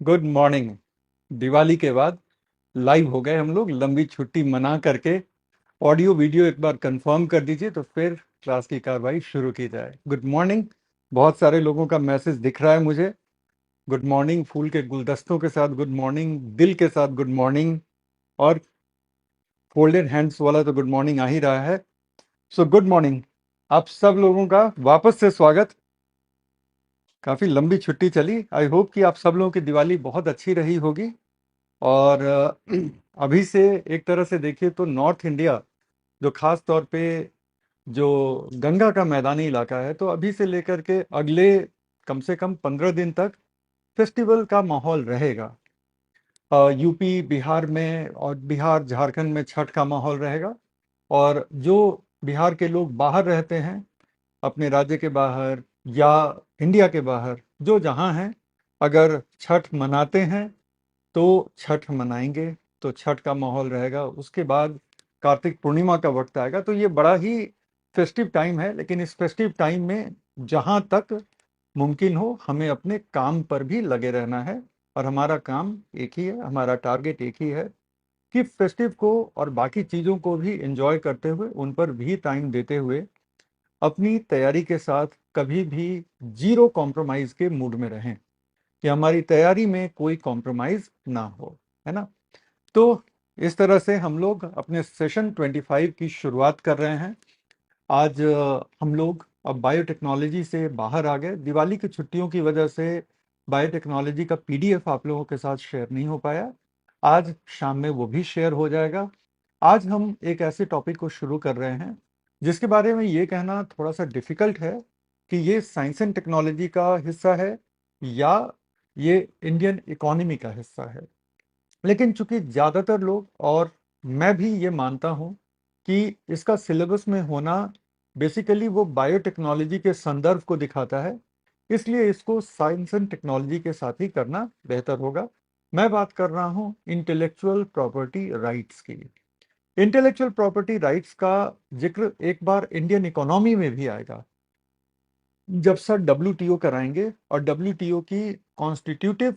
Good morning. Diwali के बाद live हो गए हम लोग, लंबी छुट्टी मना करके। ऑडियो वीडियो एक बार कंफर्म कर दीजिए तो फिर क्लास की कार्रवाई शुरू की जाए। Good morning. बहुत सारे लोगों का मैसेज दिख रहा है मुझे। गुड मॉर्निंग फूल के गुलदस्तों के साथ, गुड मॉर्निंग दिल के साथ, गुड मॉर्निंग। और फोल्डेड हैंड्स वाला तो गुड मॉर्निंग आ ही रहा है। सो गुड मॉर्निंग आप सब लोगों का वापस से स्वागत। काफ़ी लंबी छुट्टी चली। आई होप कि आप सब लोगों की दिवाली बहुत अच्छी रही होगी। और अभी से एक तरह से देखिए तो नॉर्थ इंडिया, जो खास तौर पे जो गंगा का मैदानी इलाका है, तो अभी से लेकर के अगले कम से कम 15 दिन तक फेस्टिवल का माहौल रहेगा। यूपी बिहार में और बिहार झारखंड में छठ का माहौल रहेगा। और जो बिहार के लोग बाहर रहते हैं, अपने राज्य के बाहर या इंडिया के बाहर, जो जहाँ हैं, अगर छठ मनाते हैं तो छठ मनाएंगे, तो छठ का माहौल रहेगा। उसके बाद कार्तिक पूर्णिमा का वक्त आएगा, तो ये बड़ा ही फेस्टिव टाइम है। लेकिन इस फेस्टिव टाइम में जहाँ तक मुमकिन हो हमें अपने काम पर भी लगे रहना है। और हमारा काम एक ही है, हमारा टारगेट एक ही है कि फेस्टिव को और बाकी चीज़ों को भी एंजॉय करते हुए, उन पर भी टाइम देते हुए, अपनी तैयारी के साथ कभी भी जीरो कॉम्प्रोमाइज़ के मूड में रहें, कि हमारी तैयारी में कोई कॉम्प्रोमाइज़ ना हो, है ना। तो इस तरह से हम लोग अपने सेशन 25 की शुरुआत कर रहे हैं। आज हम लोग अब बायोटेक्नोलॉजी से बाहर आ गए। दिवाली की छुट्टियों की वजह से बायोटेक्नोलॉजी का पीडीएफ आप लोगों के साथ शेयर नहीं हो पाया। आज शाम में वो भी शेयर हो जाएगा। आज हम एक ऐसे टॉपिक को शुरू कर रहे हैं जिसके बारे में ये कहना थोड़ा सा डिफिकल्ट है कि ये साइंस एंड टेक्नोलॉजी का हिस्सा है या ये इंडियन इकोनॉमी का हिस्सा है। लेकिन चूंकि ज़्यादातर लोग और मैं भी ये मानता हूँ कि इसका सिलेबस में होना बेसिकली वो बायोटेक्नोलॉजी के संदर्भ को दिखाता है, इसलिए इसको साइंस एंड टेक्नोलॉजी के साथ ही करना बेहतर होगा। मैं बात कर रहा हूँ इंटेलेक्चुअल प्रॉपर्टी राइट्स की। इंटेलेक्चुअल प्रॉपर्टी राइट्स का जिक्र एक बार इंडियन इकोनॉमी में भी आएगा, जब सर डब्ल्यूटीओ कराएंगे और डब्ल्यूटीओ की कॉन्स्टिट्यूटिव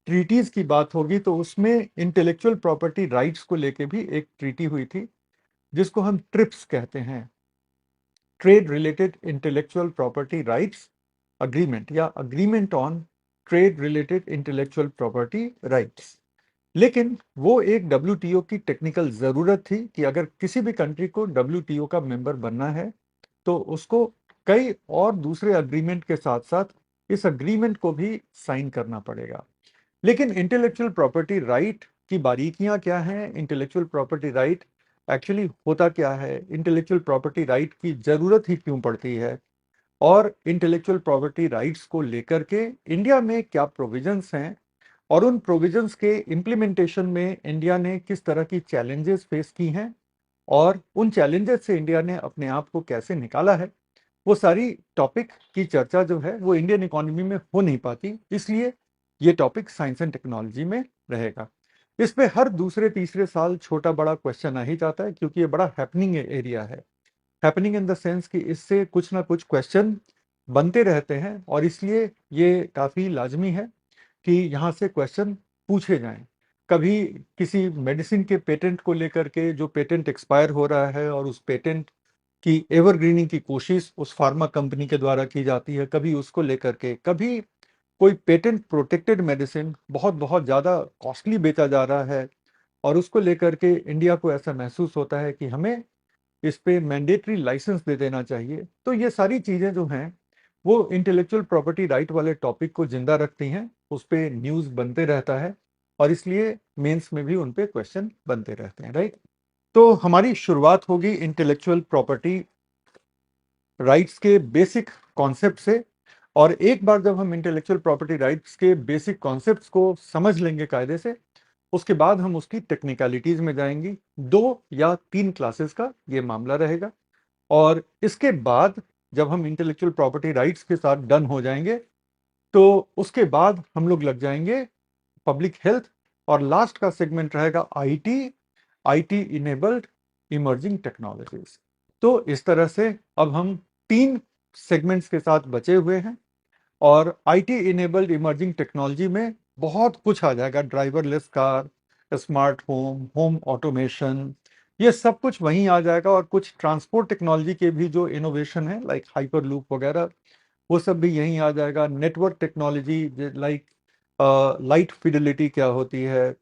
ट्रीटीज की बात होगी, तो उसमें इंटेलेक्चुअल प्रॉपर्टी राइट्स को लेके भी एक ट्रीटी हुई थी जिसको हम ट्रिप्स कहते हैं, trade related intellectual property rights agreement या agreement on trade related intellectual property rights. लेकिन वो एक डब्ल्यूटीओ की टेक्निकल ज़रूरत थी कि अगर किसी भी कंट्री को डब्ल्यूटीओ का मेंबर बनना है तो उसको कई और दूसरे अग्रीमेंट के साथ साथ इस अग्रीमेंट को भी साइन करना पड़ेगा। लेकिन इंटेलेक्चुअल प्रॉपर्टी राइट की बारीकियां क्या हैं, इंटेलेक्चुअल प्रॉपर्टी राइट एक्चुअली होता क्या है, इंटेलेक्चुअल प्रॉपर्टी राइट की ज़रूरत ही क्यों पड़ती है, और इंटेलेक्चुअल प्रॉपर्टी राइट्स को लेकर के इंडिया में क्या प्रोविजंस हैं, और उन प्रोविजंस के इम्प्लीमेंटेशन में इंडिया ने किस तरह की चैलेंजेस फेस की हैं, और उन चैलेंजेस से इंडिया ने अपने आप को कैसे निकाला है। वो सारी टॉपिक की चर्चा जो है वो इंडियन इकोनॉमी में हो नहीं पाती, इसलिए ये टॉपिक साइंस एंड टेक्नोलॉजी में रहेगा। इस पे हर दूसरे तीसरे साल छोटा बड़ा क्वेश्चन आ ही जाता है, क्योंकि ये बड़ा हैपनिंग एरिया है। हैपनिंग इन द सेंस कि इससे कुछ ना कुछ क्वेश्चन बनते रहते हैं, और इसलिए ये काफ़ी लाजमी है कि यहाँ से क्वेश्चन पूछे जाएं। कभी किसी मेडिसिन के पेटेंट को लेकर के, जो पेटेंट एक्सपायर हो रहा है और उस पेटेंट की एवरग्रीनिंग की कोशिश उस फार्मा कंपनी के द्वारा की जाती है, कभी उसको लेकर के, कभी कोई पेटेंट प्रोटेक्टेड मेडिसिन बहुत बहुत ज़्यादा कॉस्टली बेचा जा रहा है और उसको लेकर के इंडिया को ऐसा महसूस होता है कि हमें इस पे मैंडेटरी लाइसेंस दे देना चाहिए। तो ये सारी चीज़ें जो हैं वो इंटेलेक्चुअल प्रॉपर्टी राइट वाले टॉपिक को जिंदा रखती हैं, उस पे न्यूज़ बनते रहता है, और इसलिए मेंस में भी उन पे क्वेश्चन बनते रहते हैं, राइट। तो हमारी शुरुआत होगी इंटेलेक्चुअल प्रॉपर्टी राइट्स के बेसिक कॉन्सेप्ट से। और एक बार जब हम इंटेलेक्चुअल प्रॉपर्टी राइट्स के बेसिक कॉन्सेप्ट्स को समझ लेंगे कायदे से, उसके बाद हम उसकी टेक्निकलिटीज में जाएंगी। 2 या 3 क्लासेस का ये मामला रहेगा, और इसके बाद जब हम इंटेलेक्चुअल प्रॉपर्टी राइट्स के साथ डन हो जाएंगे तो उसके बाद हम लोग लग जाएंगे पब्लिक हेल्थ, और लास्ट का सेगमेंट रहेगा IT, IT enabled emerging technologies. तो इस तरह से अब हम 3 सेगमेंट्स के साथ बचे हुए हैं, और आईटी इनेबल्ड इमर्जिंग टेक्नोलॉजी में बहुत कुछ आ जाएगा, driverless car, smart home, home automation, ये सब कुछ वहीं आ जाएगा। और कुछ ट्रांसपोर्ट टेक्नोलॉजी के भी जो इनोवेशन है लाइक हाइपर लूप वगैरह, वो सब भी यहीं आ जाएगा। Network technology like light fidelity क्या होती है,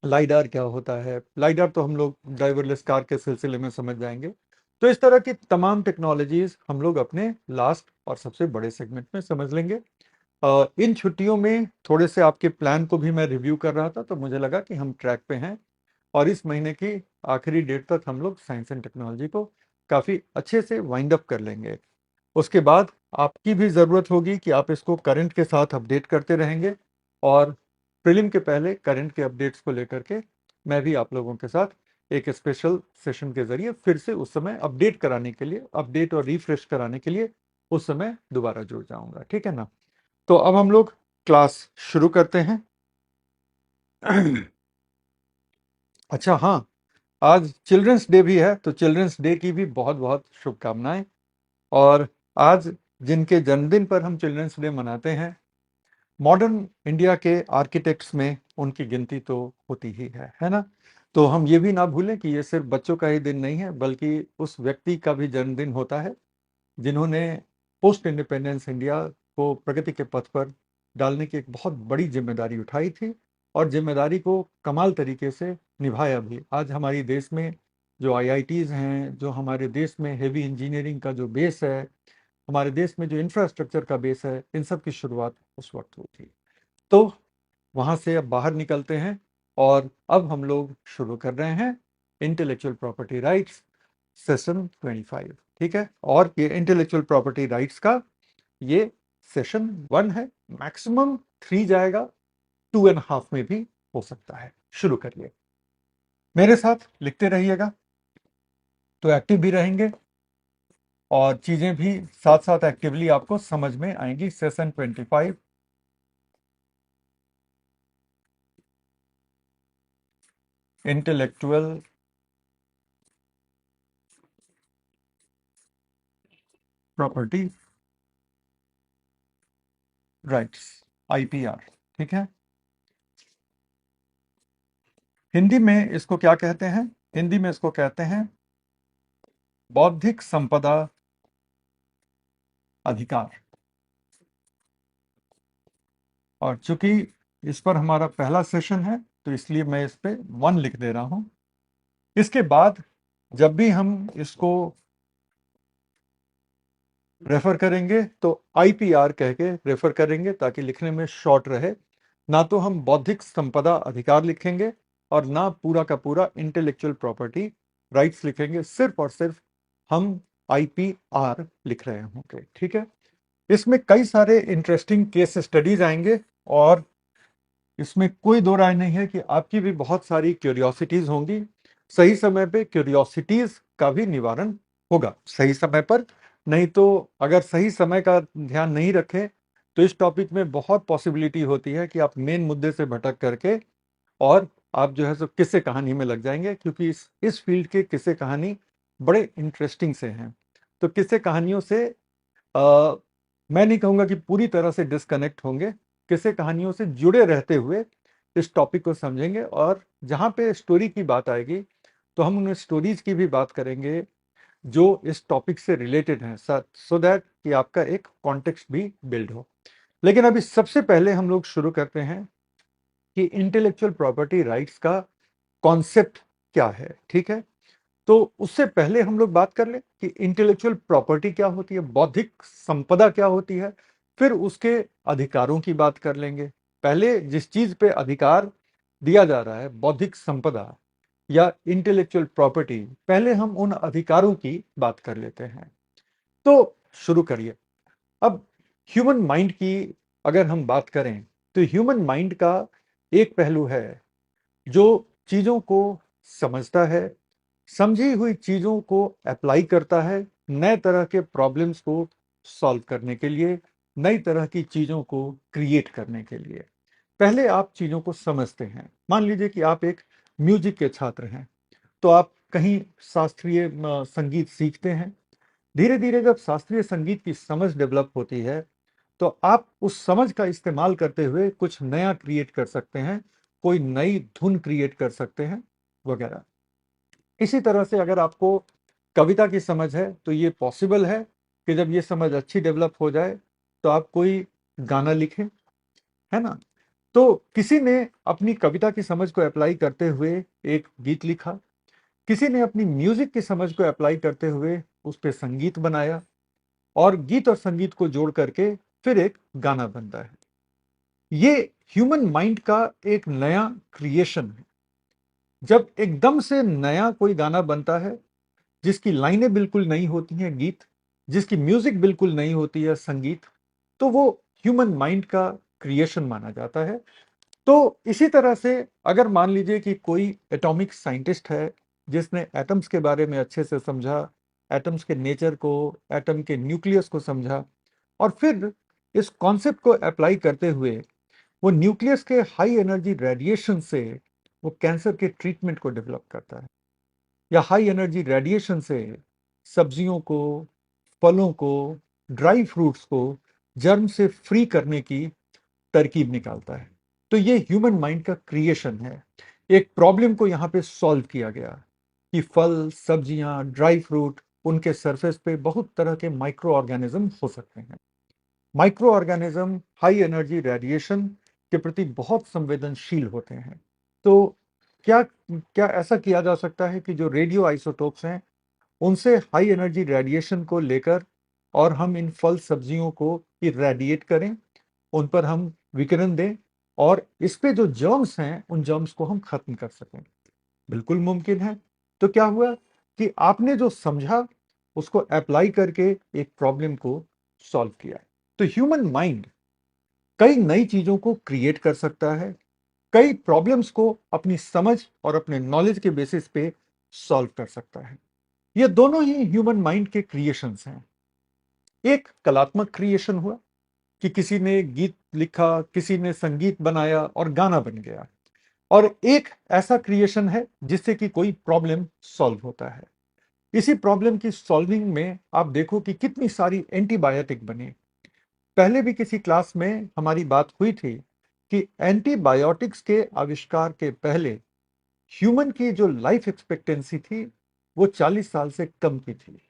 लाइडार क्या होता है, लाइडार तो हम लोग ड्राइवरलेस कार के सिलसिले में समझ जाएंगे। तो इस तरह की तमाम टेक्नोलॉजीज हम लोग अपने लास्ट और सबसे बड़े सेगमेंट में समझ लेंगे। इन छुट्टियों में थोड़े से आपके प्लान को भी मैं रिव्यू कर रहा था, तो मुझे लगा कि हम ट्रैक पे हैं और इस महीने की आखिरी डेट तक हम लोग साइंस एंड टेक्नोलॉजी को काफ़ी अच्छे से वाइंड अप कर लेंगे। उसके बाद आपकी भी ज़रूरत होगी कि आप इसको करंट के साथ अपडेट करते रहेंगे, और प्रीलिम के पहले करंट के अपडेट्स को लेकर के मैं भी आप लोगों के साथ एक स्पेशल सेशन के जरिए फिर से उस समय अपडेट कराने के लिए, अपडेट और रिफ्रेश कराने के लिए उस समय दोबारा जुड़ जाऊंगा, ठीक है ना। तो अब हम लोग क्लास शुरू करते हैं। अच्छा हाँ, आज चिल्ड्रंस डे भी है, तो चिल्ड्रंस डे की भी बहुत बहुत शुभकामनाएं। और आज जिनके जन्मदिन पर हम चिल्ड्रंस डे मनाते हैं, मॉडर्न इंडिया के आर्किटेक्ट्स में उनकी गिनती तो होती ही है ना। तो हम ये भी ना भूलें कि ये सिर्फ बच्चों का ही दिन नहीं है, बल्कि उस व्यक्ति का भी जन्मदिन होता है जिन्होंने पोस्ट इंडिपेंडेंस इंडिया को प्रगति के पथ पर डालने की एक बहुत बड़ी जिम्मेदारी उठाई थी, और जिम्मेदारी को कमाल तरीके से निभाया भी। आज हमारे देश में जो आईआईटीज़ हैं, जो हमारे देश में हेवी इंजीनियरिंग का जो बेस है, हमारे देश में जो इंफ्रास्ट्रक्चर का बेस है, इन सब की शुरुआत उस वक्त हुई थी। तो वहाँ से अब बाहर निकलते हैं और अब हम लोग शुरू कर रहे हैं इंटेलेक्चुअल प्रॉपर्टी राइट्स सेशन 25, ठीक है। और ये इंटेलेक्चुअल प्रॉपर्टी राइट्स का ये सेशन 1 है, मैक्सिमम 3 जाएगा, 2.5 में भी हो सकता है। शुरू करिए, मेरे साथ लिखते रहिएगा तो एक्टिव भी रहेंगे और चीजें भी साथ साथ एक्टिवली आपको समझ में आएंगी। Session 25, intellectual property rights, IPR, ठीक है। हिंदी में इसको क्या कहते हैं? हिंदी में इसको कहते हैं बौद्धिक संपदा अधिकार। और चूंकि इस पर हमारा पहला सेशन है, तो इसलिए मैं इस पे 1 लिख दे रहा हूं। इसके बाद जब भी हम इसको रेफर करेंगे तो आईपीआर कह के रेफर करेंगे, ताकि लिखने में शॉर्ट रहे। ना तो हम बौद्धिक संपदा अधिकार लिखेंगे और ना पूरा का पूरा इंटेलेक्चुअल प्रॉपर्टी राइट्स लिखेंगे, सिर्फ और सिर्फ हम आईपीआर लिख रहे होंगे, ठीक है। इसमें कई सारे इंटरेस्टिंग केस स्टडीज आएंगे, और इसमें कोई दो राय नहीं है कि आपकी भी बहुत सारी क्यूरियोसिटीज होंगी। सही समय पे क्यूरियोसिटीज का भी निवारण होगा सही समय पर। नहीं तो अगर सही समय का ध्यान नहीं रखें, तो इस टॉपिक में बहुत पॉसिबिलिटी होती है कि आप मेन मुद्दे से भटक करके और आप जो है सो किस्से कहानी में लग जाएंगे, क्योंकि इस फील्ड के किस्से कहानी बड़े इंटरेस्टिंग से हैं। तो किस्से कहानियों से मैं नहीं कहूँगा कि पूरी तरह से डिस्कनेक्ट होंगे, किस्से कहानियों से जुड़े रहते हुए इस टॉपिक को समझेंगे। और जहाँ पे स्टोरी की बात आएगी, तो हम उन स्टोरीज की भी बात करेंगे जो इस टॉपिक से रिलेटेड हैं, सो दैट कि आपका एक कॉन्टेक्स्ट भी बिल्ड हो। लेकिन अभी सबसे पहले हम लोग शुरू करते हैं कि इंटेलेक्चुअल प्रॉपर्टी राइट्स का कॉन्सेप्ट क्या है, ठीक है। तो उससे पहले हम लोग बात कर लें कि इंटेलेक्चुअल प्रॉपर्टी क्या होती है, बौद्धिक संपदा क्या होती है, फिर उसके अधिकारों की बात कर लेंगे। पहले जिस चीज पे अधिकार दिया जा रहा है, बौद्धिक संपदा या इंटेलेक्चुअल प्रॉपर्टी, पहले हम उन अधिकारों की बात कर लेते हैं। तो शुरू करिए। अब ह्यूमन माइंड की अगर हम बात करें, तो ह्यूमन माइंड का एक पहलू है जो चीजों को समझता है, समझी हुई चीजों को अप्लाई करता है नए तरह के प्रॉब्लम्स को सॉल्व करने के लिए, नई तरह की चीजों को क्रिएट करने के लिए। पहले आप चीजों को समझते हैं। मान लीजिए कि आप एक म्यूजिक के छात्र हैं, तो आप कहीं शास्त्रीय संगीत सीखते हैं। धीरे धीरे जब शास्त्रीय संगीत की समझ डेवलप होती है, तो आप उस समझ का इस्तेमाल करते हुए कुछ नया क्रिएट कर सकते हैं, कोई नई धुन क्रिएट कर सकते हैं वगैरह। इसी तरह से अगर आपको कविता की समझ है तो ये पॉसिबल है कि जब ये समझ अच्छी डेवलप हो जाए तो आप कोई गाना लिखें, है ना। तो किसी ने अपनी कविता की समझ को अप्लाई करते हुए एक गीत लिखा, किसी ने अपनी म्यूजिक की समझ को अप्लाई करते हुए उस पे संगीत बनाया, और गीत और संगीत को जोड़ करके फिर एक गाना बनता है। ये ह्यूमन माइंड का एक नया क्रिएशन है। जब एकदम से नया कोई गाना बनता है जिसकी लाइनें बिल्कुल नहीं होती हैं, गीत जिसकी म्यूजिक बिल्कुल नहीं होती है, संगीत, तो वो ह्यूमन माइंड का क्रिएशन माना जाता है। तो इसी तरह से अगर मान लीजिए कि कोई एटॉमिक साइंटिस्ट है जिसने एटम्स के बारे में अच्छे से समझा, एटम्स के नेचर को, एटम के न्यूक्लियस को समझा, और फिर इस कॉन्सेप्ट को अप्लाई करते हुए वो न्यूक्लियस के हाई एनर्जी रेडिएशन से वो कैंसर के ट्रीटमेंट को डेवलप करता है, या हाई एनर्जी रेडिएशन से सब्जियों को, फलों को, ड्राई फ्रूट्स को जर्म से फ्री करने की तरकीब निकालता है। तो ये ह्यूमन माइंड का क्रिएशन है। एक प्रॉब्लम को यहाँ पे सॉल्व किया गया कि फल, सब्जियां, ड्राई फ्रूट, उनके सरफेस पे बहुत तरह के माइक्रो ऑर्गेनिज्म हो सकते हैं। Micro organism high energy radiation के प्रति बहुत संवेदनशील होते हैं। तो क्या क्या ऐसा किया जा सकता है कि जो रेडियो आइसोटोप्स हैं उनसे हाई एनर्जी रेडिएशन को लेकर और हम इन फल सब्जियों को इरेडिएट करें, उन पर हम विकिरण दें, और इस पे जो जर्म्स हैं उन जर्म्स को हम खत्म कर सकें? बिल्कुल मुमकिन है। तो क्या हुआ कि आपने जो समझा उसको अप्लाई करके एक प्रॉब्लम को सॉल्व किया। तो ह्यूमन माइंड कई नई चीजों को क्रिएट कर सकता है, कई प्रॉब्लम्स को अपनी समझ और अपने नॉलेज के बेसिस पे सॉल्व कर सकता है। ये दोनों ही ह्यूमन माइंड के क्रिएशंस हैं। एक कलात्मक क्रिएशन हुआ कि किसी ने गीत लिखा, किसी ने संगीत बनाया और गाना बन गया, और एक ऐसा क्रिएशन है जिससे कि कोई प्रॉब्लम सॉल्व होता है। इसी प्रॉब्लम की सॉल्विंग में आप देखो कि कितनी सारी एंटीबायोटिक बनी। पहले भी किसी क्लास में हमारी बात हुई थी कि एंटीबायोटिक्स के आविष्कार के पहले ह्यूमन की जो लाइफ एक्सपेक्टेंसी थी वो 40 साल से कम की थी।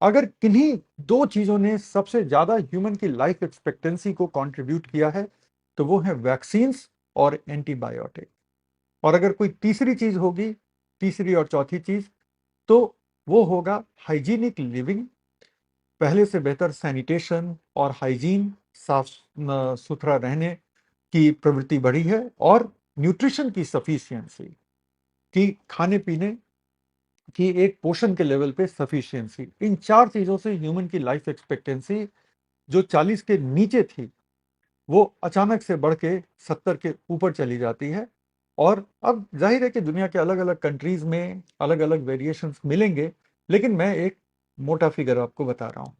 अगर किन्हीं दो चीजों ने सबसे ज्यादा ह्यूमन की लाइफ एक्सपेक्टेंसी को कंट्रीब्यूट किया है तो वो है वैक्सीन्स और एंटीबायोटिक। और अगर कोई तीसरी चीज होगी, तीसरी और चौथी चीज, तो वो होगा हाइजीनिक लिविंग, पहले से बेहतर सैनिटेशन और हाइजीन, साफ सुथरा रहने की प्रवृत्ति बढ़ी है, और न्यूट्रिशन की सफिशियंसी, की खाने पीने कि एक पोषण के लेवल पे सफिशियंसी, इन चार चीजों से ह्यूमन की लाइफ एक्सपेक्टेंसी जो 40 के नीचे थी वो अचानक से बढ़ के 70 के ऊपर चली जाती है। और अब जाहिर है कि दुनिया के अलग अलग कंट्रीज में अलग अलग वेरिएशंस मिलेंगे, लेकिन मैं एक मोटा फिगर आपको बता रहा हूँ।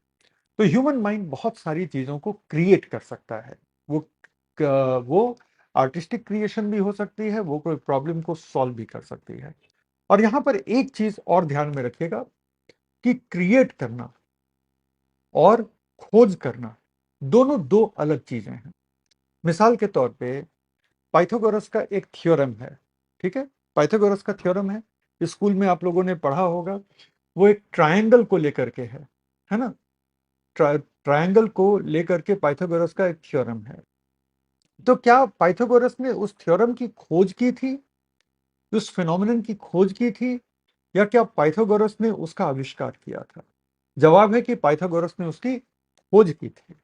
तो ह्यूमन माइंड बहुत सारी चीजों को क्रिएट कर सकता है। वो आर्टिस्टिक क्रिएशन भी हो सकती है, वो कोई प्रॉब्लम को सॉल्व भी कर सकती है। और यहां पर एक चीज और ध्यान में रखिएगा कि क्रिएट करना और खोज करना दोनों दो अलग चीजें हैं। मिसाल के तौर पे पाइथागोरस का एक थ्योरम है, ठीक है। पाइथागोरस का थ्योरम है, स्कूल में आप लोगों ने पढ़ा होगा। वो एक ट्रायंगल को लेकर के है ना। ट्रायंगल को लेकर के पाइथागोरस का एक थ्योरम है। तो क्या पाइथागोरस ने उस थ्योरम की खोज की थी, उस फिनोमिनन की खोज की थी, या क्या पाइथागोरस ने उसका आविष्कार किया था? जवाब है कि पाइथागोरस ने उसकी खोज की थी।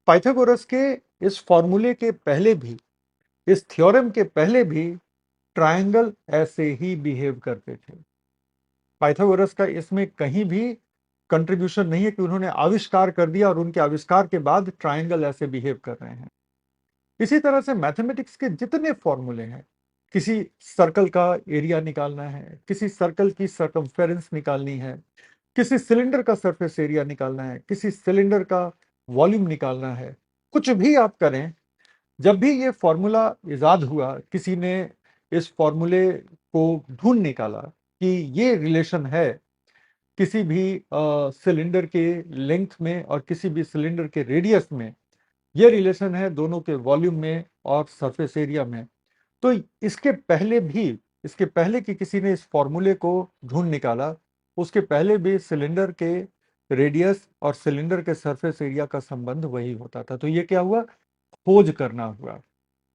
पाइथागोरस के इस फॉर्मूले के पहले भी, इस थ्योरम के पहले भी ट्रायंगल ऐसे ही बिहेव करते थे। पाइथागोरस का इसमें कहीं भी कंट्रीब्यूशन नहीं है कि उन्होंने आविष्कार कर दिया और उनके आविष्कार के बाद ट्रायंगल ऐसे बिहेव कर रहे हैं। इसी तरह से मैथमेटिक्स के जितने फॉर्मूले हैं, किसी सर्कल का एरिया निकालना है, किसी सर्कल की सर्कमफेरेंस निकालनी है, किसी सिलेंडर का सरफेस एरिया निकालना है, किसी सिलेंडर का वॉल्यूम निकालना है, कुछ भी आप करें, जब भी ये फॉर्मूला इजाद हुआ, किसी ने इस फॉर्मूले को ढूंढ निकाला कि ये रिलेशन है किसी भी सिलेंडर के लेंथ में और किसी भी सिलेंडर के रेडियस में, ये रिलेशन है दोनों के वॉल्यूम में और सरफेस एरिया में। तो इसके पहले भी, इसके पहले कि किसी ने इस फॉर्मूले को ढूंढ निकाला, उसके पहले भी सिलेंडर के रेडियस और सिलेंडर के सरफेस एरिया का संबंध वही होता था। तो ये क्या हुआ, खोज करना हुआ।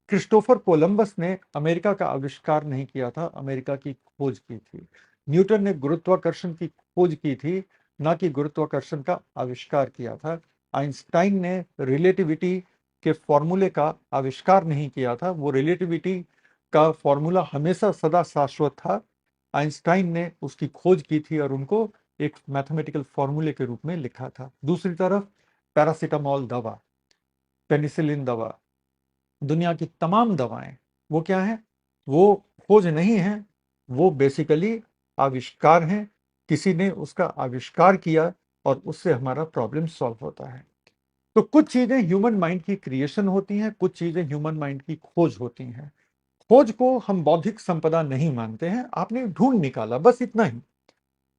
क्रिस्टोफर कोलंबस ने अमेरिका का आविष्कार नहीं किया था, अमेरिका की खोज की थी। न्यूटन ने गुरुत्वाकर्षण की खोज की थी, ना कि गुरुत्वाकर्षण का आविष्कार किया था। आइंस्टाइन ने रिलेटिविटी के फॉर्मूले का आविष्कार नहीं किया था, वो रिलेटिविटी का फॉर्मूला हमेशा सदा शाश्वत था। आइंस्टाइन ने उसकी खोज की थी और उनको एक मैथमेटिकल फॉर्मूले के रूप में लिखा था। दूसरी तरफ पैरासीटामोल दवा, पेनिसिलिन दवा, दुनिया की तमाम दवाएं, वो क्या है, वो खोज नहीं है, वो बेसिकली आविष्कार हैं। किसी ने उसका आविष्कार किया और उससे हमारा प्रॉब्लम सॉल्व होता है। तो कुछ चीजें ह्यूमन माइंड की क्रिएशन होती हैं, कुछ चीजें ह्यूमन माइंड की खोज होती हैं। खोज को हम बौद्धिक संपदा नहीं मानते हैं, आपने ढूंढ निकाला, बस इतना ही।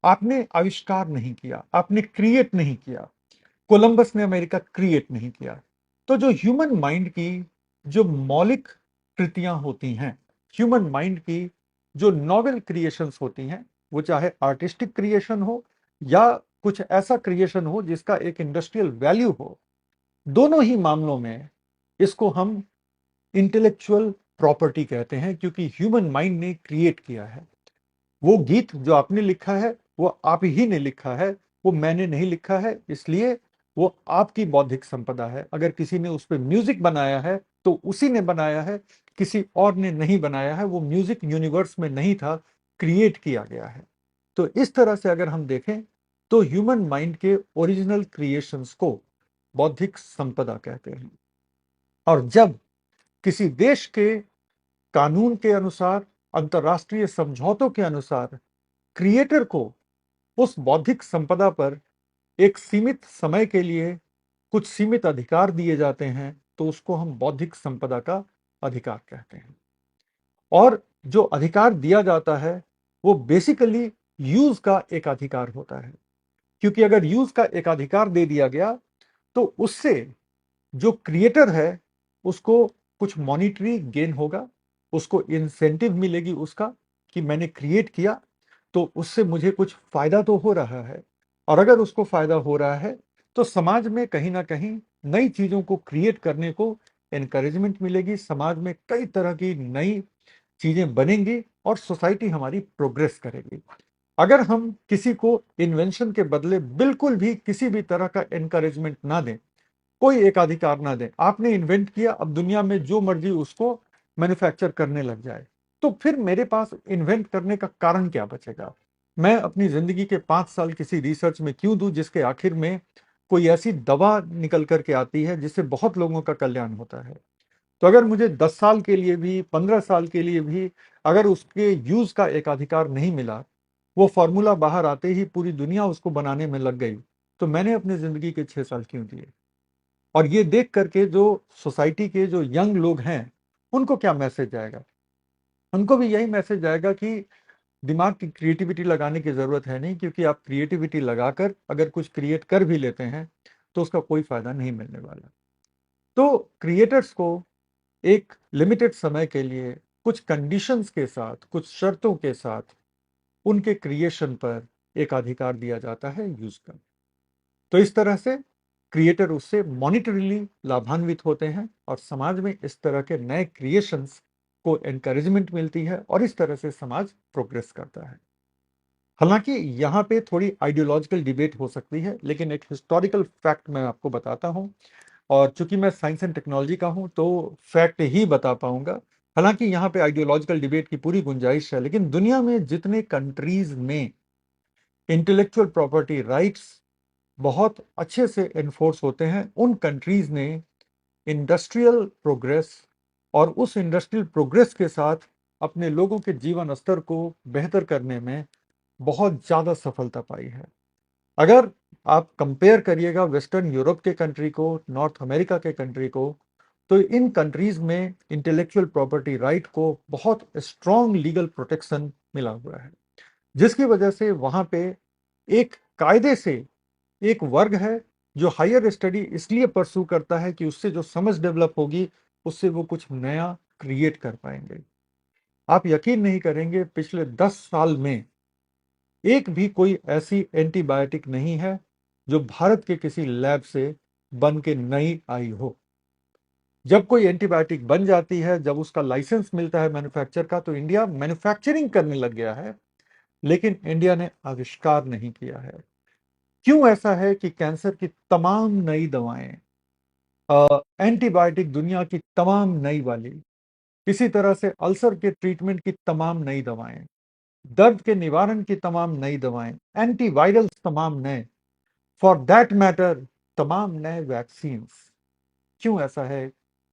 आपने आविष्कार नहीं किया, आपने क्रिएट नहीं किया। कोलंबस ने अमेरिका क्रिएट नहीं किया। तो जो ह्यूमन माइंड की जो मौलिक कृतियां होती हैं, ह्यूमन माइंड की जो नॉवेल क्रिएशंस होती हैं, वो चाहे आर्टिस्टिक क्रिएशन हो या कुछ ऐसा क्रिएशन हो जिसका एक इंडस्ट्रियल वैल्यू हो, दोनों ही मामलों में इसको हम इंटेलेक्चुअल प्रॉपर्टी कहते हैं, क्योंकि ह्यूमन माइंड ने क्रिएट किया है। वो गीत जो आपने लिखा है वो आप ही ने लिखा है, वो मैंने नहीं लिखा है, इसलिए वो आपकी बौद्धिक संपदा है। अगर किसी ने उस पर म्यूजिक बनाया है तो उसी ने बनाया है, किसी और ने नहीं बनाया है, वो म्यूजिक यूनिवर्स में नहीं था, क्रिएट किया गया है। तो इस तरह से अगर हम देखें तो ह्यूमन माइंड के ओरिजिनल क्रिएशंस को बौद्धिक संपदा कहते हैं। और जब किसी देश के कानून के अनुसार, अंतर्राष्ट्रीय समझौतों के अनुसार क्रिएटर को उस बौद्धिक संपदा पर एक सीमित समय के लिए कुछ सीमित अधिकार दिए जाते हैं, तो उसको हम बौद्धिक संपदा का अधिकार कहते हैं। और जो अधिकार दिया जाता है वो बेसिकली यूज का एक अधिकार होता है, क्योंकि अगर यूज का एक अधिकार दे दिया गया तो उससे जो क्रिएटर है उसको कुछ मॉनिटरी गेन होगा, उसको इंसेंटिव मिलेगी उसका, कि मैंने क्रिएट किया तो उससे मुझे कुछ फायदा तो हो रहा है। और अगर उसको फायदा हो रहा है तो समाज में कहीं ना कहीं नई चीजों को क्रिएट करने को एनकरेजमेंट मिलेगी, समाज में कई तरह की नई चीजें बनेंगी और सोसाइटी हमारी प्रोग्रेस करेगी। अगर हम किसी को इन्वेंशन के बदले बिल्कुल भी किसी भी तरह का एनकरेजमेंट ना दें, कोई एक अधिकार ना दें, आपने इन्वेंट किया, अब दुनिया में जो मर्जी उसको मैन्युफैक्चर करने लग जाए, तो फिर मेरे पास इन्वेंट करने का कारण क्या बचेगा? मैं अपनी जिंदगी के 5 साल किसी रिसर्च में क्यों दूं जिसके आखिर में कोई ऐसी दवा निकल करके आती है जिससे बहुत लोगों का कल्याण होता है? तो अगर मुझे 10 साल के लिए भी, 15 साल के लिए भी अगर उसके यूज का एक अधिकार नहीं मिला, वो फॉर्मूला बाहर आते ही पूरी दुनिया उसको बनाने में लग गई, तो मैंने अपनी जिंदगी के 6 साल क्यों दिए? और ये देख करके जो सोसाइटी के जो यंग लोग हैं उनको क्या मैसेज जाएगा? उनको भी यही मैसेज जाएगा कि दिमाग की क्रिएटिविटी लगाने की जरूरत है नहीं, क्योंकि आप क्रिएटिविटी लगाकर अगर कुछ क्रिएट कर भी लेते हैं तो उसका कोई फायदा नहीं मिलने वाला। तो क्रिएटर्स को एक लिमिटेड समय के लिए कुछ कंडीशंस के साथ, कुछ शर्तों के साथ उनके क्रिएशन पर एक अधिकार दिया जाता है यूज का। तो इस तरह से क्रिएटर उससे मॉनिटरीली लाभान्वित होते हैं और समाज में इस तरह के नए क्रिएशंस को एनकरेजमेंट मिलती है और इस तरह से समाज प्रोग्रेस करता है। हालांकि यहाँ पे थोड़ी आइडियोलॉजिकल डिबेट हो सकती है, लेकिन एक हिस्टोरिकल फैक्ट मैं आपको बताता हूँ। और चूंकि मैं साइंस एंड टेक्नोलॉजी का हूँ तो फैक्ट ही बता पाऊंगा। हालांकि यहाँ पे आइडियोलॉजिकल डिबेट की पूरी गुंजाइश है, लेकिन दुनिया में जितने कंट्रीज में इंटेलेक्चुअल प्रॉपर्टी राइट्स बहुत अच्छे से एनफोर्स होते हैं, उन कंट्रीज ने इंडस्ट्रियल प्रोग्रेस और उस इंडस्ट्रियल प्रोग्रेस के साथ अपने लोगों के जीवन स्तर को बेहतर करने में बहुत ज़्यादा सफलता पाई है। अगर आप कंपेयर करिएगा वेस्टर्न यूरोप के कंट्री को, नॉर्थ अमेरिका के कंट्री को, तो इन कंट्रीज में इंटेलेक्चुअल प्रॉपर्टी राइट को बहुत स्ट्रॉन्ग लीगल प्रोटेक्शन मिला हुआ है, जिसकी वजह से वहाँ पे एक कायदे से एक वर्ग है जो हायर स्टडी इसलिए परस्यू करता है कि उससे जो समझ डेवलप होगी, उससे वो कुछ नया क्रिएट कर पाएंगे। आप यकीन नहीं करेंगे, पिछले 10 साल में एक भी कोई ऐसी एंटीबायोटिक नहीं है जो भारत के किसी लैब से बन के नई आई हो। जब कोई एंटीबायोटिक बन जाती है, जब उसका लाइसेंस मिलता है मैन्युफैक्चर का, तो इंडिया मैन्युफैक्चरिंग करने लग गया है, लेकिन इंडिया ने आविष्कार नहीं किया है। क्यों ऐसा है कि कैंसर की तमाम नई दवाएं, एंटीबायोटिक दुनिया की तमाम नई वाली, इसी तरह से अल्सर के ट्रीटमेंट की तमाम नई दवाएं, दर्द के निवारण की तमाम नई दवाएं, एंटीवायरल्स तमाम नए, फॉर दैट मैटर तमाम नए वैक्सीन्स, क्यों ऐसा है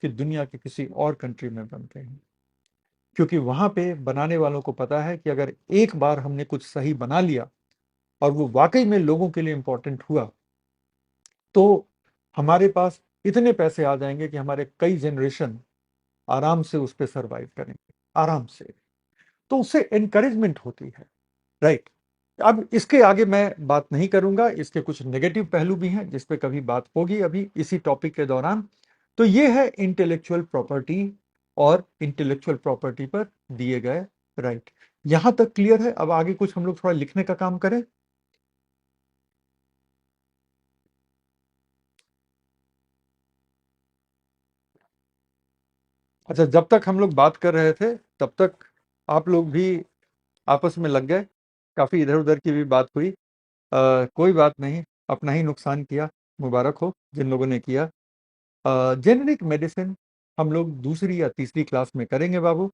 कि दुनिया के किसी और कंट्री में बनते हैं? क्योंकि वहां पे बनाने वालों को पता है कि अगर एक बार हमने कुछ सही बना लिया और वो वाकई में लोगों के लिए इंपॉर्टेंट हुआ, तो हमारे पास इतने पैसे आ जाएंगे कि हमारे कई जनरेशन आराम से उस पर सरवाइव करेंगे, आराम से। तो उससे एनकरेजमेंट होती है, राइट। अब इसके आगे मैं बात नहीं करूंगा, इसके कुछ नेगेटिव पहलू भी हैं जिस पे कभी बात होगी अभी इसी टॉपिक के दौरान। तो ये है इंटेलेक्चुअल प्रॉपर्टी और इंटेलेक्चुअल प्रॉपर्टी पर दिए गए राइट। यहां तक क्लियर है? अब आगे कुछ हम लोग थोड़ा लिखने का काम करें। अच्छा, जब तक हम लोग बात कर रहे थे तब तक आप लोग भी आपस में लग गए, काफी इधर उधर की भी बात हुई। कोई बात नहीं, अपना ही नुकसान किया, मुबारक हो जिन लोगों ने किया। जेनेरिक मेडिसिन हम लोग दूसरी या तीसरी क्लास में करेंगे बाबू।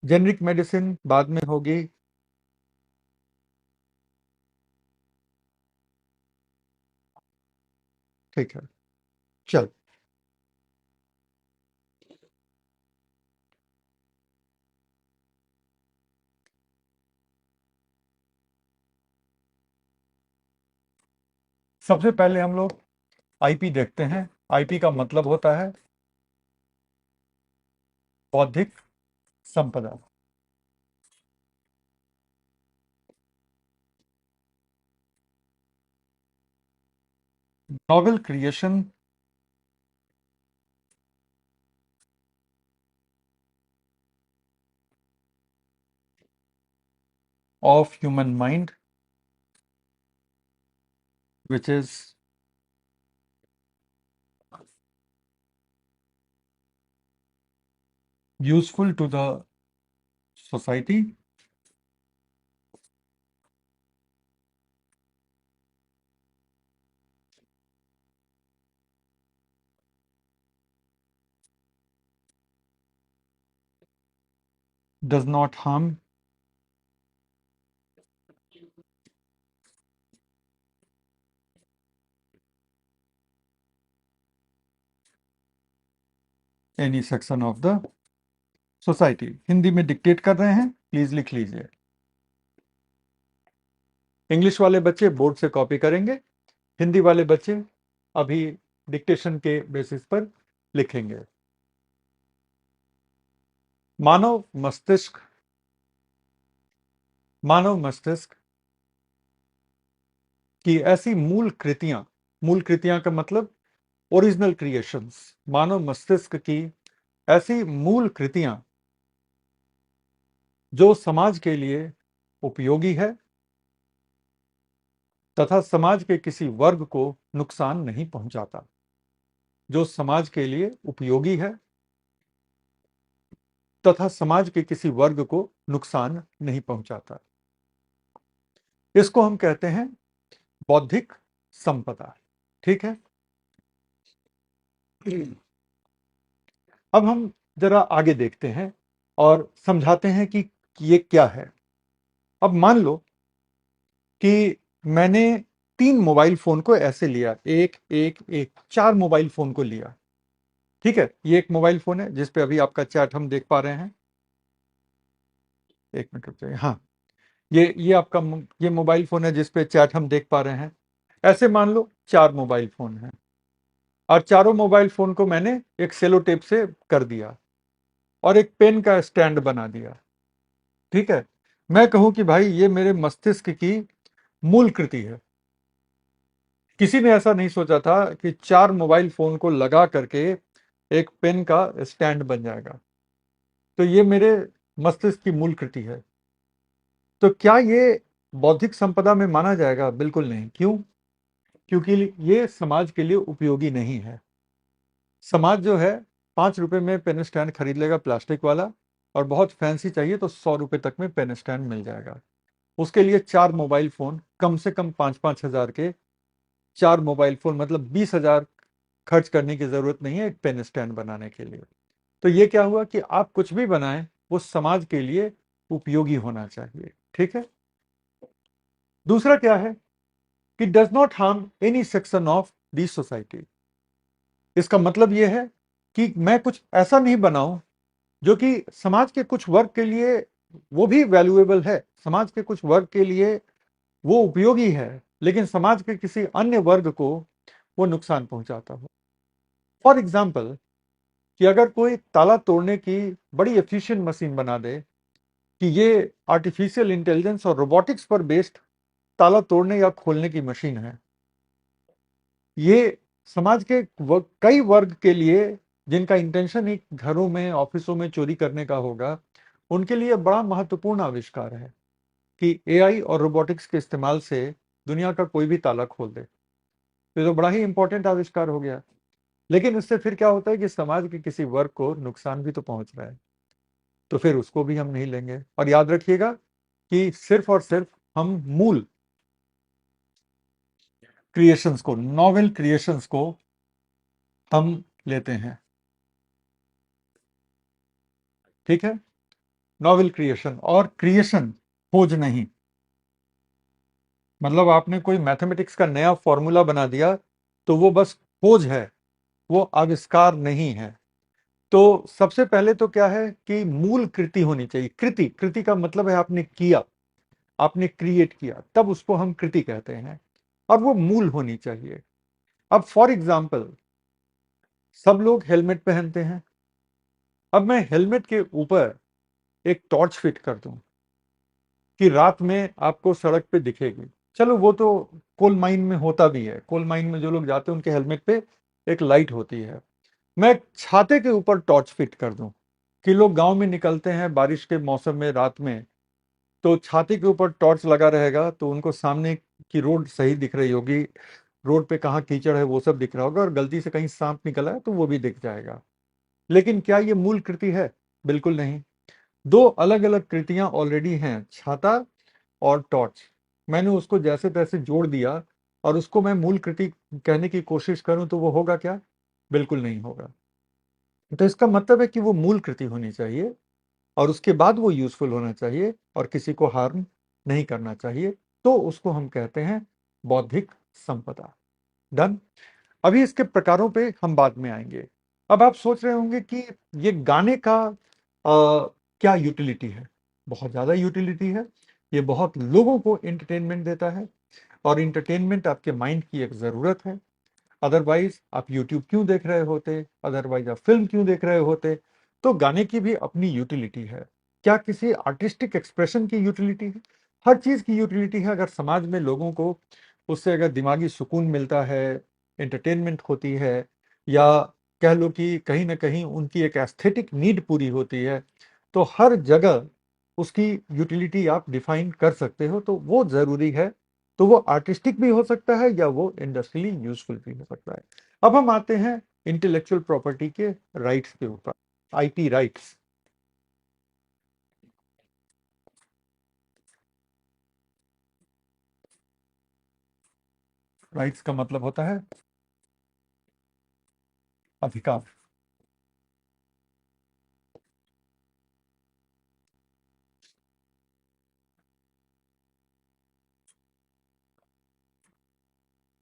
जेनेरिक मेडिसिन बाद में होगी। ठीक है, चल। सबसे पहले हम लोग आईपी देखते हैं। आईपी का मतलब होता है बौद्धिक संपदा। Novel creation of human mind which is useful to the society, does not harm any section of the society। Hindi में डिक्टेट कर रहे हैं, प्लीज लिख लीजिए। इंग्लिश वाले बच्चे बोर्ड से कॉपी करेंगे, हिंदी वाले बच्चे अभी डिक्टेशन के बेसिस पर लिखेंगे। मानव मस्तिष्क, मानव मस्तिष्क की ऐसी मूल कृतियां का मतलब ओरिजिनल क्रिएशंस, मानव मस्तिष्क की ऐसी मूल कृतियां जो समाज के लिए उपयोगी है तथा समाज के किसी वर्ग को नुकसान नहीं पहुंचाता, जो समाज के लिए उपयोगी है तथा समाज के किसी वर्ग को नुकसान नहीं पहुंचाता, इसको हम कहते हैं बौद्धिक संपदा। ठीक है, अब हम जरा आगे देखते हैं और समझाते हैं कि ये क्या है। अब मान लो कि मैंने 3 मोबाइल फोन को ऐसे लिया, एक एक एक, 4 मोबाइल फोन को लिया। ठीक है, ये एक मोबाइल फोन है जिसपे अभी आपका चैट हम देख पा रहे हैं। एक मिनट रुक जाइए। हाँ, ये आपका ये मोबाइल फोन है जिसपे चैट हम देख पा रहे हैं। ऐसे मान लो 4 मोबाइल फोन हैं और चारों मोबाइल फोन को मैंने एक सेलो टेप से कर दिया और एक पेन का स्टैंड बना दिया। ठीक है, मैं कहूं कि भाई ये मेरे मस्तिष्क की मूल कृति है। किसी ने ऐसा नहीं सोचा था कि चार मोबाइल फोन को लगा करके एक पेन का स्टैंड बन जाएगा। तो ये मेरे मस्तिष्क की मूल कृति है। तो क्या ये बौद्धिक संपदा में माना जाएगा? बिल्कुल नहीं। क्यों? क्योंकि ये समाज के लिए उपयोगी नहीं है। समाज जो है 5 रुपए में पेन स्टैंड खरीद लेगा प्लास्टिक वाला, और बहुत फैंसी चाहिए तो 100 रुपए तक में पेन स्टैंड मिल जाएगा। उसके लिए चार मोबाइल फोन, कम से कम 5-5 हजार के चार मोबाइल फोन, मतलब 20 हजार खर्च करने की जरूरत नहीं है एक पेन स्टैंड बनाने के लिए। तो ये क्या हुआ कि आप कुछ भी बनाएं वो समाज के लिए उपयोगी होना चाहिए। ठीक है। दूसरा क्या है कि does not harm any section of the society. इसका मतलब यह है कि मैं कुछ ऐसा नहीं बनाऊं जो कि समाज के कुछ वर्ग के लिए वो भी वैल्यूएबल है, समाज के कुछ वर्ग के लिए वो उपयोगी है, लेकिन समाज के किसी अन्य वर्ग को वो नुकसान पहुंचाता हो। फॉर एग्जाम्पल, कि अगर कोई ताला तोड़ने की बड़ी एफिशिएंट मशीन बना दे, कि ये आर्टिफिशियल इंटेलिजेंस और रोबोटिक्स पर बेस्ड ताला तोड़ने या खोलने की मशीन है, ये समाज के कई वर्ग के लिए जिनका इंटेंशन ही घरों में ऑफिसों में चोरी करने का होगा, उनके लिए बड़ा महत्वपूर्ण आविष्कार है कि एआई और रोबोटिक्स के इस्तेमाल से दुनिया का कोई भी ताला खोल दे। तो ये तो बड़ा ही इंपॉर्टेंट आविष्कार हो गया। लेकिन इससे फिर क्या होता है कि समाज के किसी वर्ग को नुकसान भी तो पहुंच रहा है, तो फिर उसको भी हम नहीं लेंगे। और याद रखिएगा कि सिर्फ और सिर्फ हम मूल क्रिएशंस को, नॉवेल क्रिएशंस को हम लेते हैं। ठीक है। नॉवेल क्रिएशन, और क्रिएशन खोज नहीं। मतलब आपने कोई मैथमेटिक्स का नया फॉर्मूला बना दिया तो वो बस खोज है, वो आविष्कार नहीं है। तो सबसे पहले तो क्या है कि मूल कृति होनी चाहिए। कृति, कृति का मतलब है आपने किया, आपने क्रिएट किया, तब उसको हम कृति कहते हैं। और वो मूल होनी चाहिए। अब फॉर एग्जाम्पल, सब लोग हेलमेट पहनते हैं। अब मैं हेलमेट के ऊपर एक टॉर्च फिट कर दूं कि रात में आपको सड़क पे दिखेगी। चलो वो तो कोल माइन में होता भी है, कोल माइन में जो लोग जाते हैं उनके हेलमेट पे एक लाइट होती है। मैं छाते के ऊपर टॉर्च फिट कर दूं कि लोग गांव में निकलते हैं बारिश के मौसम में रात में, तो छाते के ऊपर टॉर्च लगा रहेगा तो उनको सामने की रोड सही दिख रही होगी, रोड पे कहाँ कीचड़ है वो सब दिख रहा होगा, और गलती से कहीं सांप निकला है तो वो भी दिख जाएगा। लेकिन क्या ये मूल कृति है? बिल्कुल नहीं। दो अलग अलग कृतियां ऑलरेडी हैं, छाता और टॉर्च। मैंने उसको जैसे तैसे जोड़ दिया और उसको मैं मूल कृति कहने की कोशिश करूं तो वो होगा क्या? बिल्कुल नहीं होगा। तो इसका मतलब है कि वो मूल कृति होनी चाहिए और उसके बाद वो यूजफुल होना चाहिए और किसी को हार्म नहीं करना चाहिए। तो उसको हम कहते हैं बौद्धिक संपदा। डन। अभी इसके प्रकारों पे हम बाद में आएंगे। अब आप सोच रहे होंगे कि ये गाने का क्या यूटिलिटी है? बहुत ज्यादा यूटिलिटी है। ये बहुत लोगों को एंटरटेनमेंट देता है, और इंटरटेनमेंट आपके माइंड की एक जरूरत है। अदरवाइज आप यूट्यूब क्यों देख रहे होते, अदरवाइज आप फिल्म क्यों देख रहे होते? तो गाने की भी अपनी यूटिलिटी है। क्या किसी आर्टिस्टिक एक्सप्रेशन की यूटिलिटी है? हर चीज की यूटिलिटी है। अगर समाज में लोगों को उससे अगर दिमागी सुकून मिलता है, एंटरटेनमेंट होती है, या कह लो कि कहीं ना कहीं उनकी एक एस्थेटिक नीड पूरी होती है, तो हर जगह उसकी यूटिलिटी आप डिफाइन कर सकते हो, तो वो जरूरी है। तो वो आर्टिस्टिक भी हो सकता है या वो इंडस्ट्रियली यूजफुल भी हो सकता है। अब हम आते हैं इंटेलेक्चुअल प्रॉपर्टी के राइट्स के ऊपर। IP rights. राइट्स का मतलब होता है अधिकार।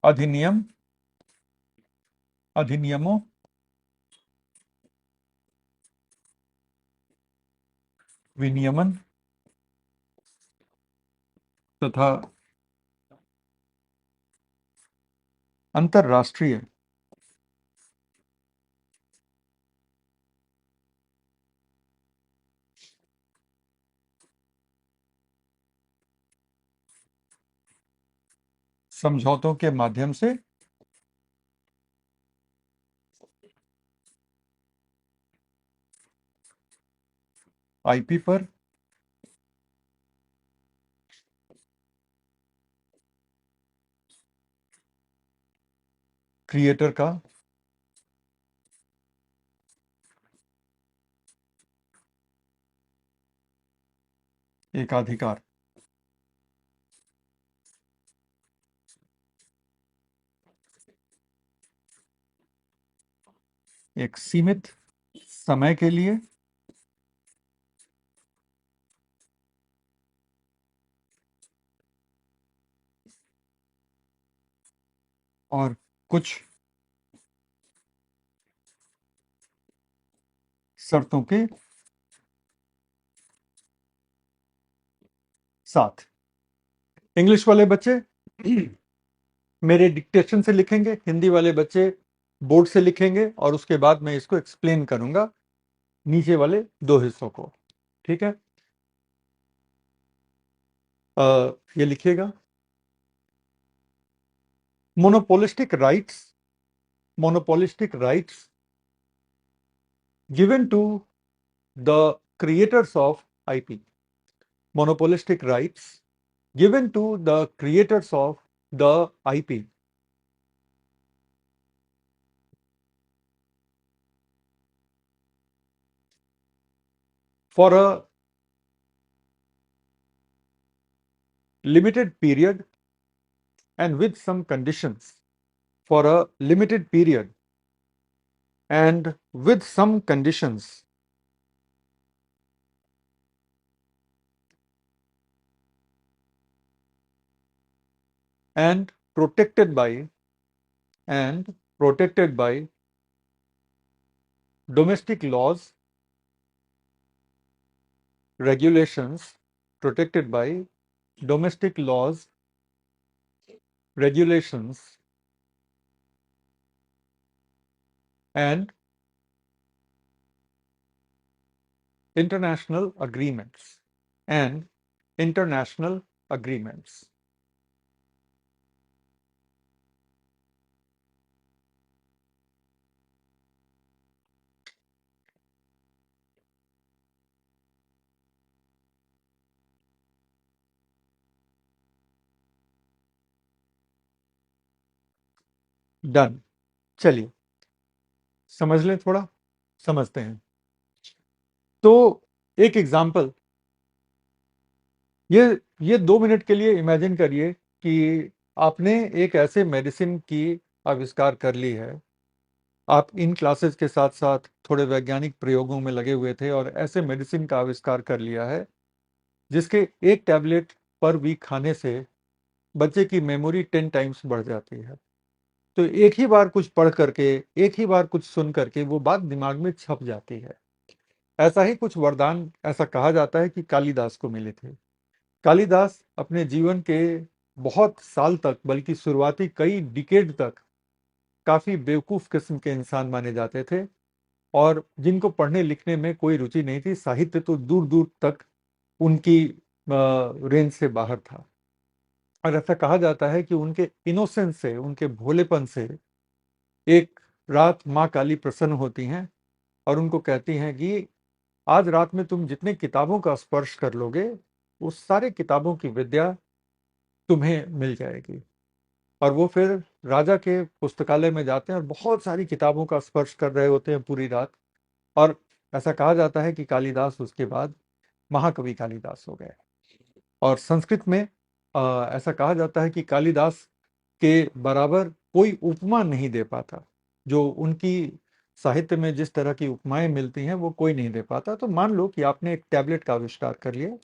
अधिनियम, अधिनियमों, विनियमन तथा अंतरराष्ट्रीय समझौतों के माध्यम से आईपी पर क्रिएटर का एकाधिकार। एक सीमित समय के लिए और कुछ शर्तों के साथ। इंग्लिश वाले बच्चे मेरे डिक्टेशन से लिखेंगे, हिंदी वाले बच्चे बोर्ड से लिखेंगे, और उसके बाद मैं इसको एक्सप्लेन करूंगा नीचे वाले दो हिस्सों को। ठीक है? ये लिखिएगा। Monopolistic rights, monopolistic rights given to the creators of IP. Monopolistic rights given to the creators of the IP for a limited period and with some conditions. For a limited period and with some conditions. And protected by domestic laws, regulations, protected by domestic laws, regulations, and international agreements and international agreements. Done. चलिए समझ लें, थोड़ा समझते हैं। तो एक example, ये 2 minute के लिए इमेजिन करिए कि आपने एक ऐसे मेडिसिन की आविष्कार कर ली है। आप इन क्लासेस के साथ साथ थोड़े वैज्ञानिक प्रयोगों में लगे हुए थे और ऐसे मेडिसिन का आविष्कार कर लिया है जिसके एक टैबलेट पर वीक खाने से बच्चे की मेमोरी 10 टाइम्स बढ़ जाती है। तो एक ही बार कुछ पढ़ करके, एक ही बार कुछ सुन करके वो बात दिमाग में छप जाती है। ऐसा ही कुछ वरदान, ऐसा कहा जाता है कि कालिदास को मिले थे। कालिदास अपने जीवन के बहुत साल तक, बल्कि शुरुआती कई डिकेड तक काफी बेवकूफ किस्म के इंसान माने जाते थे और जिनको पढ़ने लिखने में कोई रुचि नहीं थी। साहित्य तो दूर दूर तक उनकी रेंज से बाहर था। और ऐसा कहा जाता है कि उनके इनोसेंस से, उनके भोलेपन से एक रात माँ काली प्रसन्न होती हैं और उनको कहती हैं कि आज रात में तुम जितने किताबों का स्पर्श कर लोगे, उस सारे किताबों की विद्या तुम्हें मिल जाएगी। और वो फिर राजा के पुस्तकालय में जाते हैं और बहुत सारी किताबों का स्पर्श कर रहे होते हैं पूरी रात। और ऐसा कहा जाता है कि कालिदास उसके बाद महाकवि कालिदास हो गए। और संस्कृत में ऐसा कहा जाता है कि कालिदास के बराबर कोई उपमा नहीं दे पाता। जो उनकी साहित्य में जिस तरह की उपमाएं मिलती हैं वो कोई नहीं दे पाता। तो मान लो कि आपने एक टैबलेट का आविष्कार कर लिया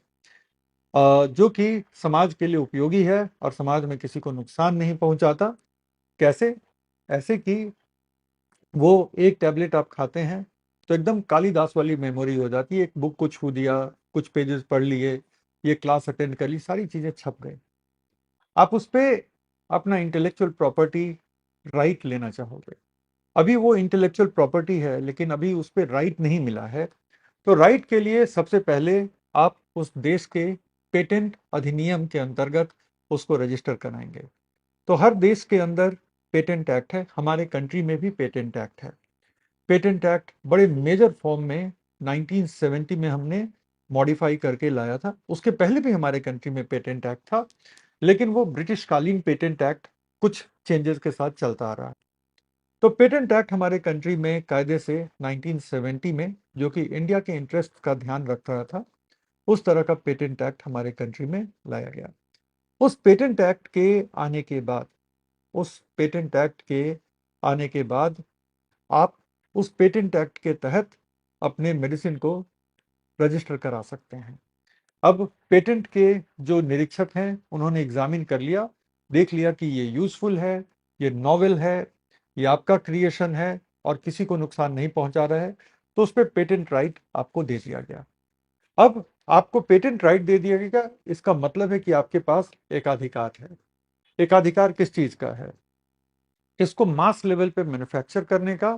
जो कि समाज के लिए उपयोगी है और समाज में किसी को नुकसान नहीं पहुंचाता। कैसे? ऐसे कि वो एक टैबलेट आप खाते हैं तो एकदम कालिदास वाली मेमोरी हो जाती है। एक बुक को छू दिया, कुछ पेजेस पढ़ लिए, ये क्लास अटेंड कर ली, सारी चीजें छप गई। आप उस पे अपना इंटेलेक्चुअल प्रॉपर्टी राइट लेना चाहोगे। अभी वो इंटेलेक्चुअल प्रॉपर्टी है लेकिन अभी उस पर राइट नहीं मिला है। तो राइट के लिए सबसे पहले आप उस देश के पेटेंट अधिनियम के अंतर्गत उसको रजिस्टर कराएंगे। तो हर देश के अंदर पेटेंट एक्ट है, हमारे कंट्री में भी पेटेंट एक्ट है। पेटेंट एक्ट बड़े मेजर फॉर्म में 1970 में हमने मॉडिफाई करके लाया था। उसके पहले भी हमारे कंट्री में पेटेंट एक्ट था, लेकिन वो ब्रिटिश कालीन पेटेंट एक्ट कुछ चेंजेस के साथ चलता आ रहा है। तो पेटेंट एक्ट हमारे कंट्री में कायदे से 1970 में, जो कि इंडिया के इंटरेस्ट का ध्यान रख रहा था, उस तरह का पेटेंट एक्ट हमारे कंट्री में लाया गया। उस पेटेंट एक्ट के आने के बाद उस पेटेंट एक्ट के आने के बाद आप उस पेटेंट एक्ट के तहत अपने मेडिसिन को रजिस्टर करा सकते हैं। अब पेटेंट के जो निरीक्षक हैं उन्होंने एग्जामिन कर लिया, देख लिया कि ये यूजफुल है, ये नॉवेल है, ये आपका क्रिएशन है और किसी को नुकसान नहीं पहुंचा रहा है, तो उस पर पेटेंट राइट आपको दे दिया गया। अब आपको पेटेंट राइट दे दिया गया, इसका मतलब है कि आपके पास एकाधिकार है। एकाधिकार किस चीज का है? इसको मास लेवल पे मैन्युफैक्चर करने का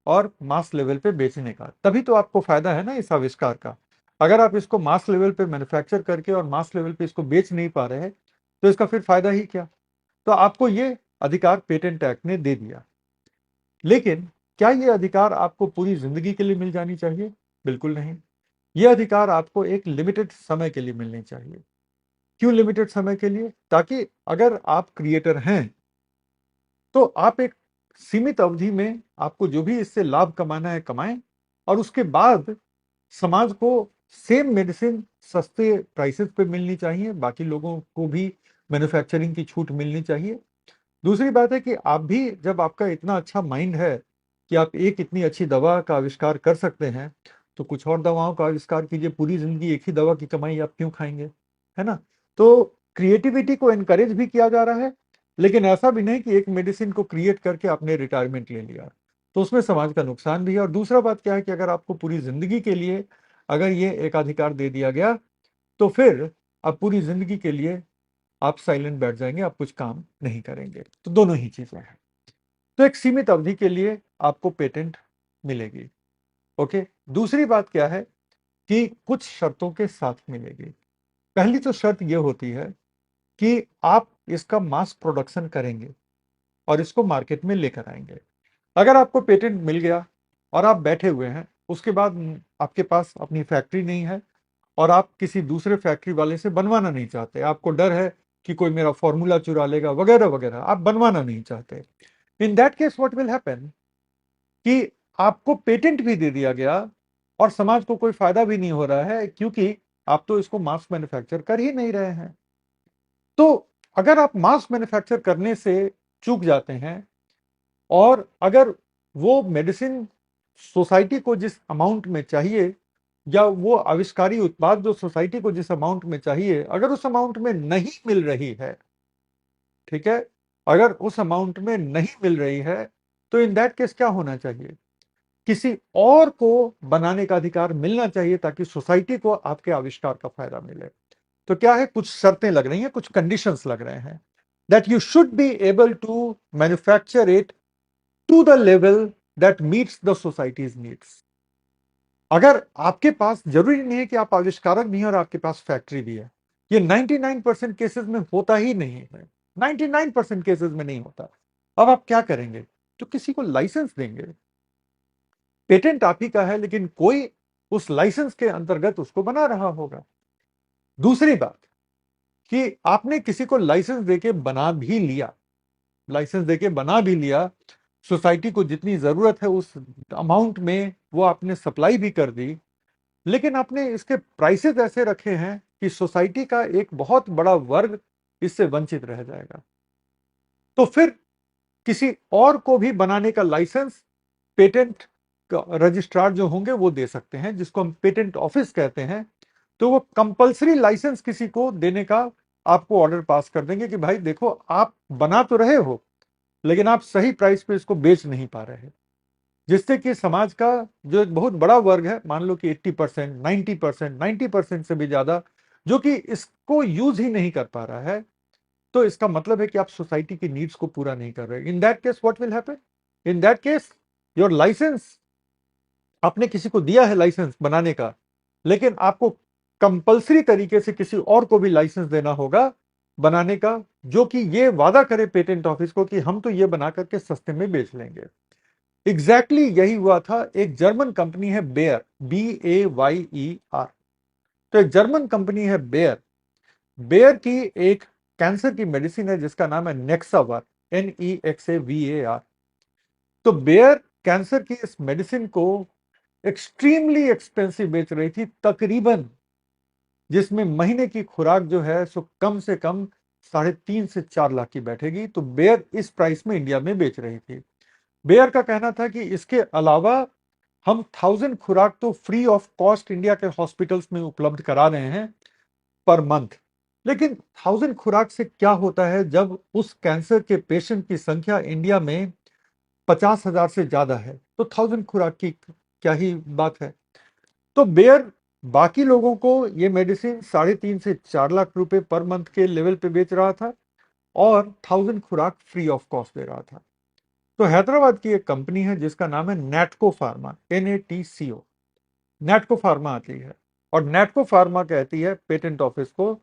और मास लेवल पे बेचने का। तभी तो आपको फायदा है ना इस आविष्कार का। अगर आप इसको मास लेवल पे मैन्युफैक्चर करके और मास लेवल पे इसको बेच नहीं पा रहे हैं, तो इसका फिर फायदा ही क्या? तो आपको ये अधिकार पेटेंट एक्ट ने दे दिया। लेकिन क्या ये अधिकार आपको पूरी जिंदगी के लिए मिल जानी चाहिए? बिल्कुल नहीं। ये अधिकार आपको एक लिमिटेड समय के लिए मिलनी चाहिए। क्यों लिमिटेड समय के लिए? ताकि अगर आप क्रिएटर हैं तो आप एक सीमित अवधि में आपको जो भी इससे लाभ कमाना है कमाएं, और उसके बाद समाज को सेम मेडिसिन सस्ते प्राइसेस पे मिलनी चाहिए, बाकी लोगों को भी मैन्युफैक्चरिंग की छूट मिलनी चाहिए। दूसरी बात है कि आप भी, जब आपका इतना अच्छा माइंड है कि आप एक इतनी अच्छी दवा का आविष्कार कर सकते हैं, तो कुछ और दवाओं का आविष्कार कीजिए। पूरी जिंदगी एक ही दवा की कमाई आप क्यों खाएंगे? है ना? तो क्रिएटिविटी को एनकरेज भी किया जा रहा है, लेकिन ऐसा भी नहीं कि एक मेडिसिन को क्रिएट करके आपने रिटायरमेंट ले लिया, तो उसमें समाज का नुकसान भी है। और दूसरा बात क्या है कि अगर आपको पूरी जिंदगी के लिए अगर ये एकाधिकार दे दिया गया, तो फिर आप पूरी जिंदगी के लिए आप साइलेंट बैठ जाएंगे, आप कुछ काम नहीं करेंगे। तो दोनों ही चीजें हैं। तो एक सीमित अवधि के लिए आपको पेटेंट मिलेगी। ओके। दूसरी बात क्या है कि कुछ शर्तों के साथ मिलेगी। पहली तो शर्त यह होती है कि आप इसका मास प्रोडक्शन करेंगे और इसको मार्केट में लेकर आएंगे। अगर आपको पेटेंट मिल गया और आप बैठे हुए हैं, उसके बाद आपके पास अपनी फैक्ट्री नहीं है और आप किसी दूसरे फैक्ट्री वाले से बनवाना नहीं चाहते, आपको डर है कि कोई मेरा फॉर्मूला चुरा लेगा वगैरह वगैरह, आप बनवाना नहीं चाहते, इन that case what will happen कि आपको पेटेंट भी दे दिया गया और समाज को कोई फायदा भी नहीं हो रहा है, क्योंकि आप तो इसको मास मैन्युफैक्चर कर ही नहीं रहे हैं। तो अगर आप मास मैन्युफैक्चर करने से चूक जाते हैं और अगर वो मेडिसिन सोसाइटी को जिस अमाउंट में चाहिए, या वो आविष्कारी उत्पाद जो सोसाइटी को जिस अमाउंट में चाहिए, अगर उस अमाउंट में नहीं मिल रही है, ठीक है, अगर उस अमाउंट में नहीं मिल रही है, तो इन दैट केस क्या होना चाहिए? किसी और को बनाने का अधिकार मिलना चाहिए, ताकि सोसाइटी को आपके आविष्कार का फायदा मिले। तो क्या है, कुछ शर्तें लग रही हैं, कुछ कंडीशंस लग रहे हैं, that you should be able to manufacture it to the level that meets the society's needs. अगर आपके पास, जरूरी नहीं है कि आप आविष्कारक भी हैं और आपके पास फैक्ट्री भी है, ये 99% केसेस में होता ही नहीं है, 99% केसेस में नहीं होता। अब आप क्या करेंगे? तो किसी को लाइसेंस देंगे। पेटेंट आप ही का है, लेकिन कोई उस लाइसेंस के अंतर्गत उसको बना रहा होगा। दूसरी बात कि आपने किसी को लाइसेंस देके बना भी लिया, लाइसेंस देके बना भी लिया, सोसाइटी को जितनी जरूरत है उस अमाउंट में वो आपने सप्लाई भी कर दी, लेकिन आपने इसके प्राइसेस ऐसे रखे हैं कि सोसाइटी का एक बहुत बड़ा वर्ग इससे वंचित रह जाएगा। तो फिर किसी और को भी बनाने का लाइसेंस पेटेंट रजिस्ट्रार जो होंगे वो दे सकते हैं, जिसको हम पेटेंट ऑफिस कहते हैं। तो वो कंपलसरी लाइसेंस किसी को देने का आपको ऑर्डर पास कर देंगे कि भाई देखो, आप बना तो रहे हो, लेकिन आप सही प्राइस पे इसको बेच नहीं पा रहे, जिससे कि समाज का जो एक बहुत बड़ा वर्ग है, मान लो कि 80%, 90%, 90% से भी ज्यादा, जो कि इसको यूज ही नहीं कर पा रहा है, तो इसका मतलब है कि आप सोसाइटी की नीड्स को पूरा नहीं कर रहे। In that case what will happen? In that case your licence, आपने किसी को दिया है लाइसेंस बनाने का, लेकिन आपको कंपलसरी तरीके से किसी और को भी लाइसेंस देना होगा, बनाने का, जो कि ये वादा करे पेटेंट ऑफिस को कि हम तो ये बना करके सस्ते में बेच लेंगे। एग्जैक्टली यही हुआ था। एक जर्मन कंपनी है बेयर, BAYER। तो एक जर्मन कंपनी है बेयर। बेयर की एक कैंसर की मेडिसिन है जिसका नाम है नेक्सावार, NEXAVAR। तो बेयर कैंसर की इस मेडिसिन को एक्सट्रीमली एक्सपेंसिव बेच रही थी, तकरीबन जिसमें महीने की खुराक जो है सो कम से कम 3.5 से 4 लाख की बैठेगी। तो बेयर इस प्राइस में इंडिया में बेच रही थी। बेयर का कहना था कि इसके अलावा हम 1000 खुराक तो फ्री ऑफ कॉस्ट इंडिया के हॉस्पिटल्स में उपलब्ध करा रहे हैं पर मंथ। लेकिन 1000 खुराक से क्या होता है जब उस कैंसर के पेशेंट की संख्या इंडिया में 50,000 से ज्यादा है, तो 1000 खुराक की क्या ही बात है। तो बेयर बाकी लोगों को ये मेडिसिन 3.5 से 4 लाख रुपए पर मंथ के लेवल पे बेच रहा था और 1000 खुराक फ्री ऑफ कॉस्ट दे रहा था। तो हैदराबाद की एक कंपनी है जिसका नाम है Natco pharma, NATCO। Natco pharma आती है और नैटको फार्मा कहती है पेटेंट ऑफिस को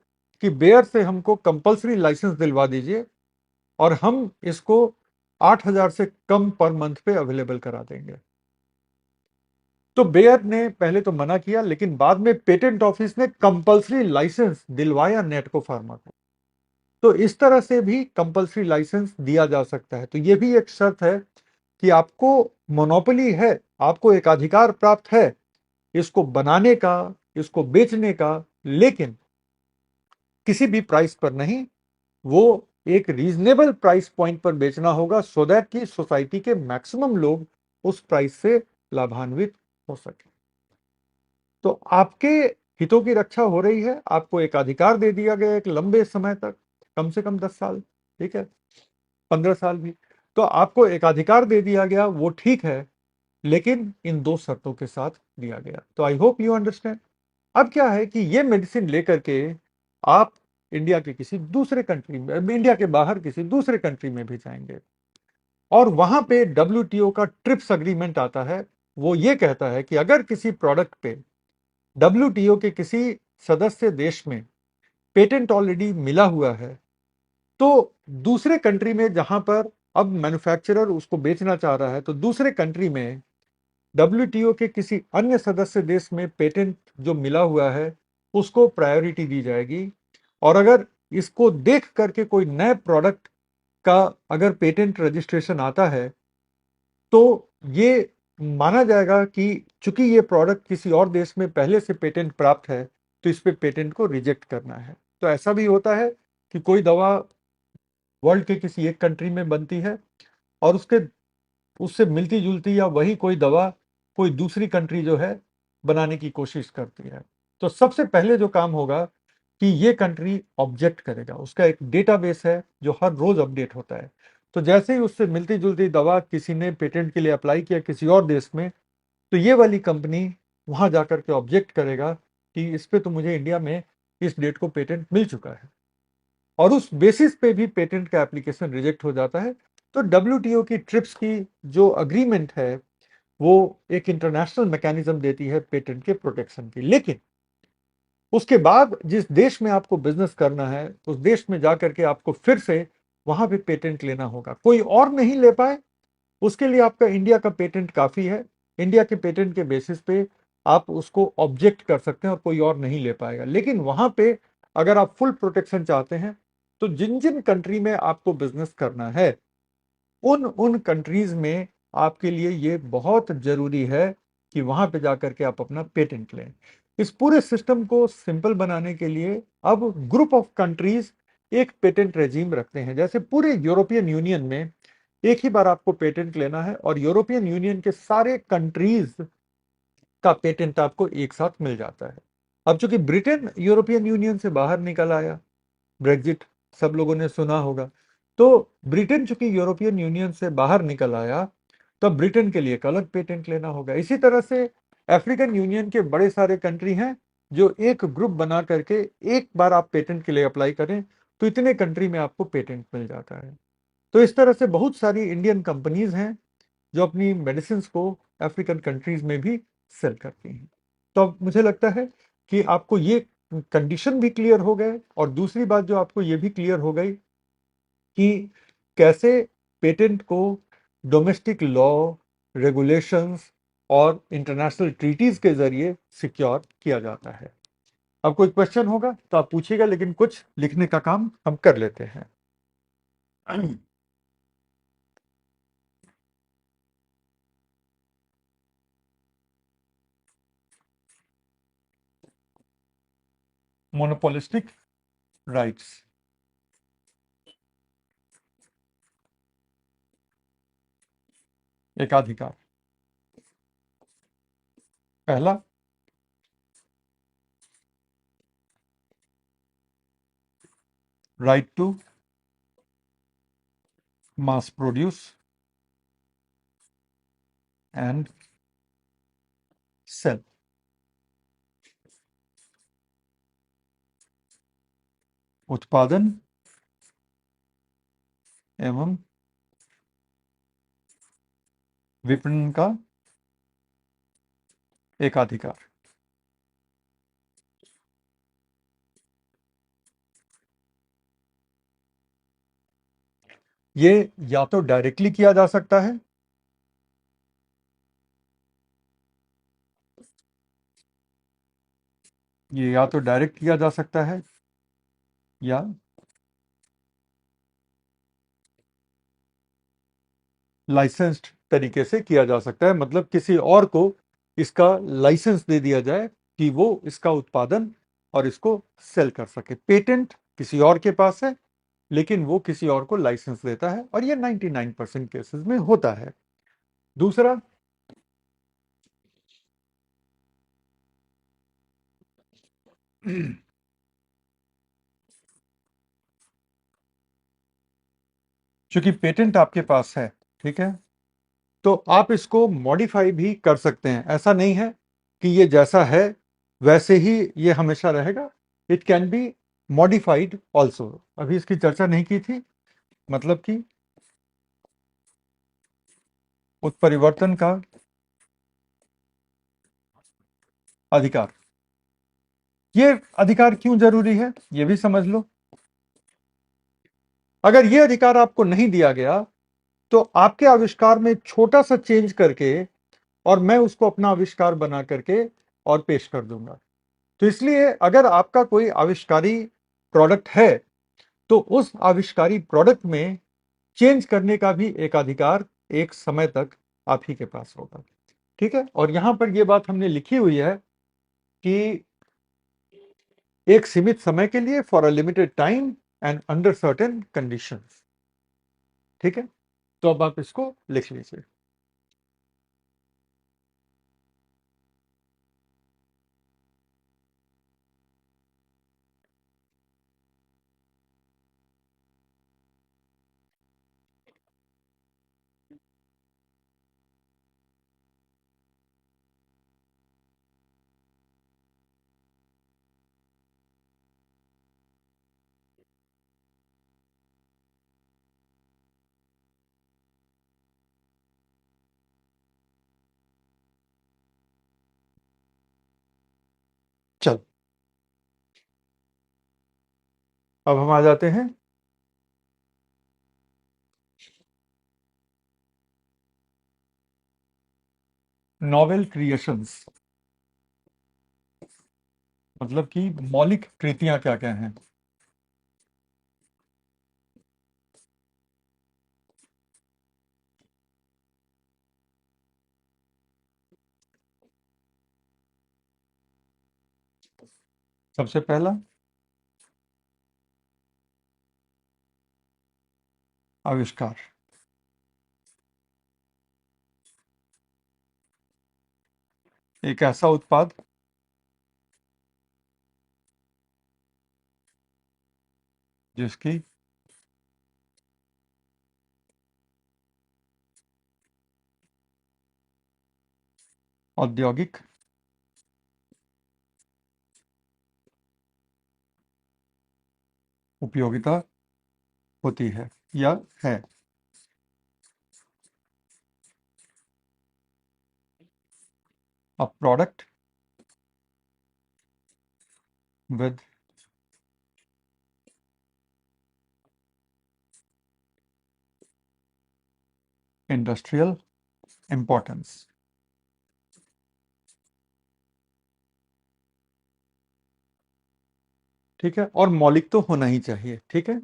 कि बेयर से हमको कंपलसरी लाइसेंस दिलवा दीजिए और हम इसको 8,000 से कम पर मंथ पे अवेलेबल करा देंगे। तो बेयर ने पहले तो मना किया, लेकिन बाद में पेटेंट ऑफिस ने कंपलसरी लाइसेंस दिलवाया नेटको फार्मा को। तो इस तरह से भी कंपलसरी लाइसेंस दिया जा सकता है। तो ये भी एक शर्त है कि आपको मोनोपोली है, आपको एक अधिकार प्राप्त है इसको बनाने का, इसको बेचने का, लेकिन किसी भी प्राइस पर नहीं, वो एक रीजनेबल प्राइस पॉइंट पर बेचना होगा सो दैट कि सोसाइटी के मैक्सिमम लोग उस प्राइस से लाभान्वित हो सके। तो आपके हितों की रक्षा हो रही है, आपको एक अधिकार दे दिया गया एक लंबे समय तक, कम से कम 10 साल, ठीक है, 15 साल भी। तो आपको एक अधिकार दे दिया गया, वो ठीक है, लेकिन इन दो शर्तों के साथ दिया गया। तो आई होप यू अंडरस्टैंड। अब क्या है कि ये मेडिसिन लेकर के आप इंडिया के किसी दूसरे कंट्री में, इंडिया के बाहर किसी दूसरे कंट्री में भी जाएंगे और वहां पे WTO का ट्रिप्स अग्रीमेंट आता है। वो ये कहता है कि अगर किसी प्रोडक्ट पे WTO के किसी सदस्य देश में पेटेंट ऑलरेडी मिला हुआ है, तो दूसरे कंट्री में जहां पर अब मैन्युफैक्चरर उसको बेचना चाह रहा है, तो दूसरे कंट्री में WTO के किसी अन्य सदस्य देश में पेटेंट जो मिला हुआ है उसको प्रायोरिटी दी जाएगी। और अगर इसको देख करके कोई नए प्रोडक्ट का अगर पेटेंट रजिस्ट्रेशन आता है, तो ये माना जाएगा कि चूंकि ये प्रोडक्ट किसी और देश में पहले से पेटेंट प्राप्त है, तो इस पे पेटेंट को रिजेक्ट करना है। तो ऐसा भी होता है कि कोई दवा वर्ल्ड के किसी एक कंट्री में बनती है और उसके उससे मिलती जुलती या वही कोई दवा कोई दूसरी कंट्री जो है बनाने की कोशिश करती है। तो सबसे पहले जो काम होगा कि ये कंट्री ऑब्जेक्ट करेगा, उसका एक डेटाबेस है जो हर रोज अपडेट होता है। तो जैसे ही उससे मिलती जुलती दवा किसी ने पेटेंट के लिए अप्लाई किया किसी और देश में, तो ये वाली कंपनी वहां जाकर के ऑब्जेक्ट करेगा कि इस पे तो मुझे इंडिया में इस डेट को पेटेंट मिल चुका है, और उस बेसिस पे भी पेटेंट का एप्लीकेशन रिजेक्ट हो जाता है। तो WTO की ट्रिप्स की जो अग्रीमेंट है वो एक इंटरनेशनल मैकेनिज्म देती है पेटेंट के प्रोटेक्शन की। लेकिन उसके बाद जिस देश में आपको बिजनेस करना है उस देश में जाकर के आपको फिर से वहां पे पेटेंट लेना होगा। कोई और नहीं ले पाए उसके लिए आपका इंडिया का पेटेंट काफी है। इंडिया के पेटेंट के बेसिस पे आप उसको ऑब्जेक्ट कर सकते हैं और कोई और नहीं ले पाएगा। लेकिन वहां पे अगर आप फुल प्रोटेक्शन चाहते हैं, तो जिन जिन कंट्री में आपको बिजनेस करना है उन उन कंट्रीज में आपके लिए ये बहुत जरूरी है कि वहां पे जाकर के आप अपना पेटेंट लें। इस पूरे सिस्टम को सिंपल बनाने के लिए अब ग्रुप ऑफ कंट्रीज एक पेटेंट रेजीम रखते हैं। जैसे पूरे यूरोपियन यूनियन में एक ही बार आपको पेटेंट लेना है और यूरोपियन यूनियन के सारे कंट्रीज का पेटेंट आपको एक साथ मिल जाता है। अब चूंकि ब्रिटेन यूरोपियन यूनियन से बाहर निकल आया, ब्रेग्जिट सब लोगों ने सुना होगा, तो ब्रिटेन चूंकि यूरोपियन यूनियन से बाहर निकल आया, तब ब्रिटेन के लिए एक अलग पेटेंट लेना होगा। इसी तरह से अफ्रीकन यूनियन के बड़े सारे कंट्री हैं जो एक ग्रुप बना करके एक बार आप पेटेंट के लिए अप्लाई करें तो इतने कंट्री में आपको पेटेंट मिल जाता है। तो इस तरह से बहुत सारी इंडियन कंपनीज हैं जो अपनी मेडिसिन को अफ्रीकन कंट्रीज में भी सेल करती हैं। तो अब मुझे लगता है कि आपको ये कंडीशन भी क्लियर हो गए, और दूसरी बात जो आपको ये भी क्लियर हो गई कि कैसे पेटेंट को डोमेस्टिक लॉ, रेगुलेशंस और इंटरनेशनल ट्रीटीज के जरिए सिक्योर किया जाता है। अब कोई क्वेश्चन होगा तो आप पूछिएगा, लेकिन कुछ लिखने का काम हम कर लेते हैं। Monopolistic rights. एकाधिकार। पहला, right to mass produce and sell. उत्पादन एवं विपणन का एकाधिकार। ये या तो डायरेक्टली किया जा सकता है, ये या तो डायरेक्ट किया जा सकता है या लाइसेंस्ड तरीके से किया जा सकता है, मतलब किसी और को इसका लाइसेंस दे दिया जाए कि वो इसका उत्पादन और इसको सेल कर सके। पेटेंट किसी और के पास है, लेकिन वो किसी और को लाइसेंस देता है, और ये 99% केसेस में होता है। दूसरा, चूंकि पेटेंट आपके पास है, ठीक है, तो आप इसको मॉडिफाई भी कर सकते हैं। ऐसा नहीं है कि ये जैसा है वैसे ही ये हमेशा रहेगा। It can be modified also. अभी इसकी चर्चा नहीं की थी, मतलब कि उत्परिवर्तन का अधिकार। ये अधिकार क्यों जरूरी है, ये भी समझ लो। अगर ये अधिकार आपको नहीं दिया गया, तो आपके आविष्कार में छोटा सा चेंज करके और मैं उसको अपना आविष्कार बना करके और पेश कर दूंगा। तो इसलिए अगर आपका कोई आविष्कारी प्रोडक्ट है, तो उस आविष्कारी प्रोडक्ट में चेंज करने का भी एक अधिकार एक समय तक आप ही के पास होगा। ठीक है, और यहां पर यह बात हमने लिखी हुई है कि एक सीमित समय के लिए, for a limited time and under certain conditions. ठीक है, तो अब आप इसको लिख लीजिए। चल, अब हम आ जाते हैं नॉवेल क्रिएशंस, मतलब कि मौलिक कृतियां क्या क्या हैं। सबसे पहला, आविष्कार। एक ऐसा उत्पाद जिसकी औद्योगिक उपयोगिता होती है या है। A product with industrial importance। ठीक है, और मौलिक तो होना ही चाहिए। ठीक है,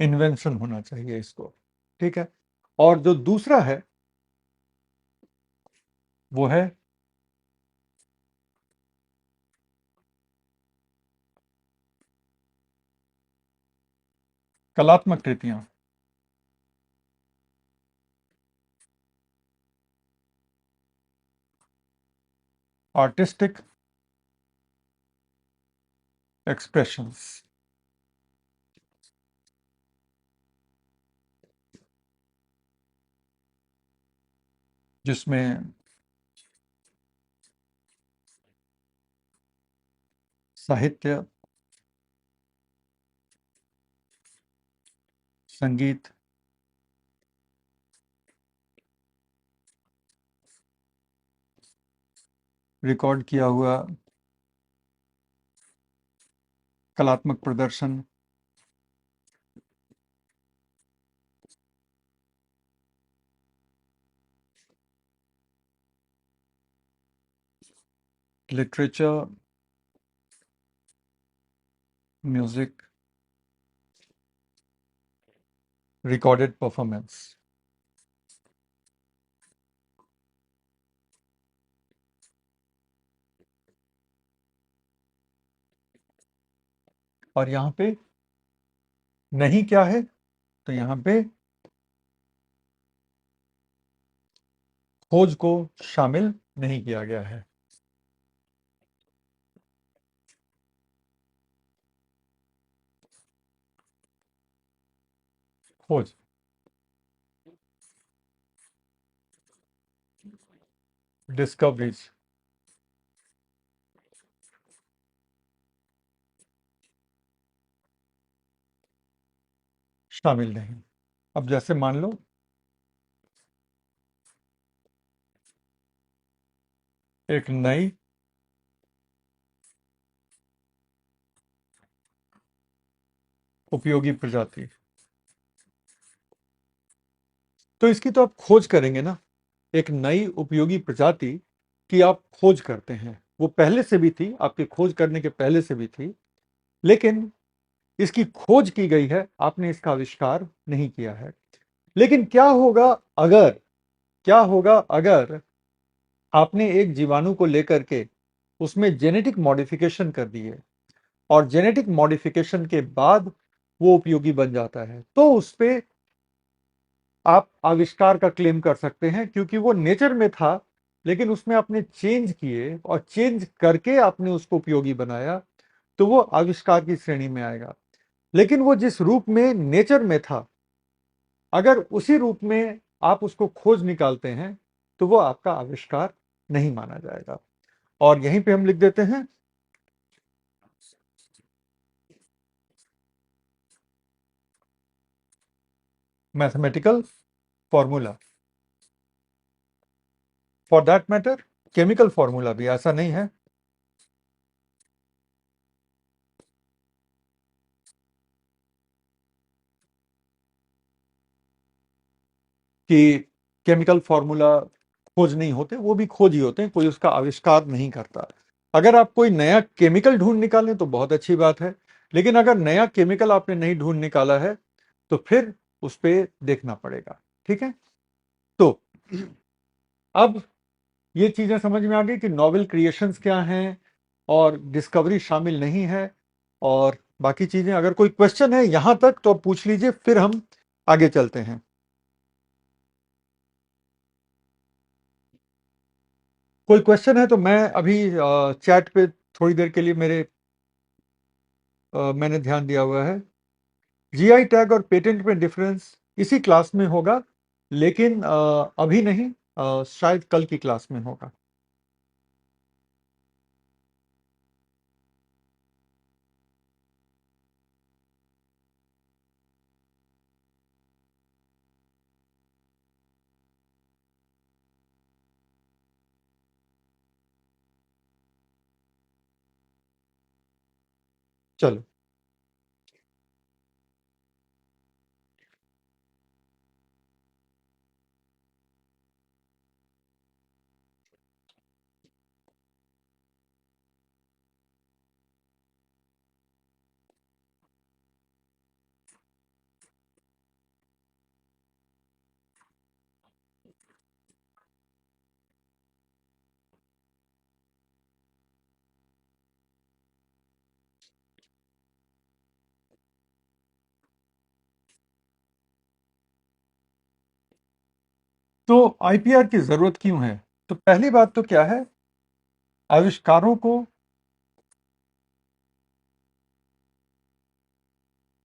इन्वेंशन होना चाहिए इसको। ठीक है, और जो दूसरा है वो है कलात्मक कृतियां। आर्टिस्टिक एक्सप्रेशंस, जिसमें साहित्य, संगीत, रिकॉर्ड किया हुआ कलात्मक प्रदर्शन, लिटरेचर, म्यूजिक, रिकॉर्डेड परफॉर्मेंस। और यहां पे नहीं क्या है, तो यहां पे खोज को शामिल नहीं किया गया है। खोज, डिस्कवरीज शामिल नहीं। अब जैसे मान लो एक नई उपयोगी प्रजाति, तो इसकी तो आप खोज करेंगे ना। एक नई उपयोगी प्रजाति की आप खोज करते हैं, वो पहले से भी थी, आपके खोज करने के पहले से भी थी, लेकिन इसकी खोज की गई है, आपने इसका आविष्कार नहीं किया है। लेकिन क्या होगा अगर आपने एक जीवाणु को लेकर के उसमें जेनेटिक मॉडिफिकेशन कर दिए और जेनेटिक मॉडिफिकेशन के बाद वो उपयोगी बन जाता है, तो उस पे आप आविष्कार का क्लेम कर सकते हैं, क्योंकि वो नेचर में था, लेकिन उसमें आपने चेंज किए और चेंज करके आपने उसको उपयोगी बनाया, तो वो आविष्कार की श्रेणी में आएगा। लेकिन वो जिस रूप में नेचर में था, अगर उसी रूप में आप उसको खोज निकालते हैं, तो वो आपका आविष्कार नहीं माना जाएगा। और यहीं पे हम लिख देते हैं mathematical formula. For that matter chemical formula भी ऐसा नहीं है कि केमिकल फॉर्मूला खोज नहीं होते, वो भी खोज ही होते हैं, कोई उसका आविष्कार नहीं करता। अगर आप कोई नया केमिकल ढूंढ निकालें तो बहुत अच्छी बात है, लेकिन अगर नया केमिकल आपने नहीं ढूंढ निकाला है, तो फिर उस पर देखना पड़ेगा। ठीक है, तो अब ये चीजें समझ में आ गई कि नॉवेल क्रिएशंस क्या हैं और डिस्कवरी शामिल नहीं है, और बाकी चीजें। अगर कोई क्वेश्चन है यहां तक तो आप पूछ लीजिए, फिर हम आगे चलते हैं। कोई क्वेश्चन है तो मैं अभी चैट पे थोड़ी देर के लिए मैंने ध्यान दिया हुआ है। जीआई टैग और पेटेंट में डिफरेंस इसी क्लास में होगा, लेकिन अभी नहीं, शायद कल की क्लास में होगा। चलो। तो आईपीआर की जरूरत क्यों है? तो पहली बात तो क्या है, आविष्कारों को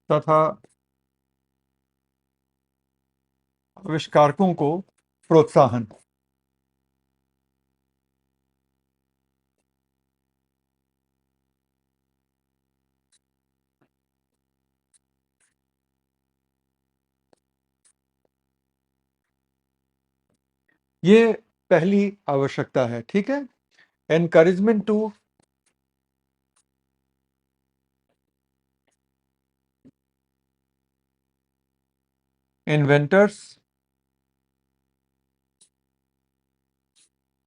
तथा आविष्कारकों को प्रोत्साहन। ये पहली आवश्यकता है, ठीक है। Encouragement to inventors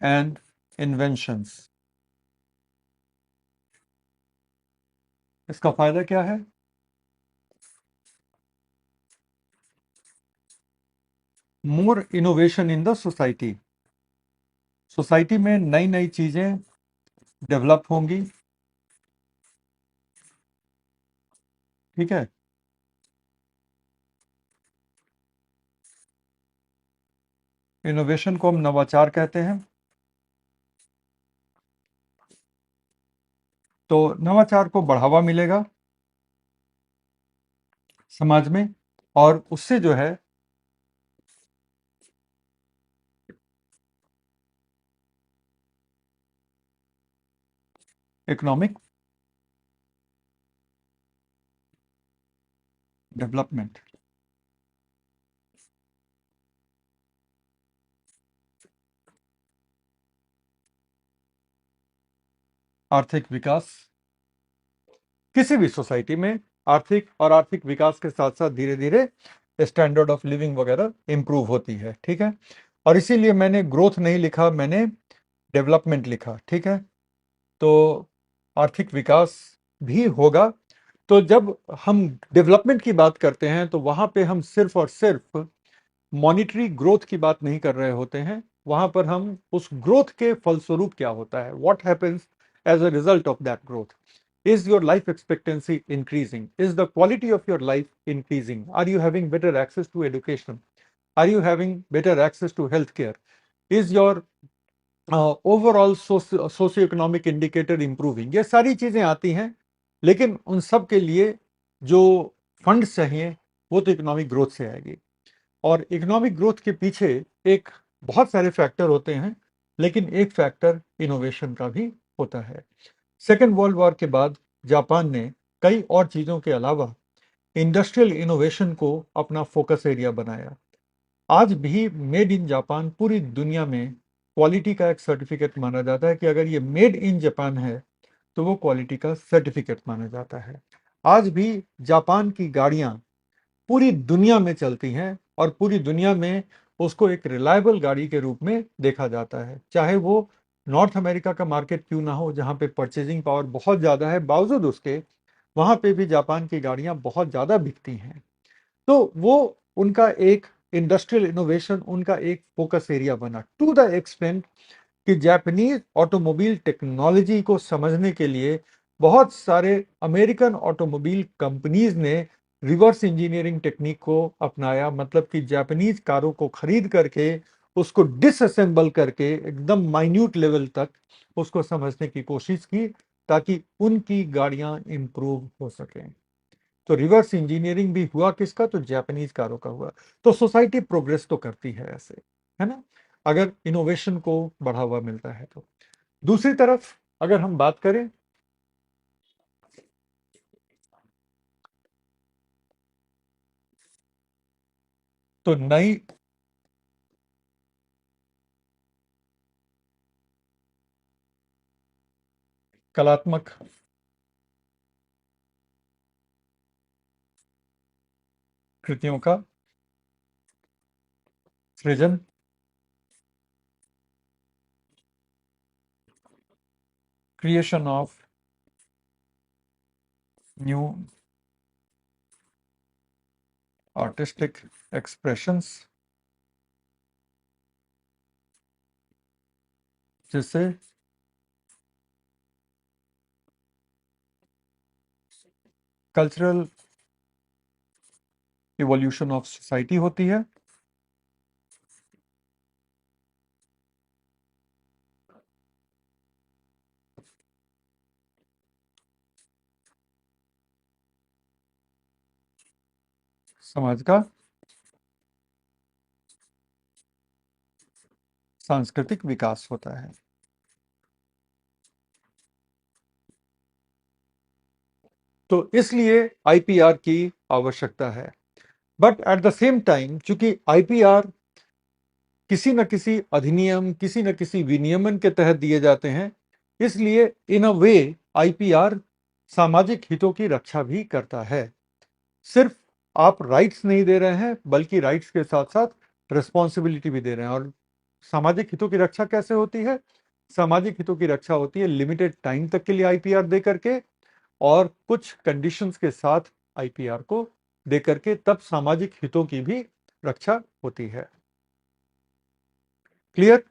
and inventions. इसका फायदा क्या है? More innovation in the society. Society में नई नई चीजें डेवलप होंगी, ठीक है। इनोवेशन को हम नवाचार कहते हैं। तो नवाचार को बढ़ावा मिलेगा समाज में, और उससे जो है इकोनॉमिक डेवलपमेंट, आर्थिक विकास। किसी भी सोसाइटी में आर्थिक और आर्थिक विकास के साथ साथ धीरे धीरे स्टैंडर्ड ऑफ लिविंग वगैरह इंप्रूव होती है, ठीक है। और इसीलिए मैंने ग्रोथ नहीं लिखा, मैंने डेवलपमेंट लिखा, ठीक है। तो आर्थिक विकास भी होगा। तो जब हम डेवलपमेंट की बात करते हैं तो वहां पे हम सिर्फ और सिर्फ मॉनिटरी ग्रोथ की बात नहीं कर रहे होते हैं। वहां पर हम उस ग्रोथ के फलस्वरूप क्या होता है, what happens as a result of that growth. Is your life expectancy increasing? Is the quality of your life increasing? Are you having better access to education? Are you having better access to health care? Is your overall socio economic indicator improving? ये सारी चीजें आती हैं, लेकिन उन सब के लिए जो फंड चाहिए वो तो इकोनॉमिक ग्रोथ से आएगी। और इकोनॉमिक ग्रोथ के पीछे एक बहुत सारे फैक्टर होते हैं, लेकिन एक फैक्टर इनोवेशन का भी होता है। सेकेंड वर्ल्ड वॉर के बाद जापान ने कई और चीजों के अलावा इंडस्ट्रियल इनोवेशन को अपना फोकस एरिया बनाया। आज भी मेड इन जापान पूरी दुनिया में क्वालिटी का एक सर्टिफिकेट माना जाता है, कि अगर ये मेड इन जापान है तो वो क्वालिटी का सर्टिफिकेट माना जाता है। आज भी जापान की गाड़ियां पूरी दुनिया में चलती हैं, और पूरी दुनिया में उसको एक रिलायबल गाड़ी के रूप में देखा जाता है। चाहे वो नॉर्थ अमेरिका का मार्केट क्यों ना हो, जहां पे परचेजिंग पावर बहुत ज़्यादा है, बावजूद उसके वहां पे भी जापान की गाड़ियां बहुत ज़्यादा बिकती हैं। तो वो उनका एक इंडस्ट्रियल इनोवेशन, उनका एक फोकस एरिया बना, टू द एक्सटेंट कि जापानीज ऑटोमोबाइल टेक्नोलॉजी को समझने के लिए बहुत सारे अमेरिकन ऑटोमोबाइल कंपनीज ने रिवर्स इंजीनियरिंग टेक्निक को अपनाया। मतलब कि जापानीज कारों को खरीद करके उसको डिसअसेंबल करके एकदम माइन्यूट लेवल तक उसको समझने की कोशिश की, ताकि उनकी गाड़ियां इंप्रूव हो सकें। तो रिवर्स इंजीनियरिंग भी हुआ किसका? तो जापानीज कारों का हुआ। तो सोसाइटी प्रोग्रेस तो करती है ऐसे, है ना, अगर इनोवेशन को बढ़ावा मिलता है तो। दूसरी तरफ अगर हम बात करें तो नई कलात्मक कृतियों का सृजन, creation of new artistic expressions, जिससे कल्चरल इवोल्यूशन ऑफ सोसाइटी होती है। समाज का सांस्कृतिक विकास होता है। तो इसलिए आईपीआर की आवश्यकता है। But at the same time, चूंकि आईपीआर किसी न किसी अधिनियम, किसी न किसी विनियमन के तहत दिए जाते हैं, इसलिए इन अ वे आईपीआर सामाजिक हितों की रक्षा भी करता है। सिर्फ आप राइट्स नहीं दे रहे हैं, बल्कि राइट्स के साथ साथ रिस्पॉन्सिबिलिटी भी दे रहे हैं। और सामाजिक हितों की रक्षा कैसे होती है? सामाजिक हितों की रक्षा होती है लिमिटेड टाइम तक के लिए आईपीआर दे करके, और कुछ कंडीशंस के साथ आईपीआर को दे करके, तब सामाजिक हितों की भी रक्षा होती है। क्लियर?